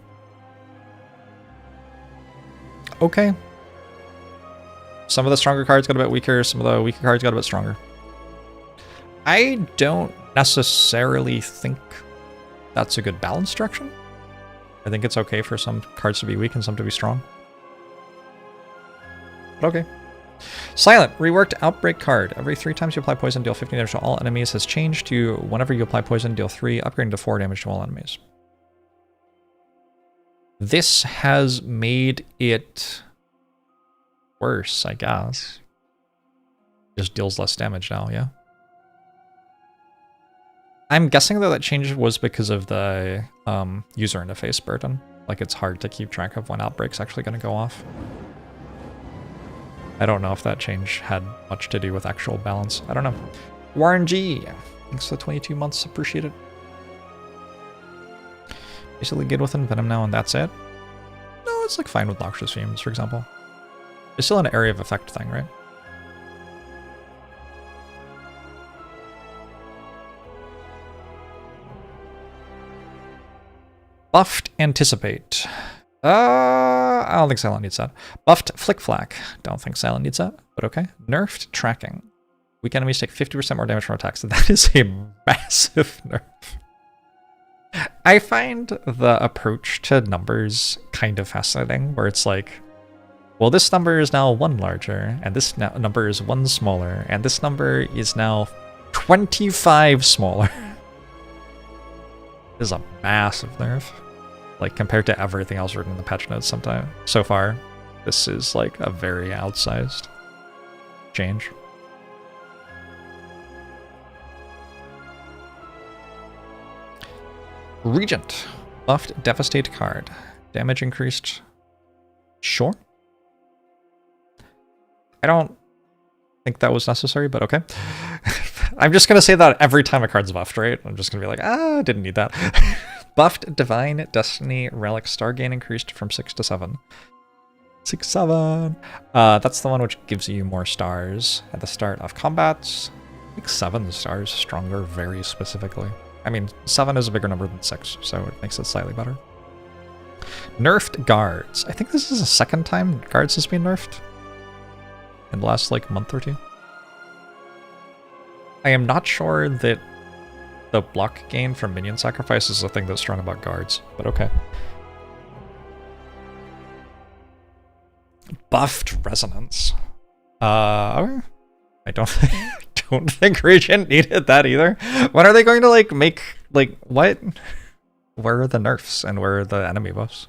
Okay. Some of the stronger cards got a bit weaker, some of the weaker cards got a bit stronger. I don't necessarily think that's a good balance direction. I think it's okay for some cards to be weak and some to be strong. But okay. Silent, reworked Outbreak card. Every 3 times you apply poison, deal 15 damage to all enemies has changed to whenever you apply poison, deal 3, upgrading to 4 damage to all enemies. This has made it worse, I guess. Just deals less damage now, yeah. I'm guessing that change was because of the user interface burden. Like, it's hard to keep track of when Outbreak's actually going to go off. I don't know if that change had much to do with actual balance. I don't know. Warren G. Thanks for the 22 months. Appreciate it. Basically good with Venom now, and that's it. No, it's like fine with Noxious Fumes, for example. It's still an area of effect thing, right? Buffed Anticipate. I don't think Silent needs that. Buffed Flick Flack. Don't think Silent needs that, but okay. Nerfed Tracking. Weak enemies take 50% more damage from attacks. That is a massive nerf. I find the approach to numbers kind of fascinating, where it's like, well, this number is now 1 larger, and this number is 1 smaller, and this number is now 25 smaller. This is a massive nerf. Like, compared to everything else written in the patch notes sometime so far, this is like a very outsized change. Regent. Buffed Devastate card. Damage increased. Sure. I don't think that was necessary, but okay. I'm just going to say that every time a card's buffed, right? I'm just going to be like, ah, didn't need that. Buffed Divine Destiny Relic Star gain increased from 6 to 7. 6, 7. That's the one which gives you more stars at the start of combats. I think 7 stars stronger very specifically. I mean, 7 is a bigger number than 6, so it makes it slightly better. Nerfed Guards. I think this is the second time Guards has been nerfed in the last, like, month or 2. I am not sure that the block gain from minion sacrifice is the thing that's strong about Guards, but okay. Buffed Resonance. Okay. I don't think Regent needed that either. When are they going to, like, make, like, what? Where are the nerfs and where are the enemy buffs?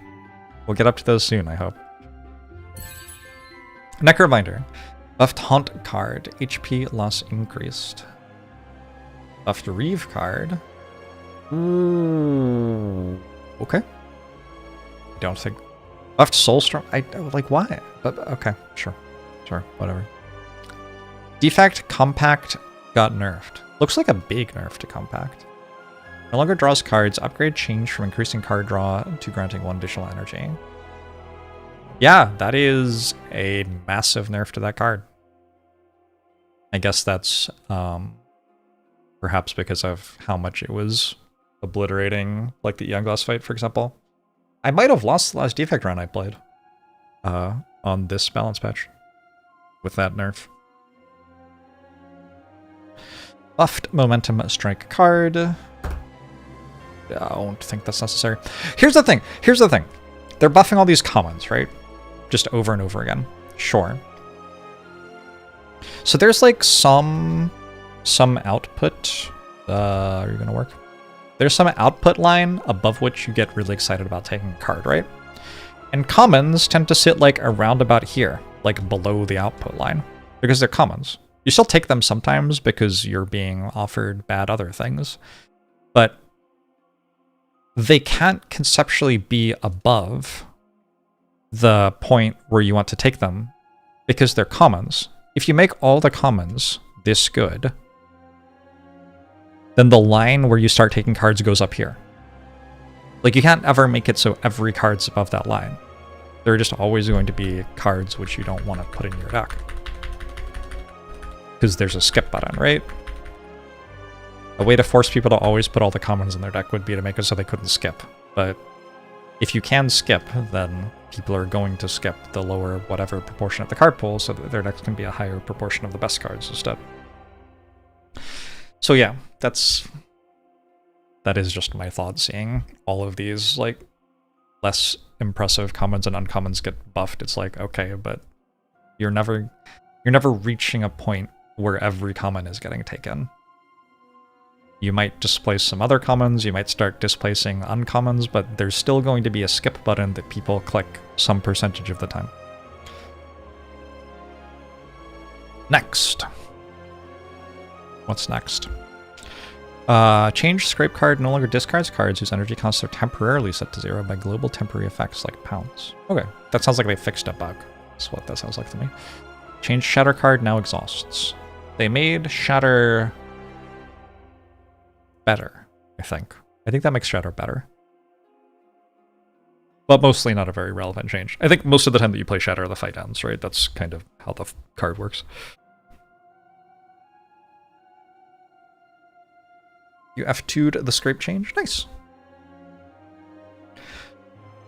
We'll get up to those soon, I hope. Necrobinder. Buffed Haunt card. HP loss increased. Buffed Reeve card. Ooh. Okay. I don't think... Buffed Soulstorm? Like, why? But, okay, sure. Sure, whatever. Defect Compact got nerfed. Looks like a big nerf to Compact. No longer draws cards. Upgrade change from increasing card draw to granting 1 additional energy. Yeah, that is a massive nerf to that card. I guess that's perhaps because of how much it was obliterating, like the Eon Glass fight, for example. I might have lost the last Defect run I played on this balance patch with that nerf. Buffed Momentum Strike card. I don't think that's necessary. Here's the thing. They're buffing all these commons, right? Just over and over again. Sure. So there's like some output. Are you gonna work? There's some output line above which you get really excited about taking a card, right? And commons tend to sit like around about here, like below the output line, because they're commons. You still take them sometimes because you're being offered bad other things, but they can't conceptually be above the point where you want to take them because they're commons. If you make all the commons this good, then the line where you start taking cards goes up here. Like, you can't ever make it so every card's above that line. There are just always going to be cards which you don't want to put in your deck. Because there's a skip button, right? A way to force people to always put all the commons in their deck would be to make it so they couldn't skip. But if you can skip, then people are going to skip the lower whatever proportion of the card pool so that their decks can be a higher proportion of the best cards instead. So yeah, that is just my thought, seeing all of these like less impressive commons and uncommons get buffed. It's like, okay, but you're never reaching a point where every common is getting taken. You might displace some other commons, you might start displacing uncommons, but there's still going to be a skip button that people click some percentage of the time. Next. What's next? Change scrape card no longer discards cards whose energy costs are temporarily set to 0 by global temporary effects like pounce. Okay, that sounds like they fixed a bug. That's what that sounds like to me. Change shatter card now exhausts. They made shatter better, I think. I think that makes shatter better. But mostly not a very relevant change. I think most of the time that you play shatter are the fight downs, right? That's kind of how the card works. You F2'd the scrape change. Nice.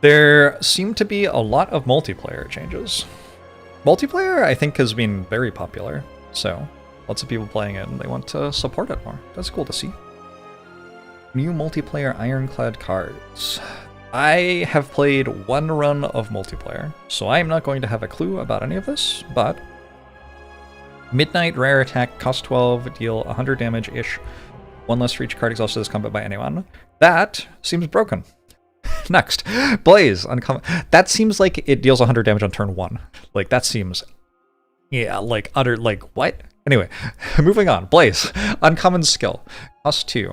There seem to be a lot of multiplayer changes. Multiplayer, I think, has been very popular. So, lots of people playing it and they want to support it more. That's cool to see. New multiplayer Ironclad cards. I have played one run of multiplayer, so I am not going to have a clue about any of this, but Midnight rare attack, cost 12, deal 100 damage-ish. One less for each card exhausted this combat by anyone. That seems broken. Next, Blaze, uncommon. That seems like it deals 100 damage on turn 1. Like, that seems, yeah, like, utter, like, what? Anyway, moving on. Blaze, uncommon skill, cost 2.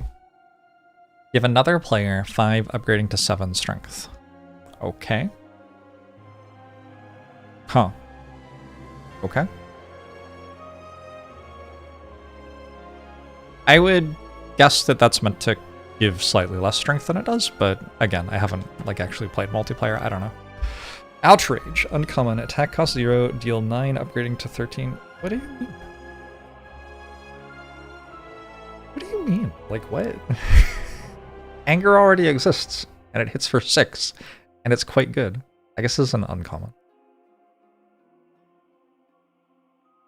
Give another player 5, upgrading to 7 strength. Okay. Huh. Okay. I would guess that that's meant to give slightly less strength than it does, but again, I haven't like actually played multiplayer. I don't know. Outrage, uncommon, attack cost 0, deal 9, upgrading to 13. What do you mean? What do you mean? Like what? Anger already exists, and it hits for 6, and it's quite good. I guess this is an uncommon.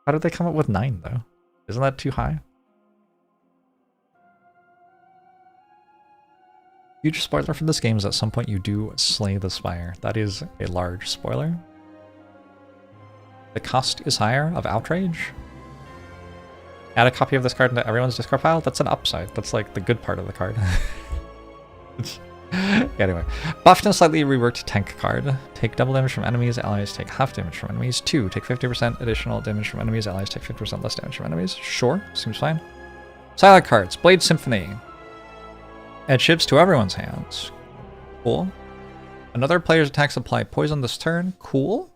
How did they come up with 9, though? Isn't that too high? Huge spoiler from this game is at some point you do slay the spire. That is a large spoiler. The cost is higher of Outrage. Add a copy of this card into everyone's discard pile. That's an upside. That's like the good part of the card. Anyway, buffed and slightly reworked tank card. Take double damage from enemies, allies take half damage from enemies. 2, take 50% additional damage from enemies, allies take 50% less damage from enemies. Sure, seems fine. Silent cards, Blade Symphony. Add shivs to everyone's hands. Cool. Another player's attacks apply poison this turn. Cool.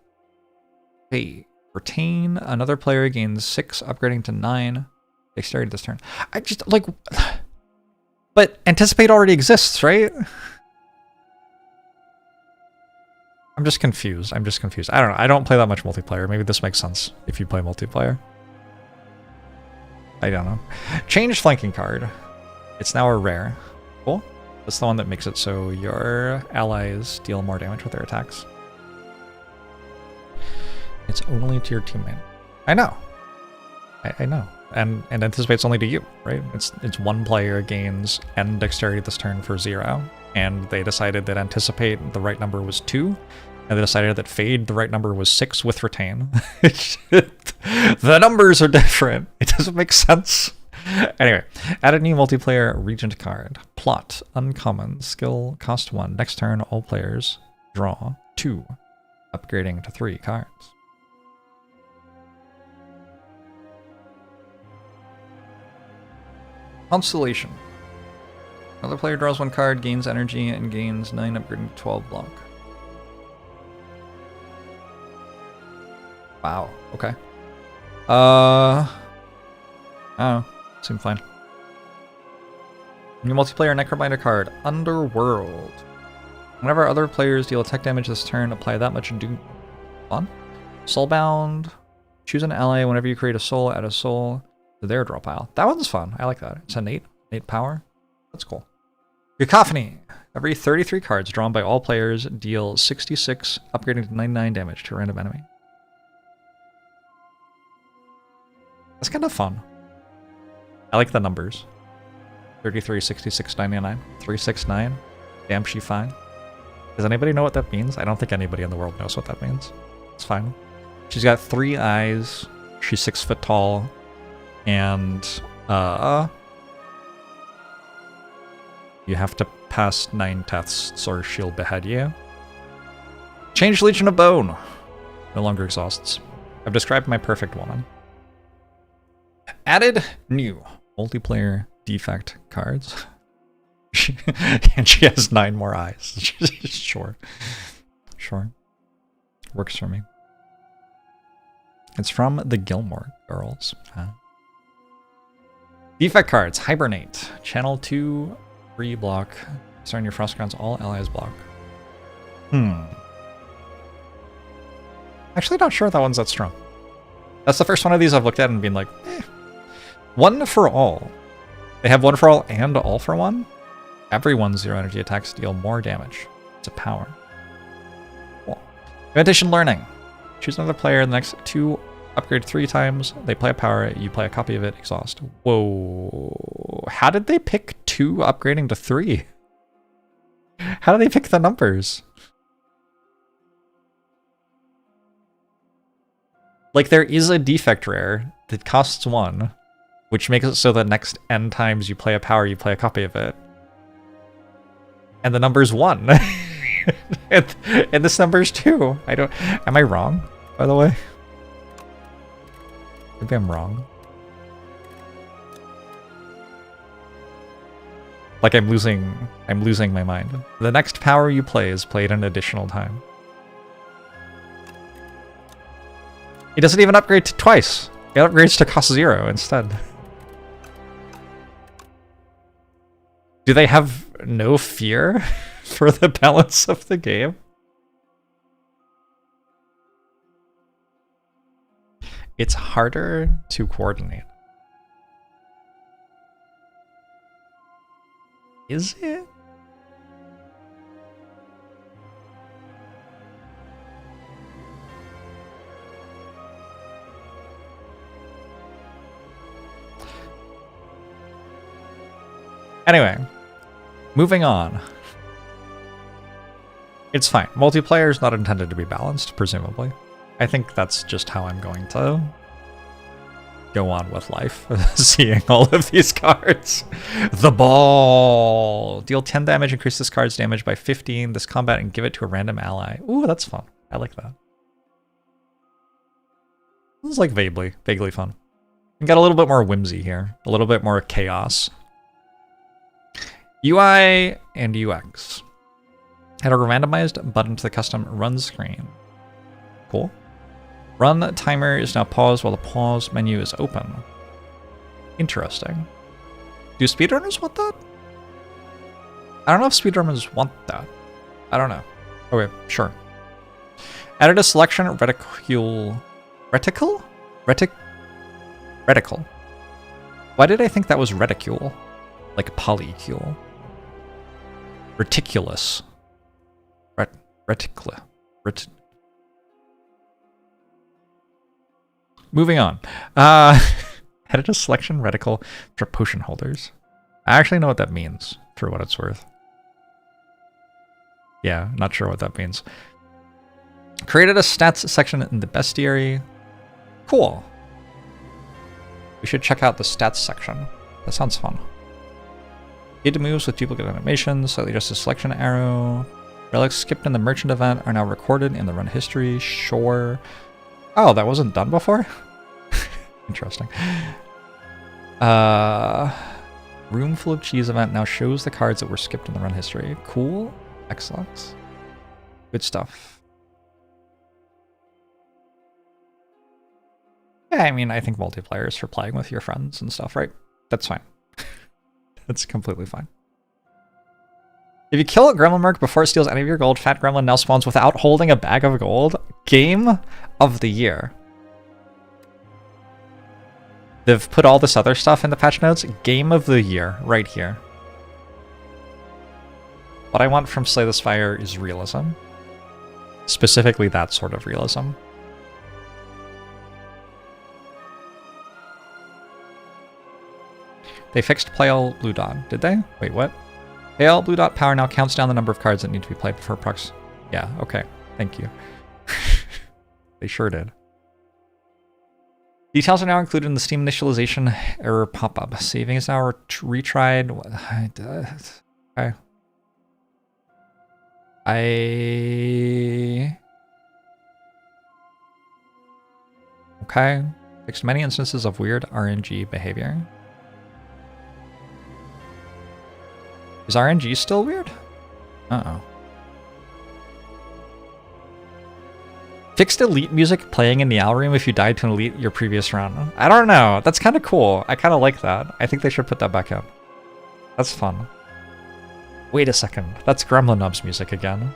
Hey, retain. Another player gains 6, upgrading to 9. Dexterity this turn. I just, like... But Anticipate already exists, right? I'm just confused. I don't know. I don't play that much multiplayer. Maybe this makes sense if you play multiplayer. I don't know. Change flanking card. It's now a rare. Cool. That's the one that makes it so your allies deal more damage with their attacks. It's only to your teammate. I know. I know. And Anticipate's only to you, right? It's one player gains N dexterity this turn for 0, and they decided that Anticipate the right number was 2, and they decided that Fade the right number was 6 with Retain. The numbers are different. It doesn't make sense. Anyway, add a new multiplayer Regent card. Plot, uncommon, skill, cost 1. Next turn, all players draw 2, upgrading to 3 cards. Constellation. Another player draws 1 card, gains energy, and gains 9 upgrading to 12 block. Wow, okay. Oh, seemed fine. New multiplayer Necrobinder card, Underworld. Whenever other players deal attack damage this turn, apply that much doom. Fun. Soulbound. Choose an ally. Whenever you create a soul, add a soul to their draw pile. That one's fun. I like that. It's an 8 power. That's cool. Cacophony. Every 33 cards drawn by all players deal 66, upgrading to 99 damage to a random enemy. That's kind of fun. I like the numbers. 33, 66, 99, 369. Damn, she fine. Does anybody know what that means? I don't think anybody in the world knows what that means. It's fine. She's got 3 eyes. She's 6 foot tall. And, you have to pass 9 tests or she'll behead you. Change Legion of Bone. No longer exhausts. I've described my perfect woman. Added new multiplayer defect cards. And she has 9 more eyes. Sure. Sure. Works for me. It's from the Gilmore Girls. Huh? Defect cards. Hibernate. Channel 2, 3 block. Starting your Frostgrounds, all allies block. Actually not sure that one's that strong. That's the first one of these I've looked at and been like, eh. 1 for all. They have 1 for all and all for one. Everyone's 0 energy attacks deal more damage. It's a power. Cool. Imitation Learning. Choose another player in the next 2, upgrade 3 times. They play a power, you play a copy of it, exhaust. Whoa. How did they pick 2 upgrading to 3? How do they pick the numbers? Like, there is a defect rare that costs 1, which makes it so that next n times you play a power, you play a copy of it. And the number's 1. and this number's 2. I don't... Am I wrong, by the way? Maybe I'm wrong. Like, I'm losing my mind. The next power you play is played an additional time. He doesn't even upgrade to twice. He upgrades to cost 0 instead. Do they have no fear for the balance of the game? It's harder to coordinate. Is it? Anyway, moving on. It's fine. Multiplayer is not intended to be balanced, presumably. I think that's just how I'm going to go on with life, seeing all of these cards. The Ball! Deal 10 damage, increase this card's damage by 15 this combat, and give it to a random ally. Ooh, that's fun. I like that. This is like vaguely fun. We got a little bit more whimsy here. A little bit more chaos. UI and UX. Add a randomized button to the custom run screen. Cool. Run timer is now paused while the pause menu is open. Interesting. Do speedrunners want that? I don't know if speedrunners want that. I don't know. Okay, sure. Added a selection reticle. Reticle. Why did I think that was reticule? Like polycule. Reticulous. Reticle. Moving on. Added a selection reticle for potion holders. I actually know what that means, for what it's worth. Yeah, not sure what that means. Created a stats section in the bestiary. Cool. We should check out the stats section. That sounds fun. Hidden moves with duplicate animations, slightly adjusted selection arrow. Relics skipped in the merchant event are now recorded in the run history. Sure. Oh, that wasn't done before? Interesting. Room full of cheese event now shows the cards that were skipped in the run history. Cool. Excellent. Good stuff. Yeah, I mean, I think multiplayer is for playing with your friends and stuff, right? That's fine. That's completely fine. If you kill a gremlin merc before it steals any of your gold, Fat Gremlin now spawns without holding a bag of gold. Game of the year. They've put all this other stuff in the patch notes. Game of the year, right here. What I want from Slay the Spire is realism. Specifically that sort of realism. They fixed Pale Blue Dot, did they? Wait, what? Pale Blue Dot power now counts down the number of cards that need to be played before procs. Yeah, okay. Thank you. They sure did. Details are now included in the Steam initialization error pop-up. Saving is now retried. Okay. Okay. Fixed many instances of weird RNG behavior. Is RNG still weird? Uh-oh. Fixed elite music playing in the owl room if you died to an elite your previous round. I don't know. That's kind of cool. I kind of like that. I think they should put that back in. That's fun. Wait a second. That's Gremlin Nubs music again.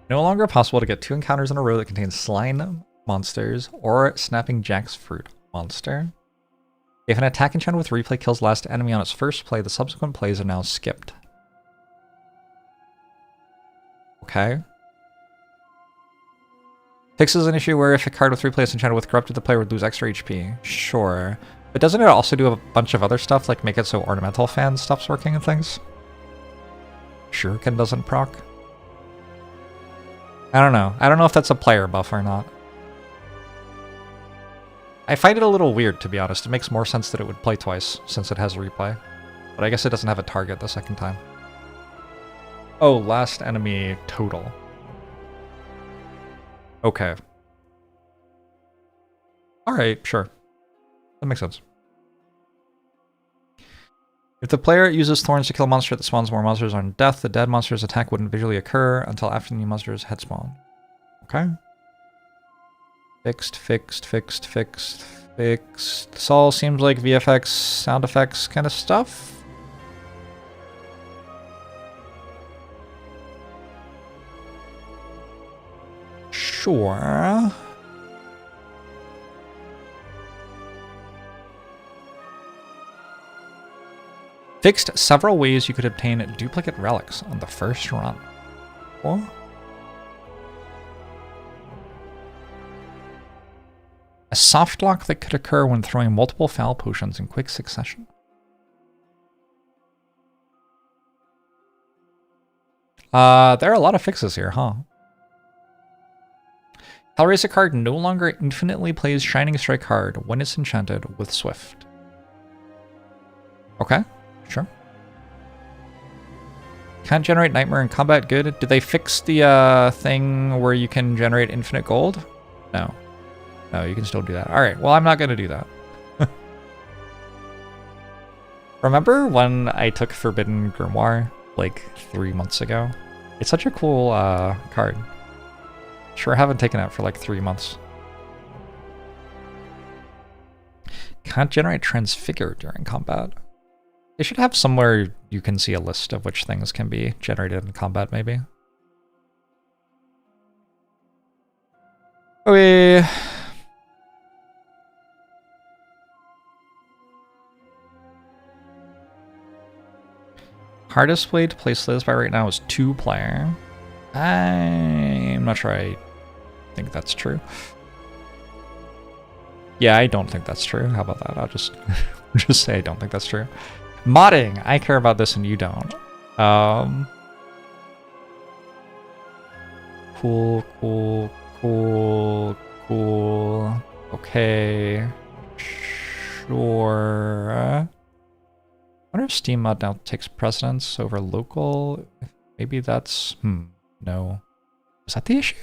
No longer possible to get 2 encounters in a row that contain slime monsters or snapping Jack's fruit monster. If an attack enchanted with replay kills last enemy on its first play, the subsequent plays are now skipped. Okay. Fixes an issue where if a card with replay is enchanted with corrupted, the player would lose extra HP. Sure. But doesn't it also do a bunch of other stuff, like make it so ornamental fan stops working and things? Shuriken doesn't proc? I don't know. I don't know if that's a player buff or not. I find it a little weird, to be honest. It makes more sense that it would play twice, since it has replay. But I guess it doesn't have a target the second time. Oh, last enemy total. Okay. Alright, sure. That makes sense. If the player uses thorns to kill a monster that spawns more monsters on death, the dead monster's attack wouldn't visually occur until after the new monster's head spawn. Okay. Fixed. This all seems like VFX, sound effects kind of stuff. Sure. Fixed several ways you could obtain duplicate relics on the first run. Or a soft lock that could occur when throwing multiple foul potions in quick succession. There are a lot of fixes here, huh? Hellraiser card no longer infinitely plays Shining Strike card when it's enchanted with Swift. Okay, sure. Can't generate Nightmare in combat, good. Did they fix the thing where you can generate infinite gold? No. No, you can still do that. Alright, well I'm not going to do that. Remember when I took Forbidden Grimoire like 3 months ago? It's such a cool card. Sure, I haven't taken it for like 3 months. Can't generate Transfigure during combat. They should have somewhere you can see a list of which things can be generated in combat, maybe. Okay. Hardest way to play Slay the Spire right now is 2-player. I'm not sure I think that's true. Yeah, I don't think that's true. How about that? I'll just just say I don't think that's true. Modding! I care about this and you don't. Cool. Okay. Sure. I wonder if Steam mod now takes precedence over local. Maybe that's... No. Is that the issue?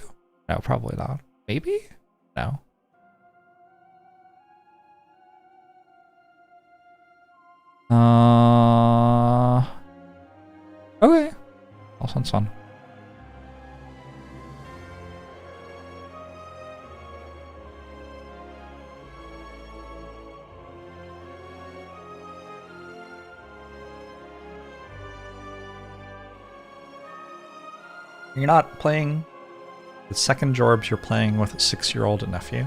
No, probably not. Maybe? No. Okay. All sounds fun. You're not playing with second Jorbs, you're playing with a 6-year-old nephew.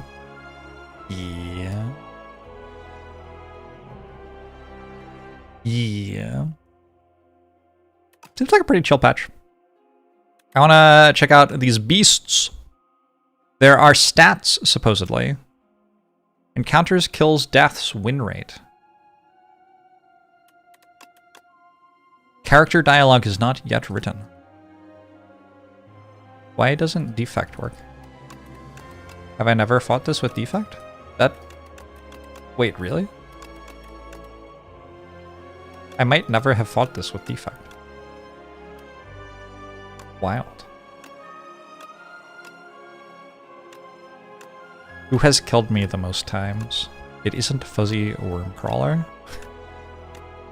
Yeah. Yeah. Seems like a pretty chill patch. I want to check out these beasts. There are stats, supposedly. Encounters, kills, deaths, win rate. Character dialogue is not yet written. Why doesn't defect work? Have I never fought this with defect? That... Wait, really? I might never have fought this with defect. Wild. Who has killed me the most times? It isn't Fuzzy Wormcrawler.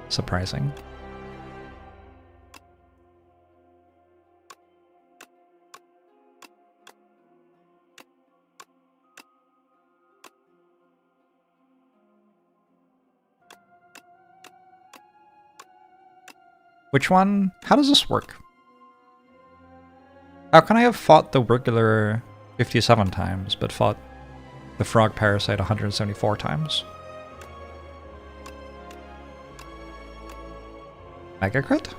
Surprising. Which one? How does this work? How can I have fought the regular 57 times, but fought the frog parasite 174 times? Mega crit?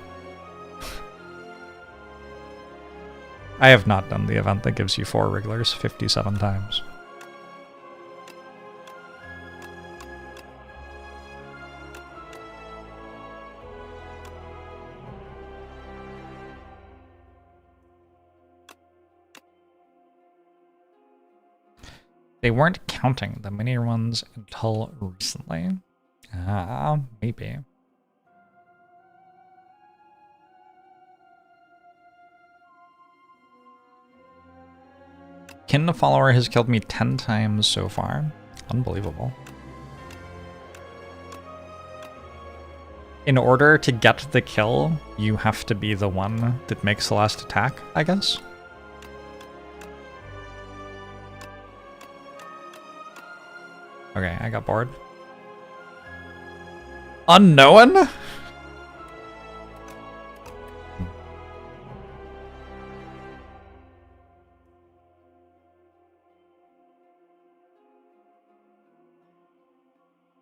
I have not done the event that gives you 4 wrigglers 57 times. They weren't counting the mini runs until recently. Ah, maybe. Kin the Follower has killed me 10 times so far. Unbelievable. In order to get the kill, you have to be the one that makes the last attack, I guess? Okay, I got bored. Unknown?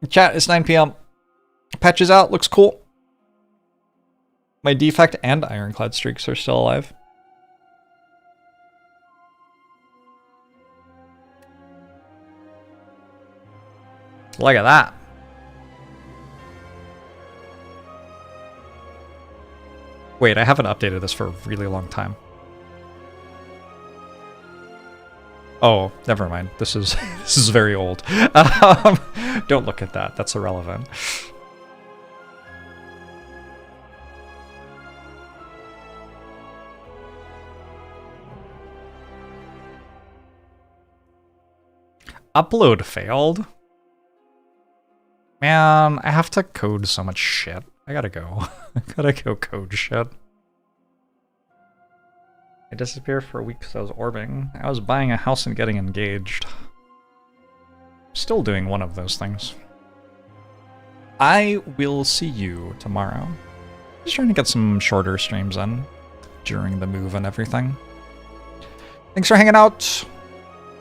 Chat, it's 9 PM. Patch is out, looks cool. My defect and ironclad streaks are still alive. Look at that. Wait, I haven't updated this for a really long time. Oh, never mind. This is this is very old. Don't look at that. That's irrelevant. Upload failed. Man, I have to code so much shit. I gotta go. I gotta go code shit. I disappeared for a week because I was orbing. I was buying a house and getting engaged. Still doing one of those things. I will see you tomorrow. Just trying to get some shorter streams in during the move and everything. Thanks for hanging out.